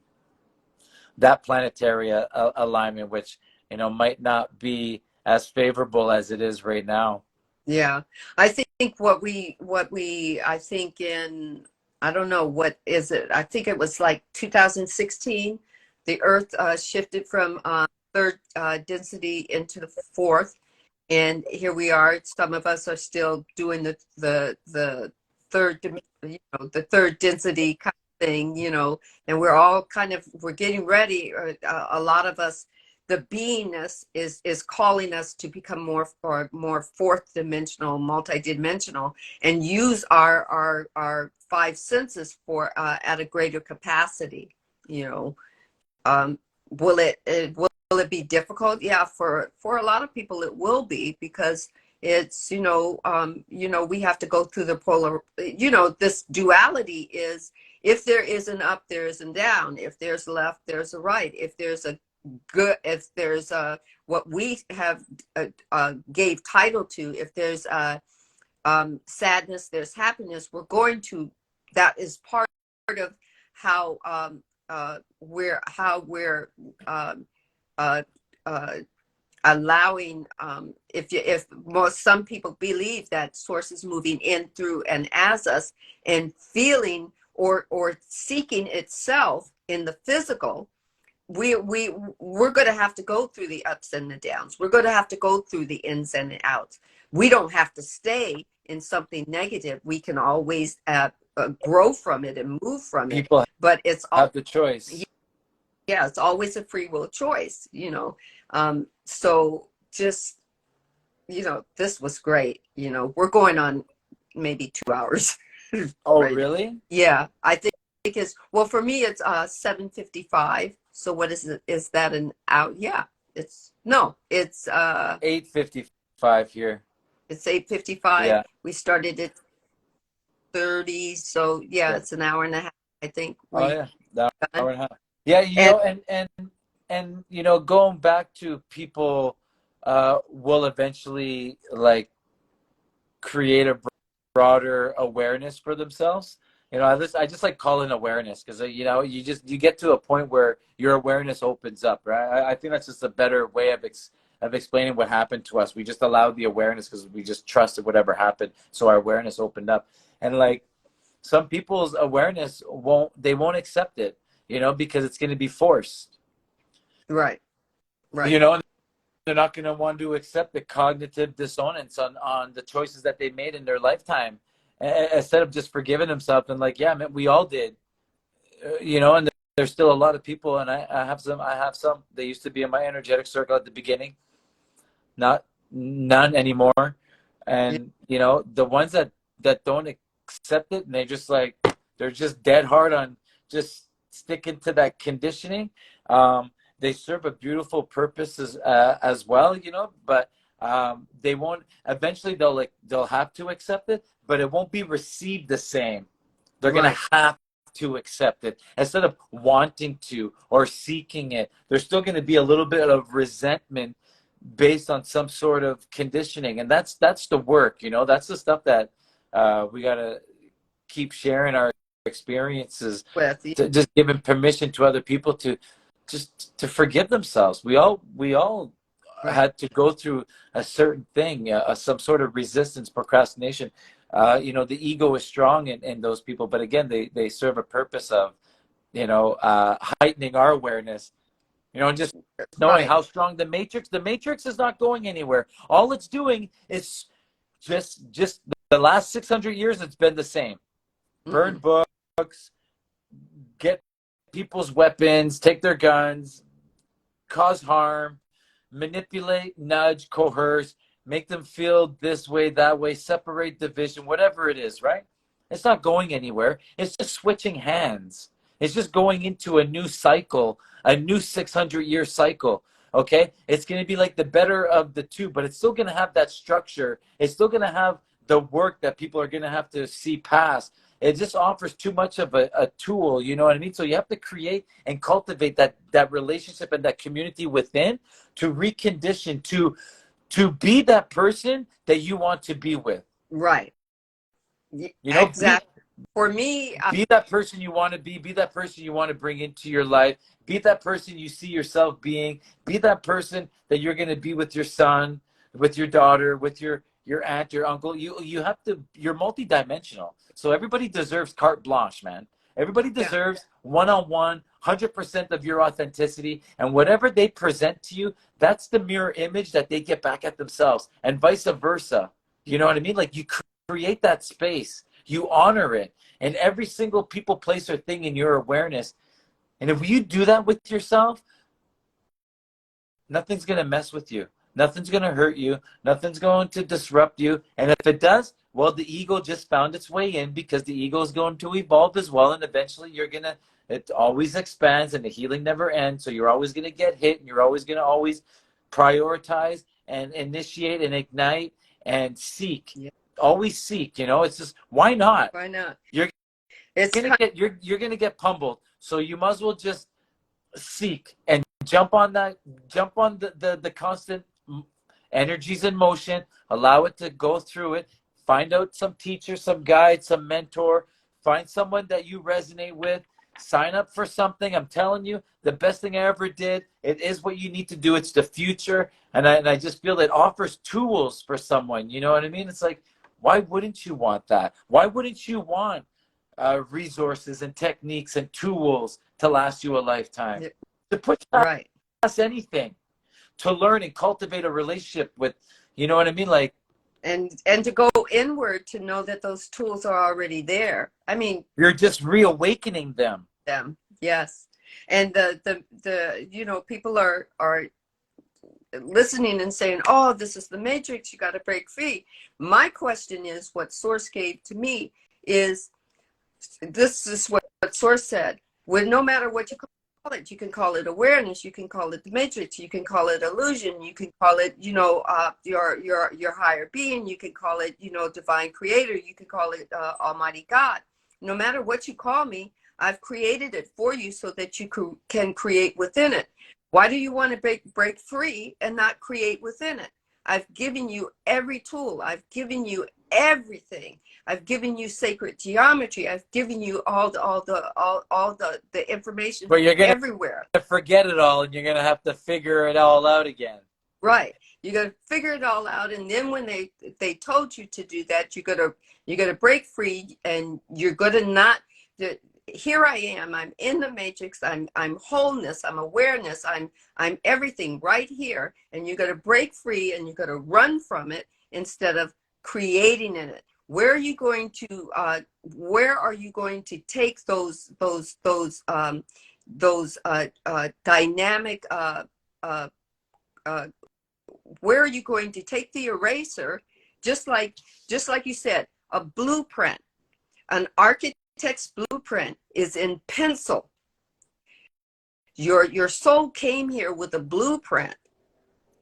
that planetary alignment, which might not be as favorable as it is right now. Yeah. I think I think in, I don't know, what is it? I think it was like 2016, the Earth shifted from third density into the fourth. And here we are. Some of us are still doing the third, the third density kind of thing, and we're getting ready. A lot of us, the beingness is calling us to become more fourth dimensional, multidimensional, and use our five senses for at a greater capacity. will it be difficult? Yeah, for a lot of people it will be, because it's, we have to go through the polar, this duality is, if there is an up, there is a down. If there's left, there's a right. If there's a good, if there's a, what we have gave title to, if there's sadness, there's happiness. That is part of how we're uh, uh, allowing, some people believe that source is moving in, through, and as us, and feeling or seeking itself in the physical. We're going to have to go through the ups and the downs. We're going to have to go through the ins and the outs. We don't have to stay in something negative. We can always grow from it and move from it. People But it's have the choice. yeah, it's always a free will choice. So just, this was great. We're going on maybe 2 hours. Oh, Right. really? Yeah, I think it's, well, for me it's 7:55. So what is it? Is that an out? Yeah, it's, no, it's 8:55 here. it's 8:55. Yeah. We started at 30, so yeah, Yeah. it's an hour and a half. I think Oh we yeah, that done. hour and a half. Yeah, and going back to people will eventually like create a broader awareness for themselves. I just like calling awareness, because you get to a point where your awareness opens up, right? I think that's just a better way of explaining what happened to us. We just allowed the awareness because we just trusted whatever happened, so our awareness opened up. And like some people's awareness won't accept it, because it's going to be forced. Right. And they're not going to want to accept the cognitive dissonance on the choices that they made in their lifetime, instead of just forgiving themselves and like, yeah, man, we all did. And there's still a lot of people, and I have some, they used to be in my energetic circle at the beginning, none anymore. Yeah. And the ones that don't accept it, and they're just dead hard on just sticking to that conditioning. They serve a beautiful purpose as well, but they won't, eventually they'll have to accept it, but it won't be received the same. They're Right. gonna have to accept it instead of wanting to or seeking it. There's still going to be a little bit of resentment based on some sort of conditioning, and that's the work. That's the stuff that we got to keep sharing our experiences, With to just giving permission to other people to just to forgive themselves. We all right. had to go through a certain thing, some sort of resistance, procrastination. The ego is strong in those people, but again, they serve a purpose of heightening our awareness, and just knowing Right. how strong the matrix is not going anywhere. All it's doing is just the last 600 years, it's been the same. Burn Mm-hmm. books, get people's weapons, take their guns, cause harm, manipulate, nudge, coerce, make them feel this way, that way, separate, division, whatever it is, right? It's not going anywhere. It's just switching hands. It's just going into a new cycle, a new 600-year cycle. Okay? It's going to be like the better of the two, but it's still going to have that structure. It's still going to have the work that people are going to have to see past. It just offers too much of a tool, you know what I mean? So you have to create and cultivate that relationship and that community within, to recondition, to be that person that you want to be with. Right. Be Exactly. For me, be that person you want to be that person you want to bring into your life, be that person you see yourself being, be that person that you're going to be with your son, with your daughter, with your aunt, your uncle. You have to, you're multidimensional. So everybody deserves carte blanche, man. Everybody yeah. deserves one-on-one 100% of your authenticity, and whatever they present to you, that's the mirror image that they get back at themselves, and vice versa. You know what I mean? Like, you create that space, you honor it, and every single people, place, or thing in your awareness. And if you do that with yourself, nothing's going to mess with you. Nothing's going to hurt you. Nothing's going to disrupt you. And if it does, well, the ego just found its way in, because the ego is going to evolve as well. And eventually you're going to It always expands and the healing never ends. So you're always going to get hit, and you're always going to always prioritize and initiate and ignite and seek. Yeah. Always seek, it's just, why not? Why not? You're It's you're gonna get pummeled. So you might as well just seek and jump on the constant energies in motion, allow it to go through it, find out some teacher, some guide, some mentor, find someone that you resonate with, sign up for something. I'm telling you, the best thing I ever did. It is what you need to do. It's the future. And I just feel it offers tools for someone. You know what I mean? It's like, why wouldn't you want that? Why wouldn't you want resources and techniques and tools to last you a lifetime? Yeah. To push Right. past anything, to learn and cultivate a relationship with, you know what I mean? Like, and to go inward to know that those tools are already there. I mean, you're just reawakening them. Yes. And the people are listening and saying, oh, this is the matrix, you got to break free. My question is, what Source gave to me is, this is what Source said. Well, no matter what you call it, you can call it awareness, you can call it the matrix, you can call it illusion, you can call it, your higher being, you can call it, divine creator, you can call it Almighty God. No matter what you call me, I've created it for you so that you can create within it. Why do you want to break free and not create within it? I've given you every tool. I've given you everything. I've given you sacred geometry. I've given you all the information. But you're gonna everywhere. forget it all, and you're gonna have to figure it all out again. Right. You got to figure it all out, and then when they told you to do that, you're gonna break free, and you're gonna not. Here I am. I'm in the matrix. I'm wholeness. I'm awareness. I'm everything right here, and you're gonna break free, and you're gonna run from it instead of creating in it. Where are you going to take those dynamic where are you going to take the eraser, just like you said, a blueprint, an architect's blueprint is in pencil. Your soul came here with a blueprint,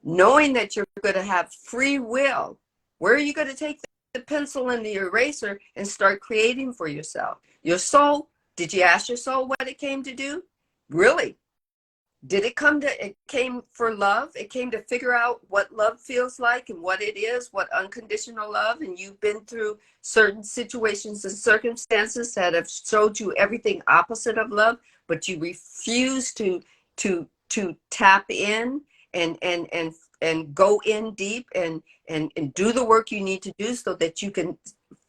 knowing that you're going to have free will. Where are you going to take the pencil and the eraser and start creating for yourself? Your soul, did you ask your soul what it came to do? Really? Did it came for love? It came to figure out what love feels like and what it is, what unconditional love. And you've been through certain situations and circumstances that have showed you everything opposite of love, but you refuse to tap in and go in deep and do the work you need to do so that you can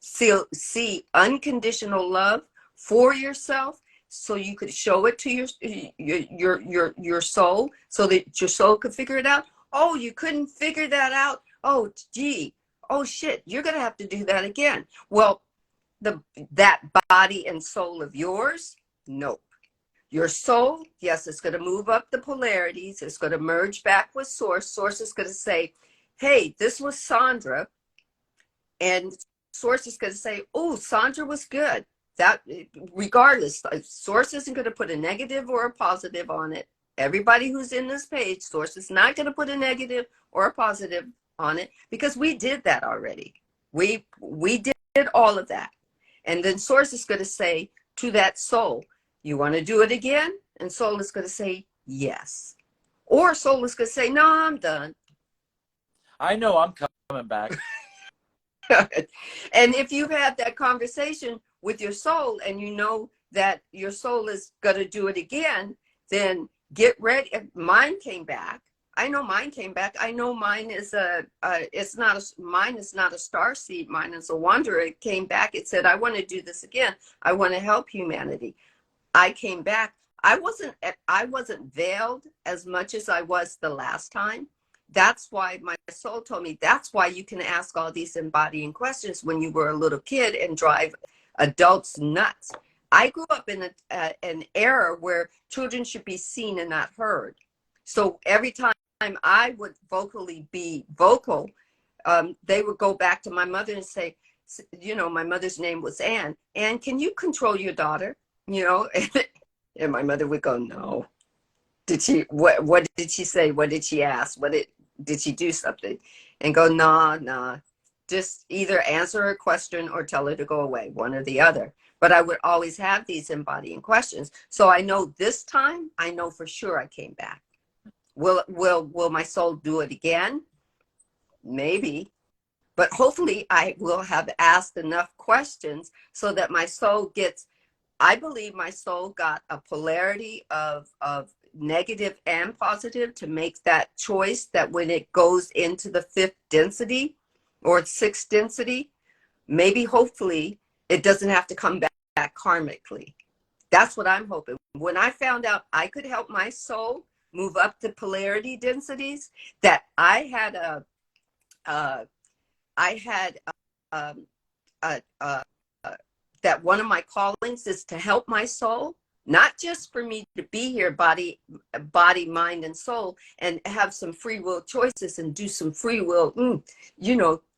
see unconditional love for yourself, so you could show it to your soul, so that your soul could figure it out. Oh, you couldn't figure that out. Oh, gee. Oh, shit. You're going to have to do that again. Well, that body and soul of yours, nope. Your soul, yes, it's going to move up the polarities. It's going to merge back with Source. Source is going to say, hey, this was Sandra. And Source is going to say, oh, Sandra was good. That, regardless, Source isn't going to put a negative or a positive on it. Everybody who's in this page, Source is not going to put a negative or a positive on it, because we did that already. We did all of that. And then Source is going to say to that soul, you want to do it again? And soul is going to say yes. Or soul is going to say, no, I'm done. I know I'm coming back. And if you've had that conversation with your soul and you know that your soul is going to do it again, then get ready. Mine came back. I know mine came back. I know mine is mine is not a star seed. Mine is a wanderer. It came back. It said, I want to do this again. I want to help humanity. I came back. I wasn't veiled as much as I was the last time. That's why my soul told me, that's why you can ask all these embodying questions when you were a little kid and drive adults nuts. I grew up in an era where children should be seen and not heard. So every time I would vocally be vocal, they would go back to my mother and say, my mother's name was Ann. Ann, can you control your daughter? And my mother would go, no. Did she, what did she say? What did she ask? Did she do something? And go, nah. Just either answer her question or tell her to go away, one or the other. But I would always have these embodying questions. So I know this time, I know for sure I came back. Will my soul do it again? Maybe. But hopefully I will have asked enough questions so that my soul gets, I believe my soul got a polarity of negative and positive to make that choice, that when it goes into the fifth density or sixth density, maybe hopefully it doesn't have to come back karmically. That's what I'm hoping. When I found out I could help my soul move up to polarity densities, that I had that one of my callings is to help my soul, not just for me to be here, body, mind, and soul, and have some free will choices and do some free will,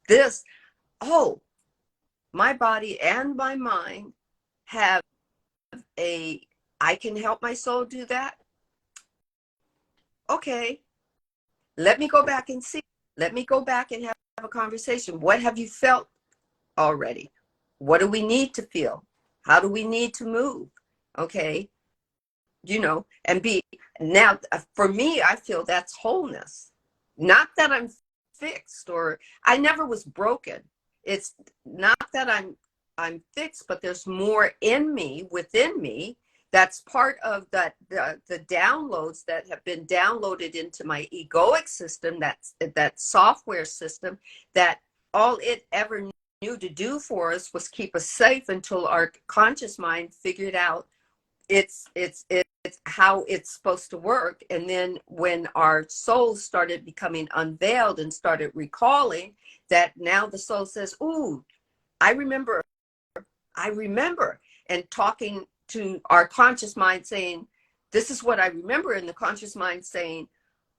this. Oh, my body and my mind have I can help my soul do that. Okay, let me go back and see. Let me go back and have a conversation. What have you felt already? What do we need to feel? How do we need to move? Okay, and be now for me, I feel that's wholeness. Not that I'm fixed or I never was broken. It's not that I'm fixed, but there's more in me, within me, that's part of the downloads that have been downloaded into my egoic system, that software system, that all it ever knew to do for us was keep us safe until our conscious mind figured out it's how it's supposed to work. And then when our souls started becoming unveiled and started recalling that, now the soul says, ooh, I remember, and talking to our conscious mind saying, this is what I remember, and the conscious mind saying,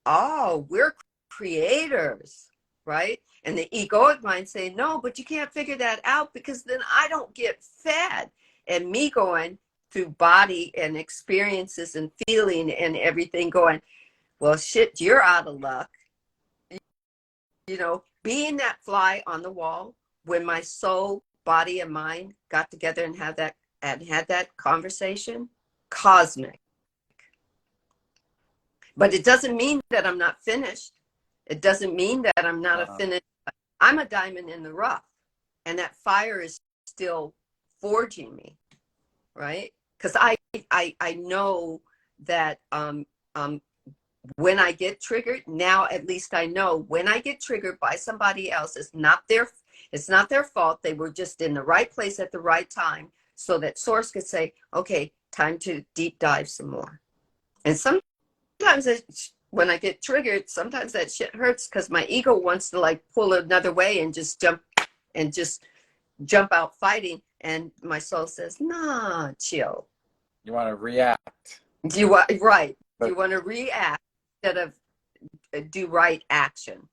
oh, we're creators, right? And the egoic mind saying, no, but you can't figure that out because then I don't get fed. And me going through body and experiences and feeling and everything going, well, shit, you're out of luck. Being that fly on the wall, when my soul, body, and mind got together and had that conversation, cosmic. But it doesn't mean that I'm not finished. It doesn't mean that I'm not a finished. I'm a diamond in the rough, and that fire is still forging me, right? Because I know that when I get triggered, now at least I know when I get triggered by somebody else, it's not their fault. They were just in the right place at the right time, so that source could say, okay, time to deep dive some more. And sometimes when I get triggered, sometimes that shit hurts because my ego wants to like pull another way and just jump out fighting. And my soul says, nah, chill. You want to react. Right. You want to react instead of do right action.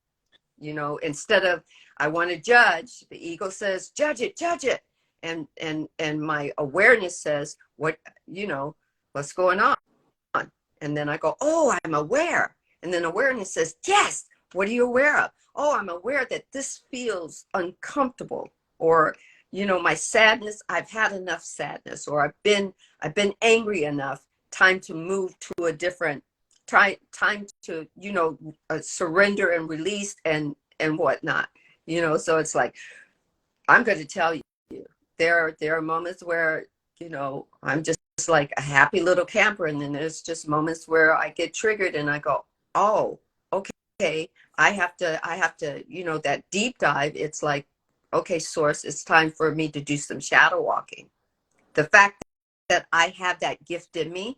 Instead of I want to judge, the ego says, judge it. And my awareness says, what's going on? And then I go, oh, I'm aware. And then awareness says, yes, what are you aware of? Oh, I'm aware that this feels uncomfortable. Or, my sadness, I've had enough sadness. Or I've been angry enough. Time to move to a different, time to, surrender and release and whatnot. So it's like, I'm going to tell you, there are moments where, I'm just like a happy little camper. And then there's just moments where I get triggered and I go, oh, okay. I have to, that deep dive. It's like, okay, source, it's time for me to do some shadow walking. The fact that I have that gift in me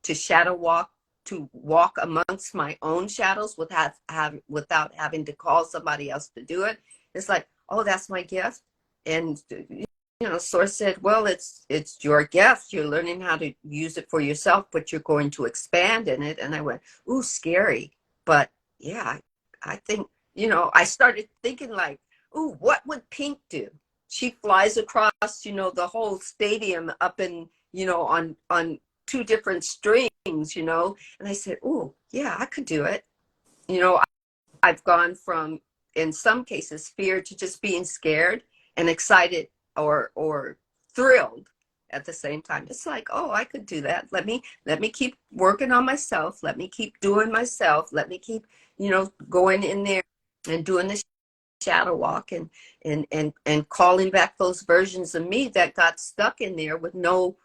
to shadow walk, to walk amongst my own shadows without having to call somebody else to do it. It's like, oh, that's my gift. And source said, well, it's your gift. You're learning how to use it for yourself, but you're going to expand in it. And I went, ooh, scary. But yeah, I think, I started thinking like, ooh, what would Pink do? She flies across, the whole stadium up in, on two different strings, you know. And I said, oh, yeah, I could do it. You know, I've gone from, in some cases, fear to just being scared and excited or thrilled at the same time. It's like, oh, I could do that. Let me keep working on myself. Let me keep doing myself. Let me keep, you know, going in there and doing the shadow walk and calling back those versions of me that got stuck in there with no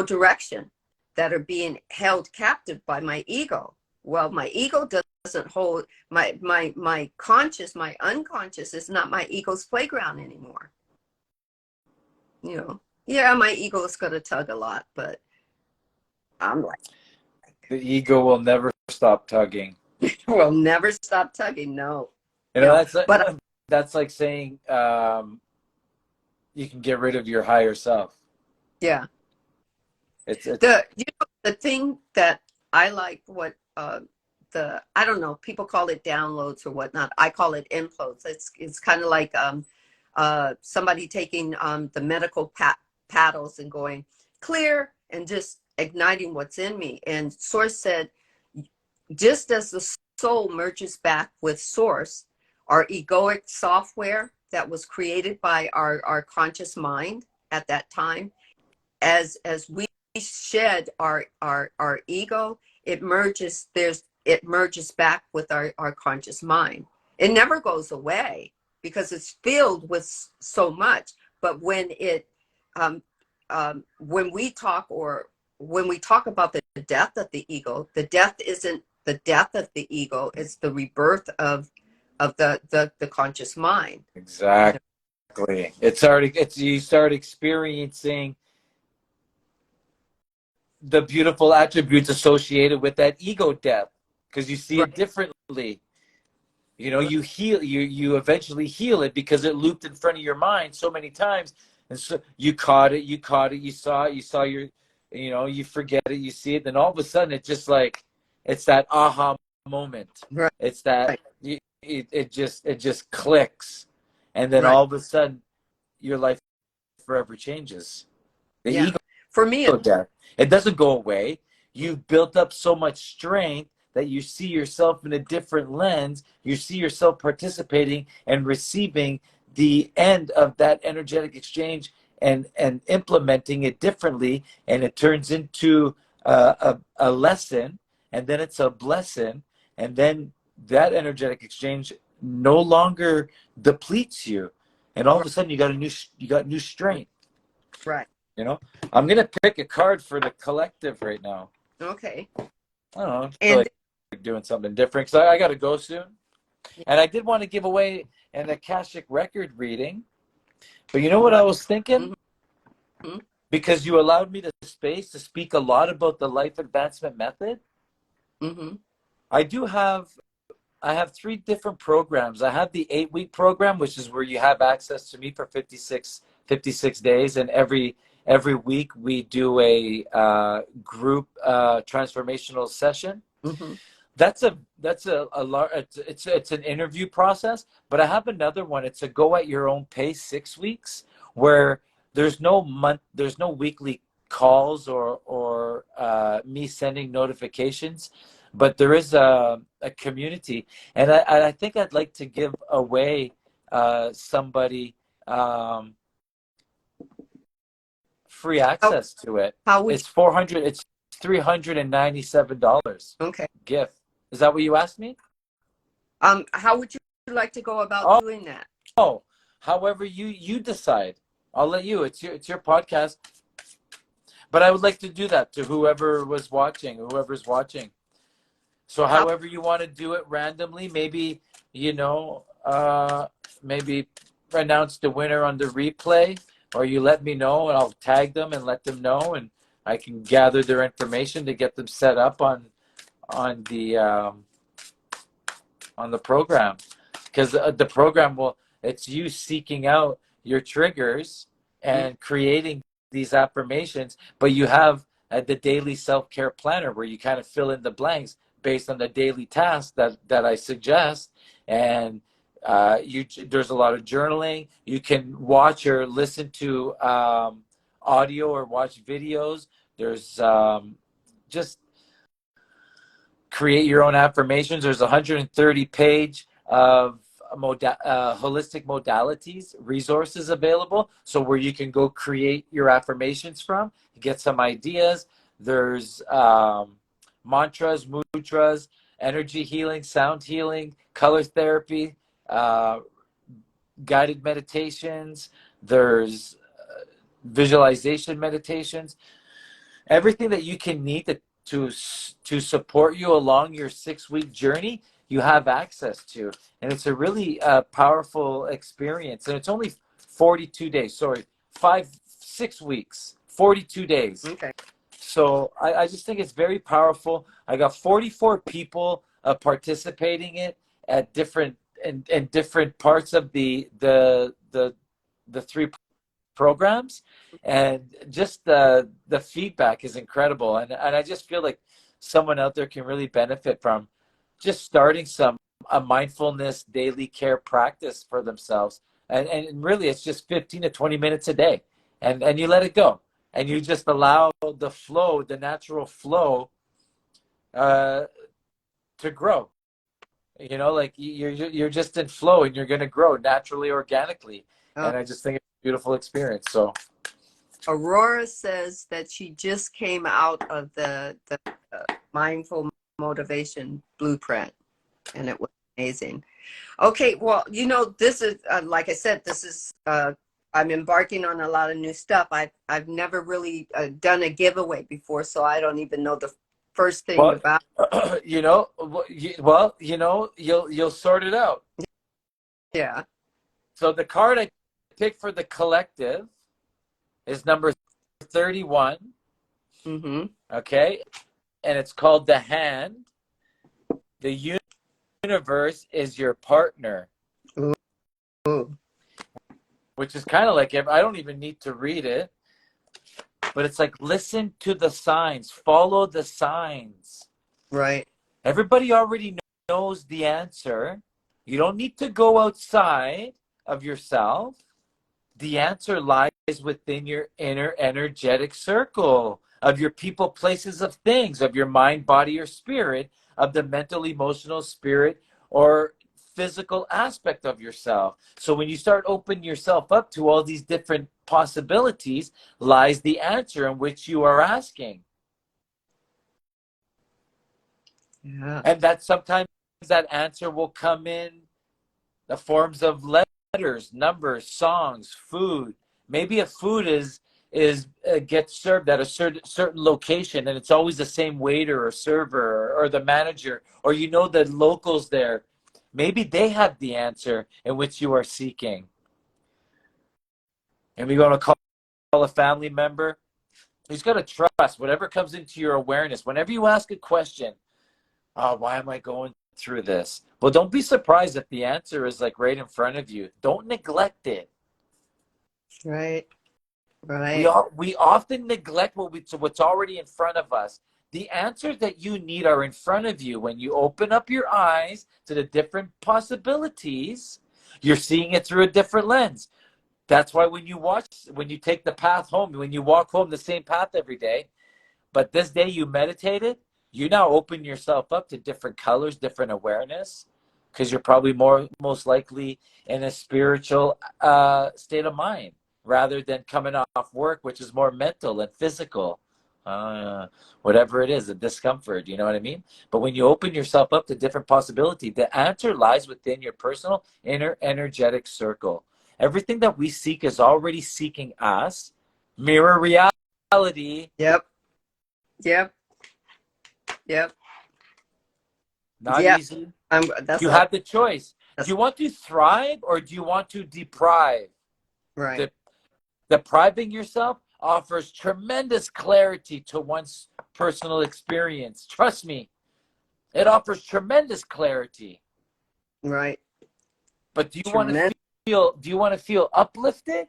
direction, that are being held captive by my ego. Well, my ego doesn't hold my conscious, my unconscious is not my ego's playground anymore. You know, yeah, my ego is going to tug a lot, but I'm like, The ego will never stop tugging. will never stop tugging. No, You know, no, but that's like saying you can get rid of your higher self. yeah, It's the thing that I like, what I don't know, people call it downloads or whatnot. I call it implodes. It's kind of like somebody taking the medical paddles and going clear and just igniting what's in me. And Source said, just as the soul merges back with Source, our egoic software that was created by our conscious mind at that time, as we shed our ego, it merges back with our conscious mind. It never goes away because it's filled with so much. But when we talk about the death of the ego, the death isn't the death of the ego, it's the rebirth of the conscious mind. exactly. It's you start experiencing the beautiful attributes associated with that ego death because you see Right, it differently. You know, you eventually heal it because it looped in front of your mind so many times, and so you caught it, you saw it, you saw your, you know, you forget it, you see it, then all of a sudden it's just like it's that aha moment. right, It's that right, it just clicks, and then right. all of a sudden your life forever changes. The Yeah. ego For me, death. It doesn't go away. You've built up so much strength that you see yourself in a different lens. You see yourself participating and receiving the end of that energetic exchange and implementing it differently. And it turns into a lesson, and then it's a blessing. And then that energetic exchange no longer depletes you. And all of right, a sudden you got new strength. right. You know, I'm gonna pick a card for the collective right now. Okay. I don't know, I feel And like doing something different because I got to go soon. And I did want to give away an Akashic record reading, but you know what I was thinking? mm-hmm, Because you allowed me the space to speak a lot about the life advancement method. mm-hmm, I do have I have three different programs. I have the 8-week program, which is where you have access to me for 56 days, and every week we do a group transformational session. mm-hmm. That's a large, it's an interview process, but I have another one. It's a go at your own pace 6 weeks where there's no weekly calls or me sending notifications, but there is a community, and I think I'd like to give away somebody um, free How, access to it. how would It's $397 you, okay. gift. Is that what you asked me? How would you like to go about Oh, doing that? however you decide. I'll let you. It's your podcast. But I would like to do that to whoever's watching. So How, however you want to do it randomly, maybe, you know, maybe announce the winner on the replay, or you let me know and I'll tag them and let them know, and I can gather their information to get them set up on the on the program, because the program will, it's you seeking out your triggers mm, and creating these affirmations, but you have the daily self-care planner where you kind of fill in the blanks based on the daily tasks that I suggest. And there's a lot of journaling. You can watch or listen to audio or watch videos There's just create your own affirmations. There's 130 page of holistic modalities resources available, so where you can go create your affirmations from, get some ideas. There's mantras, mudras, energy healing, sound healing, color therapy, guided meditations. There's visualization meditations, everything that you can need to support you along your 6-week journey, you have access to. And it's a really powerful experience. And it's only 42 days, sorry, 6 weeks, 42 days. Okay. So I just think it's very powerful. I got 44 people participating in it at different in different parts of the 3 programs, and just the feedback is incredible. And I just feel like someone out there can really benefit from just starting a mindfulness daily care practice for themselves. And really it's just 15 to 20 minutes a day, and you let it go, and you just allow the natural flow to grow. Like you're just in flow, and you're going to grow naturally, organically. And I just think it's a beautiful experience. So Aurora says that she just came out of the mindful motivation blueprint, and it was amazing. Okay, well, this is like I said, this is I'm embarking on a lot of new stuff. I've never really done a giveaway before, so I don't even know the first thing about. You'll sort it out. Yeah. So the card I picked for the collective is number 31. Mm-hmm. Okay, and it's called the Hand. The universe is your partner. Ooh. Which is kind of like, I don't even need to read it, but it's like, listen to the signs, follow the signs. Right. Everybody already knows the answer. You don't need to go outside of yourself. The answer lies within your inner energetic circle of your people, places, of things, of your mind, body, or spirit, of the mental, emotional, spirit, or physical aspect of yourself. So when you start opening yourself up to all these different possibilities, lies the answer in which you are asking. Yeah. And that sometimes that answer will come in the forms of letters, numbers, songs, food. Maybe a food is gets served at a certain location, and it's always the same waiter or server or the manager, or the locals there. Maybe they have the answer in which you are seeking. And we're going to call a family member. He's got to trust whatever comes into your awareness. Whenever you ask a question, oh, why am I going through this? Well, don't be surprised if the answer is like right in front of you. Don't neglect it. Right. Right. We often neglect what's already in front of us. The answers that you need are in front of you. When you open up your eyes to the different possibilities, you're seeing it through a different lens. That's why when you take the path home, when you walk home the same path every day, but this day you meditated, you now open yourself up to different colors, different awareness, because you're probably most likely in a spiritual state of mind, rather than coming off work, which is more mental and physical, whatever it is, the discomfort, you know what I mean? But when you open yourself up to different possibility, the answer lies within your personal inner energetic circle. Everything that we seek is already seeking us. Mirror reality. Yep. Not Yep. easy. That's You have the choice. Do you want to thrive, or do you want to deprive? right. Depriving yourself offers tremendous clarity to one's personal experience. Trust me, it offers tremendous clarity. Right. But do you want to feel uplifted,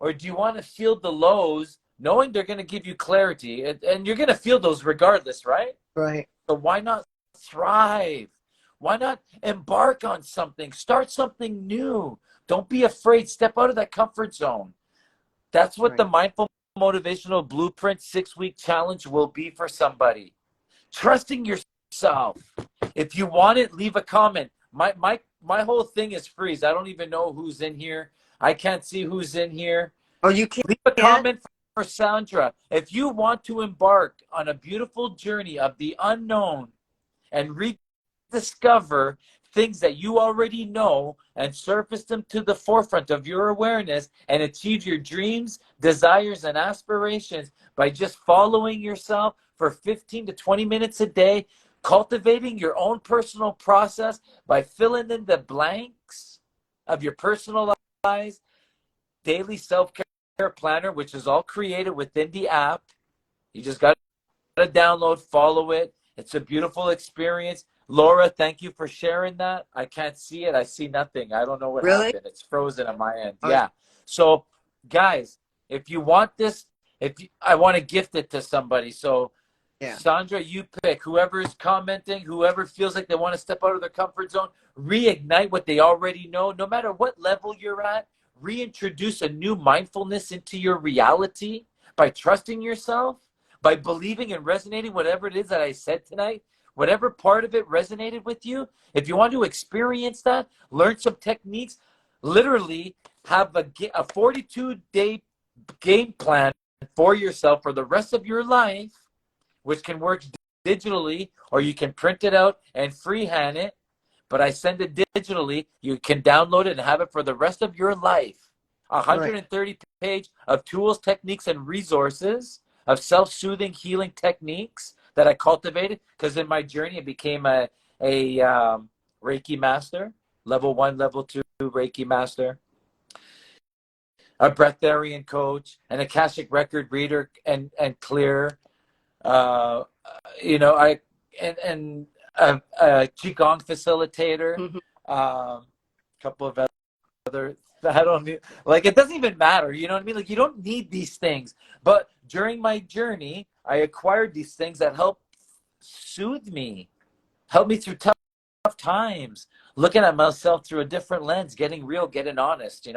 or do you want to feel the lows, knowing they're going to give you clarity, and you're going to feel those regardless, right? Right. So why not thrive? Why not embark on something? Start something new. Don't be afraid. Step out of that comfort zone. That's what the mindful Motivational Blueprint 6-week challenge will be for somebody. Trusting yourself. If you want it, leave a comment. My whole thing is freeze. I don't even know who's in here. I can't see who's in here. Oh, you Leave a can't? comment for Sandra. If you want to embark on a beautiful journey of the unknown and rediscover things that you already know and surface them to the forefront of your awareness and achieve your dreams, desires, and aspirations by just following yourself for 15 to 20 minutes a day, cultivating your own personal process by filling in the blanks of your personalized daily self-care planner, which is all created within the app. You just got to download, follow it. It's a beautiful experience. Laura, thank you for sharing that. I can't see it. I see nothing. I don't know what Really? happened. It's frozen on my end. Oh, Yeah. So, guys, if you want this, I want to gift it to somebody. So, yeah. Sandra, you pick. Whoever is commenting, whoever feels like they want to step out of their comfort zone, reignite what they already know. No matter what level you're at, reintroduce a new mindfulness into your reality by trusting yourself, by believing and resonating whatever it is that I said tonight. Whatever part of it resonated with you, if you want to experience that, learn some techniques, literally have a 42-day game plan for yourself for the rest of your life, which can work digitally, or you can print it out and freehand it. But I send it digitally. You can download it and have it for the rest of your life. Right. 130-page of tools, techniques, and resources of self-soothing healing techniques that I cultivated, because in my journey, I became a Reiki master, level 1, level 2 Reiki master, a breatharian coach, an Akashic record reader and clear. Uh, I and a qigong facilitator, Mhm. a couple of other. I don't need, like, it doesn't even matter. You know what I mean? Like, you don't need these things. But during my journey, I acquired these things that help soothe me, help me through tough times, looking at myself through a different lens, getting real, getting honest.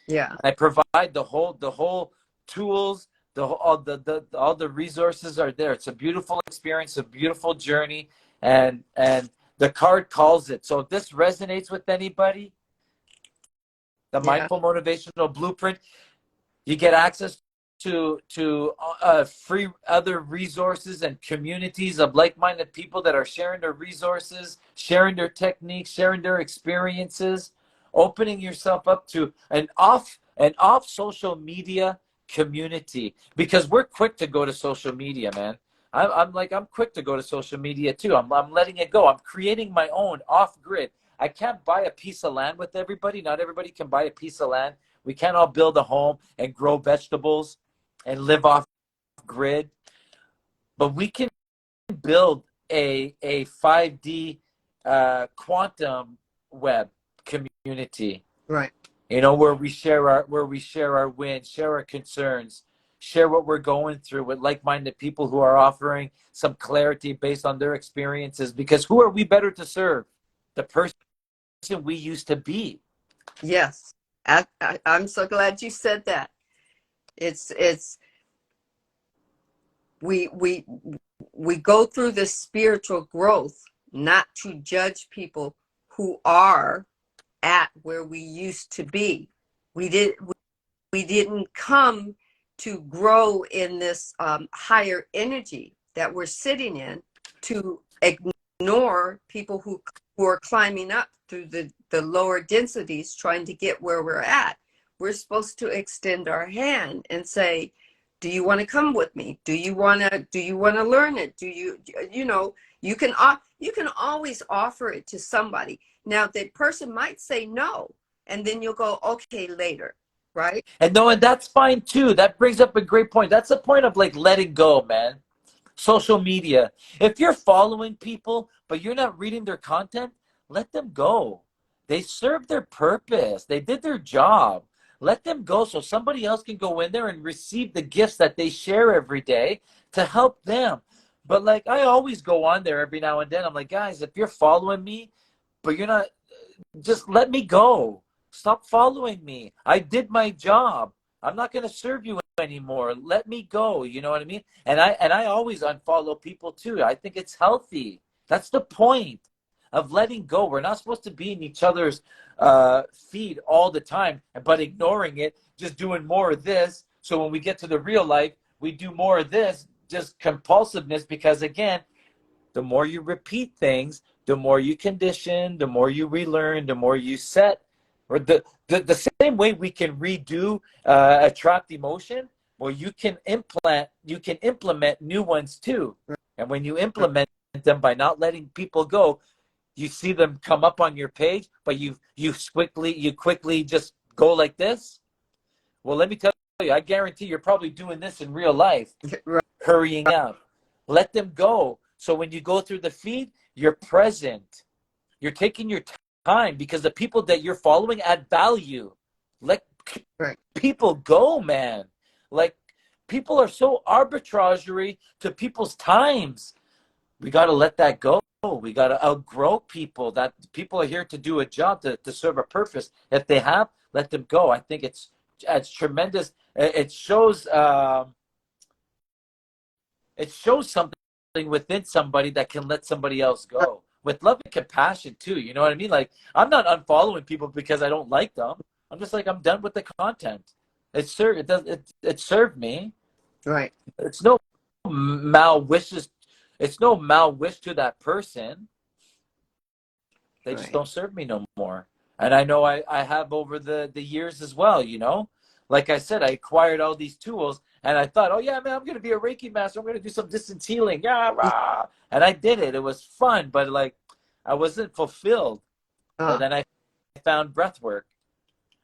Yeah. I provide the whole tools, all the resources are there. It's a beautiful experience, a beautiful journey, and the card calls it. So if this resonates with anybody, the Yeah. Mindful Motivational Blueprint, you get access to free other resources and communities of like-minded people that are sharing their resources, sharing their techniques, sharing their experiences, opening yourself up to an off social media community, because we're quick to go to social media, man. I'm quick to go to social media too. I'm letting it go. I'm creating my own off grid. I can't buy a piece of land with everybody. Not everybody can buy a piece of land. We can't all build a home and grow vegetables and live off grid, but we can build a 5D quantum web community. Right. Where we share our wins, share our concerns, share what we're going through with like-minded people who are offering some clarity based on their experiences. Because who are we better to serve? The person we used to be. Yes. I'm so glad you said that. It's we go through this spiritual growth not to judge people who are at where we used to be. We didn't come to grow in this higher energy that we're sitting in to ignore people who are climbing up through the lower densities trying to get where we're at. We're supposed to extend our hand and say, do you want to come with me? Do you want to learn it? You can always offer it to somebody. Now the person might say no, and then you'll go, okay, later, right? And that's fine too. That brings up a great point. That's the point of, like, letting go, man. Social media. If you're following people, but you're not reading their content, let them go. They served their purpose. They did their job. Let them go so somebody else can go in there and receive the gifts that they share every day to help them. But, like, I always go on there every now and then. I'm like, guys, if you're following me, but you're not, just let me go. Stop following me. I did my job. I'm not going to serve you anymore. Let me go. You know what I mean? And I always unfollow people too. I think it's healthy. That's the point of letting go. We're not supposed to be in each other's feed all the time, but ignoring it, just doing more of this. So when we get to the real life, we do more of this, just compulsiveness, because again, the more you repeat things, the more you condition, the more you relearn, the more you set. Or the same way we can redo a trapped emotion, well, you can implement new ones too. And when you implement them by not letting people go, you see them come up on your page, but you quickly just go like this. Well, let me tell you, I guarantee you're probably doing this in real life, hurrying up. Let them go. So when you go through the feed, you're present. You're taking your time because the people that you're following add value. Let people go, man. Like, people are so arbitrary to people's times. We got to let that go. We got to outgrow people. That people are here to do a job, to serve a purpose. If they have, let them go. I think it's tremendous. It shows something within somebody that can let somebody else go with love and compassion too. You know what I mean? Like, I'm not unfollowing people because I don't like them. I'm just like, I'm done with the content. It served me. Right. It's no mal wishes. It's no mal wish to that person. They just don't serve me no more. And I know I have over the years as well, you know? Like I said, I acquired all these tools and I thought, oh yeah, man, I'm going to be a Reiki master. I'm going to do some distance healing. Yeah, rah. And I did it. It was fun, but like, I wasn't fulfilled. But then I found breath work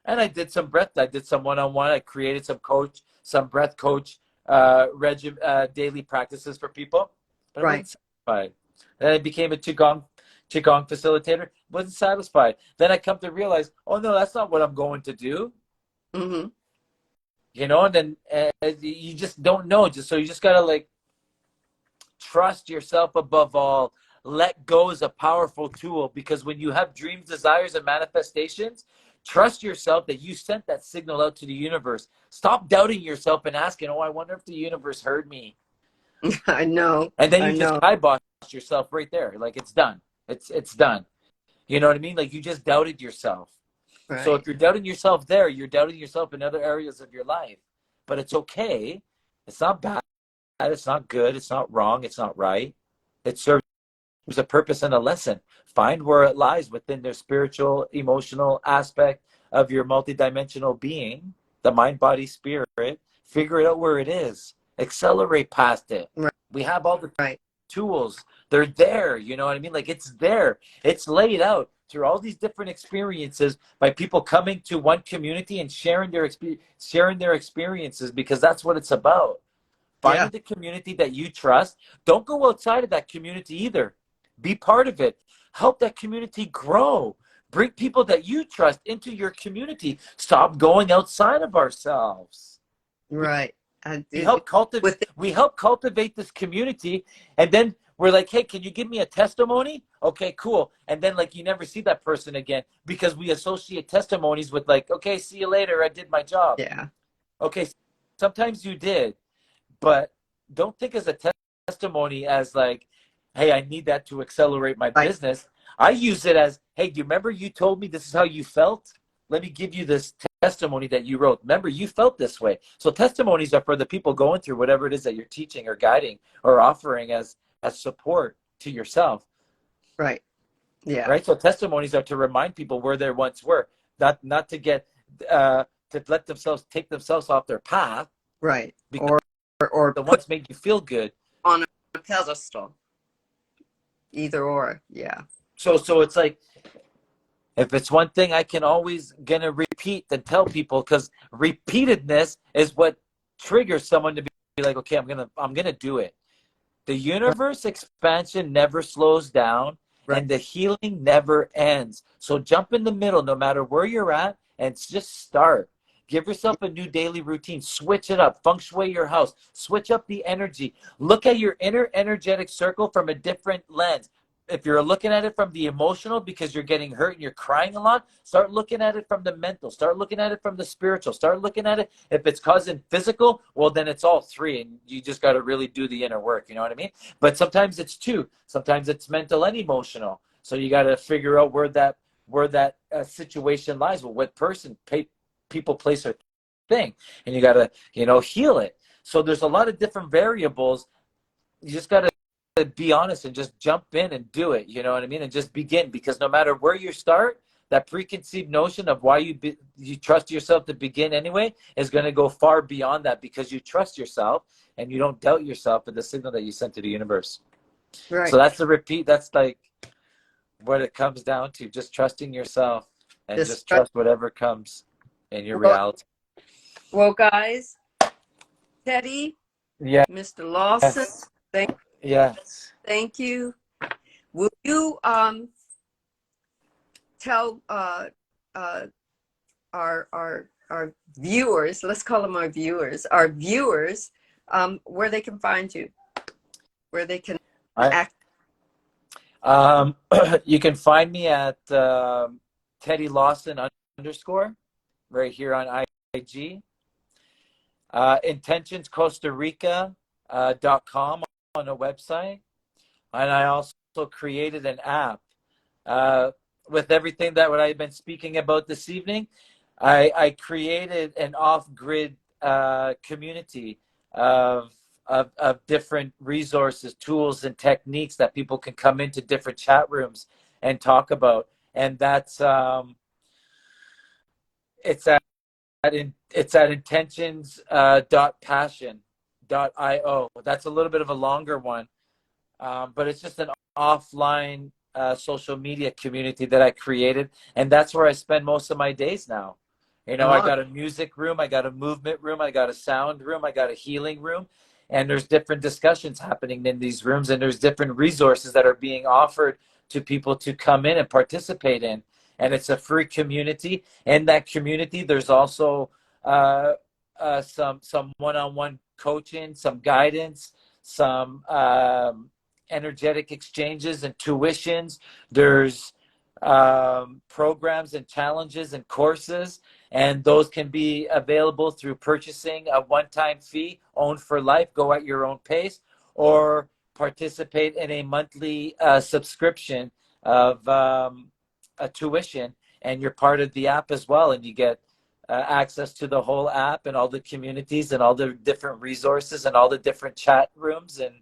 and I did some breath. I did some one-on-one. I created some breath coach daily practices for people. But I wasn't satisfied. Then I became a Qigong facilitator. Wasn't satisfied. Then I come to realize, oh no, that's not what I'm going to do. Mm-hmm. You know, and then you just don't know. So you just gotta like trust yourself above all. Let go is a powerful tool, because when you have dreams, desires, and manifestations, trust yourself that you sent that signal out to the universe. Stop doubting yourself and asking, oh, I wonder if the universe heard me. I know. And then you just kibosh yourself right there. Like, it's done. It's done. You know what I mean? Like, you just doubted yourself. Right. So if you're doubting yourself there, you're doubting yourself in other areas of your life. But it's okay. It's not bad. It's not good. It's not wrong. It's not right. It serves a purpose and a lesson. Find where it lies within their spiritual, emotional aspect of your multidimensional being, the mind, body, spirit. Figure it out where it is. Accelerate past it. Right. We have all the tools. They're there. You know what I mean? Like, it's there. It's laid out through all these different experiences by people coming to one community and sharing their experiences, because that's what it's about. Finding the community that you trust. Don't go outside of that community either. Be part of it. Help that community grow. Bring people that you trust into your community. Stop going outside of ourselves. Right. We help cultivate this community, and then we're like, hey, can you give me a testimony? Okay, cool. And then, like, you never see that person again, because we associate testimonies with, like, okay, see you later, I did my job. Yeah. Okay, sometimes you did, but don't think as a testimony as like, hey, I need that to accelerate my business. I use it as, hey, do you remember you told me this is how you felt? Let me give you this testimony that you wrote. Remember, you felt this way. So testimonies are for the people going through whatever it is that you're teaching or guiding or offering as support to yourself. Right. Yeah. Right. So testimonies are to remind people where they once were, not to get to let themselves take themselves off their path. Right. Or the ones make you feel good on a pedestal. Either or. Yeah. So it's like, if it's one thing I can always gonna repeat and tell people, because repeatedness is what triggers someone to be like, okay, I'm gonna do it. The universe expansion never slows down, and the healing never ends. So jump in the middle, no matter where you're at, and just start. Give yourself a new daily routine. Switch it up. Feng shui your house. Switch up the energy. Look at your inner energetic circle from a different lens. if you're looking at it from the emotional because you're getting hurt and you're crying a lot, start looking at it from the mental, start looking at it from the spiritual, start looking at it. If it's causing physical, well, then it's all three, and you just got to really do the inner work. You know what I mean? But sometimes it's two, sometimes it's mental and emotional. So you got to figure out where that situation lies with what person, people, place, or thing, and you got to, heal it. So there's a lot of different variables. You just got to be honest and just jump in and do it. You know what I mean? And just begin, because no matter where you start, that preconceived notion of why you trust yourself to begin anyway is going to go far beyond that, because you trust yourself and you don't doubt yourself with the signal that you sent to the universe. Right. So that's the repeat. That's like what it comes down to, just trusting yourself and just trust whatever comes in your reality. Well, guys, Teddy, Yeah. Mr. Lawson, thank you. Will you tell our viewers, let's call them our viewers, where they can find you, where they can act? You can find me at Teddy Lawson _ right here on IG. IntentionsCosta on a website. And I also created an app with everything that what I've been speaking about this evening. I created an off-grid community of different resources, tools, and techniques that people can come into different chat rooms and talk about. And that's it's at intentions.passion.io. That's a little bit of a longer one, but it's just an offline social media community that I created, and that's where I spend most of my days now. I got a music room, I got a movement room, I got a sound room, I got a healing room, and there's different discussions happening in these rooms, and there's different resources that are being offered to people to come in and participate in. And it's a free community. In that community, there's also some one-on-one coaching, some guidance, some energetic exchanges and tuitions. There's programs and challenges and courses, and those can be available through purchasing a one-time fee, owned for life, go at your own pace, or participate in a monthly subscription of a tuition, and you're part of the app as well, and you get access to the whole app and all the communities and all the different resources and all the different chat rooms, and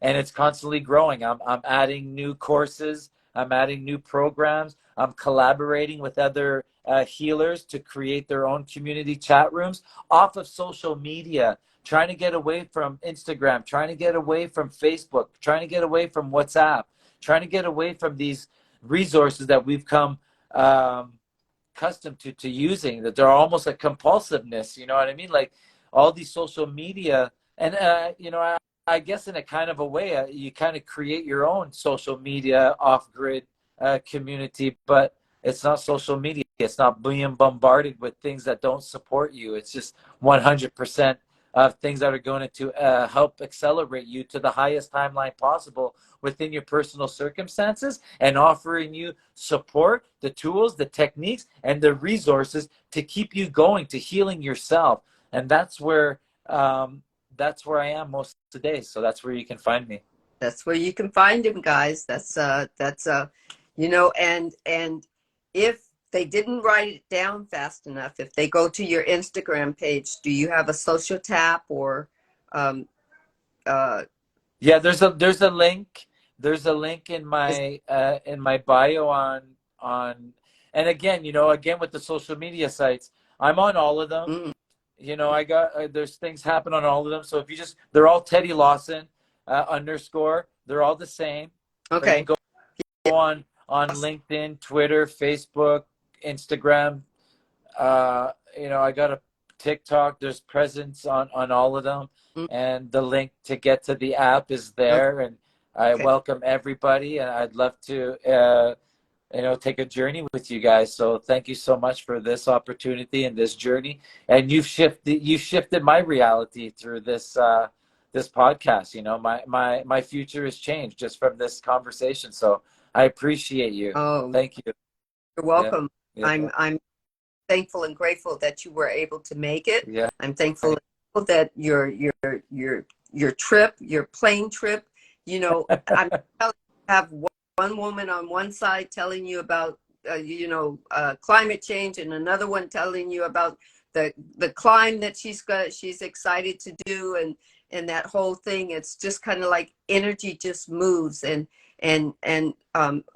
it's constantly growing. I'm adding new courses, I'm adding new programs, I'm collaborating with other healers to create their own community chat rooms off of social media, trying to get away from Instagram, trying to get away from Facebook, trying to get away from WhatsApp, trying to get away from these resources that we've come accustomed to using, that they're almost a compulsiveness. You know what I mean? Like all these social media, and I guess in a kind of a way, you kind of create your own social media off-grid community, but it's not social media. It's not being bombarded with things that don't support you. It's just 100% of things that are going to help accelerate you to the highest timeline possible within your personal circumstances, and offering you support, the tools, the techniques, and the resources to keep you going, to healing yourself. And that's where I am most of the day. So that's where you can find me. That's where you can find him, guys. That's and if they didn't write it down fast enough, if they go to your Instagram page, do you have a social tap or yeah, there's a link. There's a link in my bio on, and again, with the social media sites, I'm on all of them. I got there's things happen on all of them. So if they're all Teddy Lawson _. They're all the same. Okay. But you go on LinkedIn, Twitter, Facebook, Instagram. I got a TikTok. There's presence on all of them, and the link to get to the app is there. And I welcome everybody, and I'd love to take a journey with you guys. So thank you so much for this opportunity and this journey. And you've shifted my reality through this this podcast. You know, my future has changed just from this conversation. So I appreciate you. Oh, Thank you. you're Yeah. welcome. Yeah. I'm thankful and grateful that you were able to make it. Yeah. I'm thankful that your trip, your plane trip, I'm telling you, have one woman on one side telling you about climate change, and another one telling you about the climb that she's excited to do, and that whole thing. It's just kind of like energy just moves, and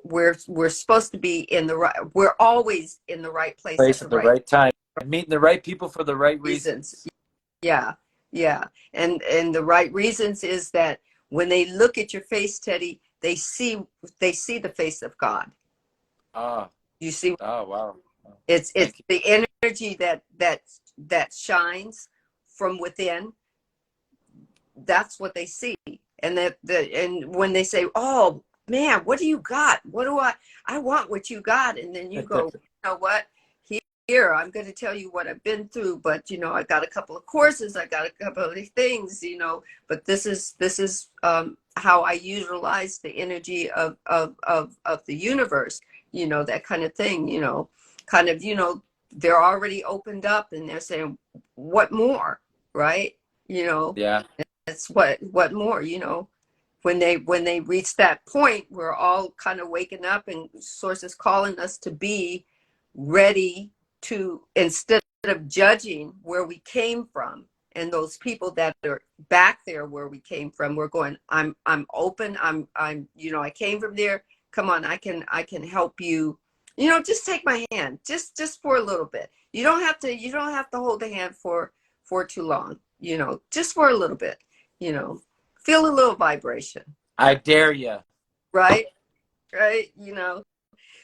we're supposed to be in the right. We're always in the right place at Place the at the right right time. Meeting the right people for the right reasons. reasons. Yeah, yeah, and the right reasons is that when they look at your face, Teddy, they see the face of God. Ah, You see, oh, wow. it's Thank you. the energy that shines from within. That's what they see, and and when they say, "Oh man, what do you got? What do I want what you got?" And then you go, "You know what? Here, I'm going to tell you what I've been through, but I got a couple of courses, I got a couple of things, but this is how I utilize the energy of the universe, that kind of thing, kind of, they're already opened up and they're saying, what more, right? Yeah. It's what more, when they reach that point, we're all kind of waking up and source is calling us to be ready to, instead of judging where we came from and those people that are back there where we came from, we're going, I'm open, I came from there, come on, I can help you, just take my hand, just for a little bit. You don't have to hold the hand for too long, just for a little bit, you know feel a little vibration. I dare you. Right, right.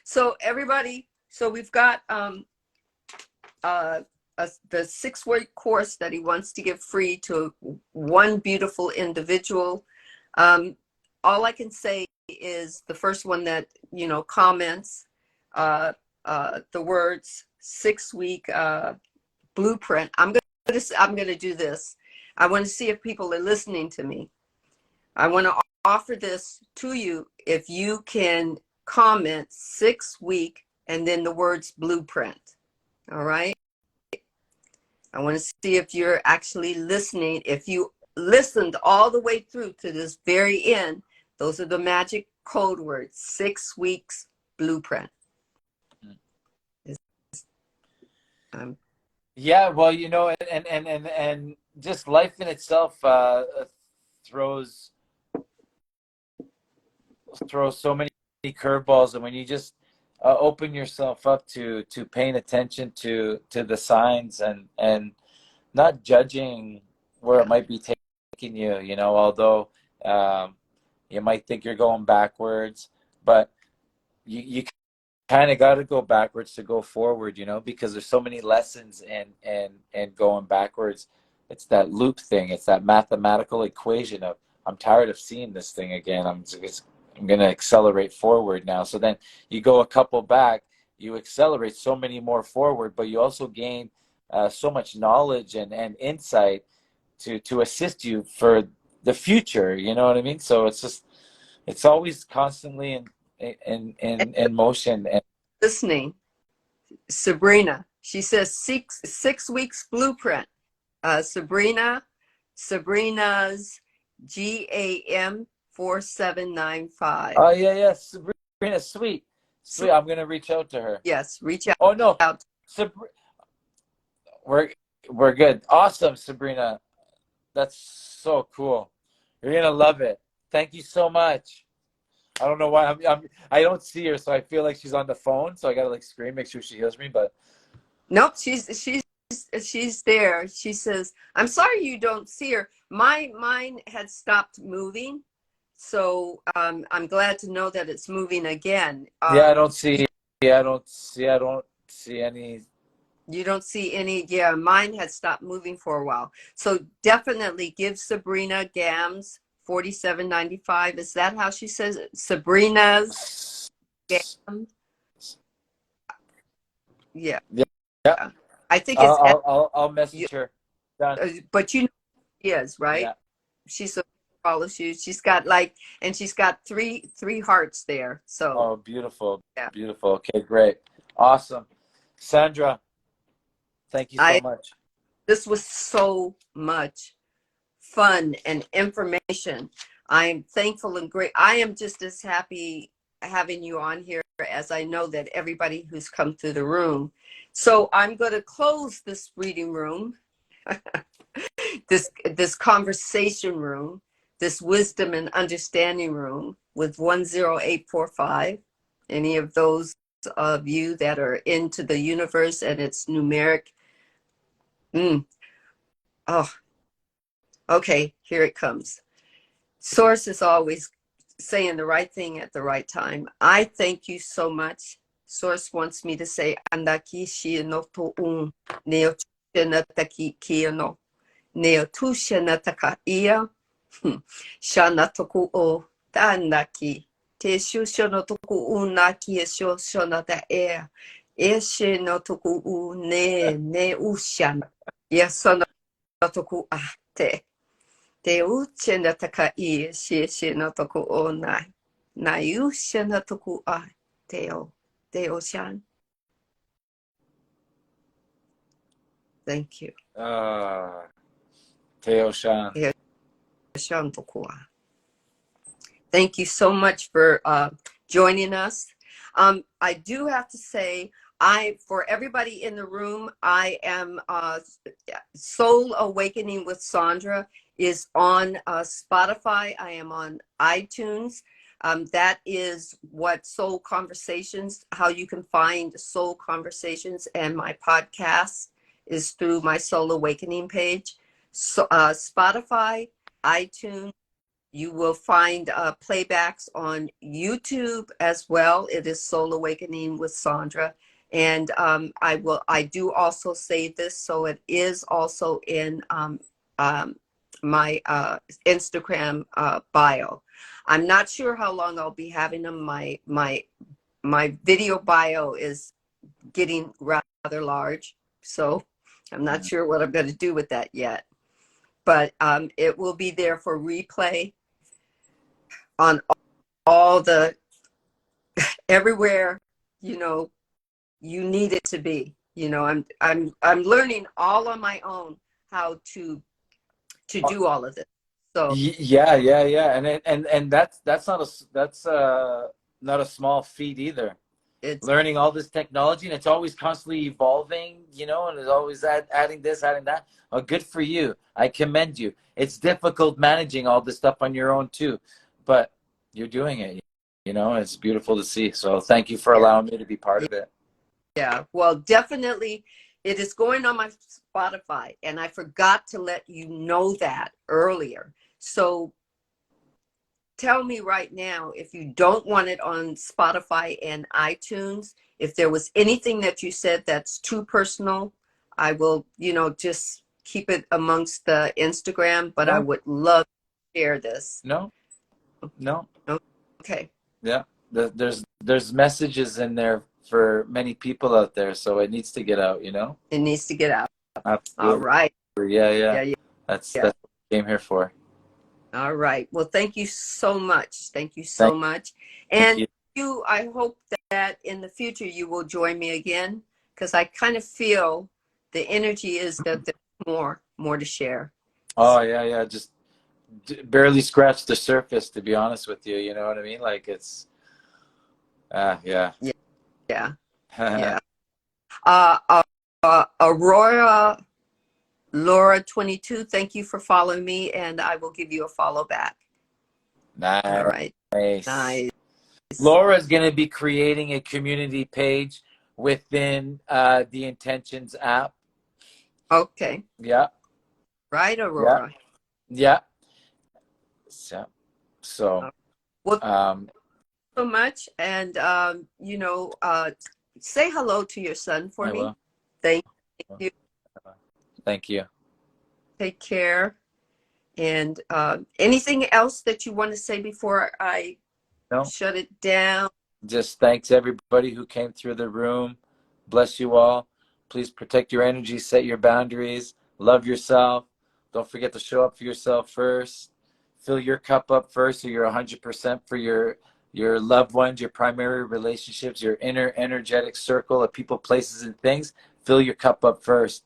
So everybody, so we've got uh the 6-week course that he wants to give free to one beautiful individual. um all I can say is the first one that comments the words 6-week blueprint. I'm gonna do this. I want to see if people are listening to me. I want to offer this to you if you can comment 6-week and then the words blueprint. All right. I want to see if you're actually listening. If you listened all the way through to this very end, those are the magic code words: 6 weeks blueprint. Yeah, well, and just life in itself throws so many curveballs, and when you just open yourself up to paying attention to the signs and not judging where it might be taking you, although you might think you're going backwards, but you kind of got to go backwards to go forward, because there's so many lessons and going backwards. It's that loop thing. It's that mathematical equation of, I'm tired of seeing this thing again. I'm going to accelerate forward now. So then you go a couple back, you accelerate so many more forward, but you also gain so much knowledge and insight to assist you for the future. You know what I mean? So it's always constantly in motion. And Listening, Sabrina. She says 6 weeks blueprint. Sabrina's GAM 4795. oh yeah, Sabrina, sweet. I'm gonna reach out to her. Yes, reach Oh no, out. we're we're good. Awesome, Sabrina. That's so cool. You're gonna love it. Thank you so much. I don't know why I don't see her, so I feel like she's on the phone. So I gotta like scream, make sure she hears me. But Nope, she's there. She says, "I'm sorry you don't see her. Mine had stopped moving, so I'm glad to know that it's moving again." yeah, I don't see. Yeah, I don't see any. You don't see any. Yeah, mine had stopped moving for a while. So definitely give Sabrina Gams 4795. Is that how she says it? Sabrina's Gams. Yeah, Yeah, yeah. I think it's I'll message her. Done. but she is right. Yeah. She's so follows you. She's got like, and she's got three hearts there. So Oh, beautiful. yeah, Beautiful. Okay, great. Awesome. Sandra, thank you so I much. this was so much fun and information. I'm thankful and great. I am just as happy having you on here as I know that everybody who's come through the room. So I'm going to close this reading room, this conversation room, this wisdom and understanding room with 10845. Any of those of you that are into the universe and its numeric. Oh, okay, here it comes. Source is always saying the right thing at the right time. I thank you so much. Source wants me to say andaki shi no to un neo taki kia no neo tu taka ia shana toku o tanaki te shusho no toku unaki e shosho no ta e she no toku u ne ushana yasono toku a te Te uche na taka I she na toku o nai. Na ushe na toku a te o shan. Thank you. Teo Shan. Te o shan toku a. Thank you so much for joining us. I do have to say, for everybody in the room, I am Soul Awakening with Sandra is on Spotify. I am on iTunes. That is what Soul Conversations, how you can find Soul Conversations, and my podcast is through my Soul Awakening page. So, Spotify, iTunes. You will find playbacks on YouTube as well. It is Soul Awakening with Sandra. And I do also say this, so it is also in my Instagram bio. I'm not sure how long I'll be having them. My video bio is getting rather large, so I'm not sure what I'm going to do with that yet. But it will be there for replay on all the everywhere you need it to be. I'm learning all on my own how to do all of this. So Yeah, and that's not a small feat either. it's Learning all this technology, and it's always constantly evolving, and it's always adding this, adding that. Oh, good for you. I commend you. It's difficult managing all this stuff on your own too, but you're doing it. It's beautiful to see. So thank you for allowing me to be part of it. yeah, well, definitely it is going on my Spotify, and I forgot to let you know that earlier. So tell me right now if you don't want it on Spotify and iTunes. If there was anything that you said that's too personal, I will, just keep it amongst the Instagram, but I No, would love to share this. no. Okay. Yeah, there's messages in there for many people out there, so it needs to get out. It needs to get out. All Absolutely. right. Yeah. Yeah. That's Yeah. what I came here for. All right. Well, thank you so much. Thank you so Thank much. Thank And you. I hope that in the future you will join me again, because I kind of feel the energy is that there's more to share. Oh yeah. Just barely scratched the surface, to be honest with you. You know what I mean? Like it's, yeah. Yeah. Yeah. Uh, Aurora Laura 22, thank you for following me, and I will give you a follow back. All right. Nice. Laura's going to be creating a community page within the Intentions app. Okay. Yeah. Right, Aurora. Yeah. So, well, so much, and say hello to your son for I me. will. Thank you. Thank you. Take care. And anything else that you want to say before I shut it down? Just thanks everybody who came through the room. Bless you all. Please protect your energy, set your boundaries, love yourself. Don't forget to show up for yourself first. fill your cup up first, so you're 100% for your loved ones, your primary relationships, your inner energetic circle of people, places, and things. Fill your cup up first.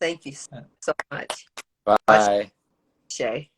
Thank you so much. Bye. Shay.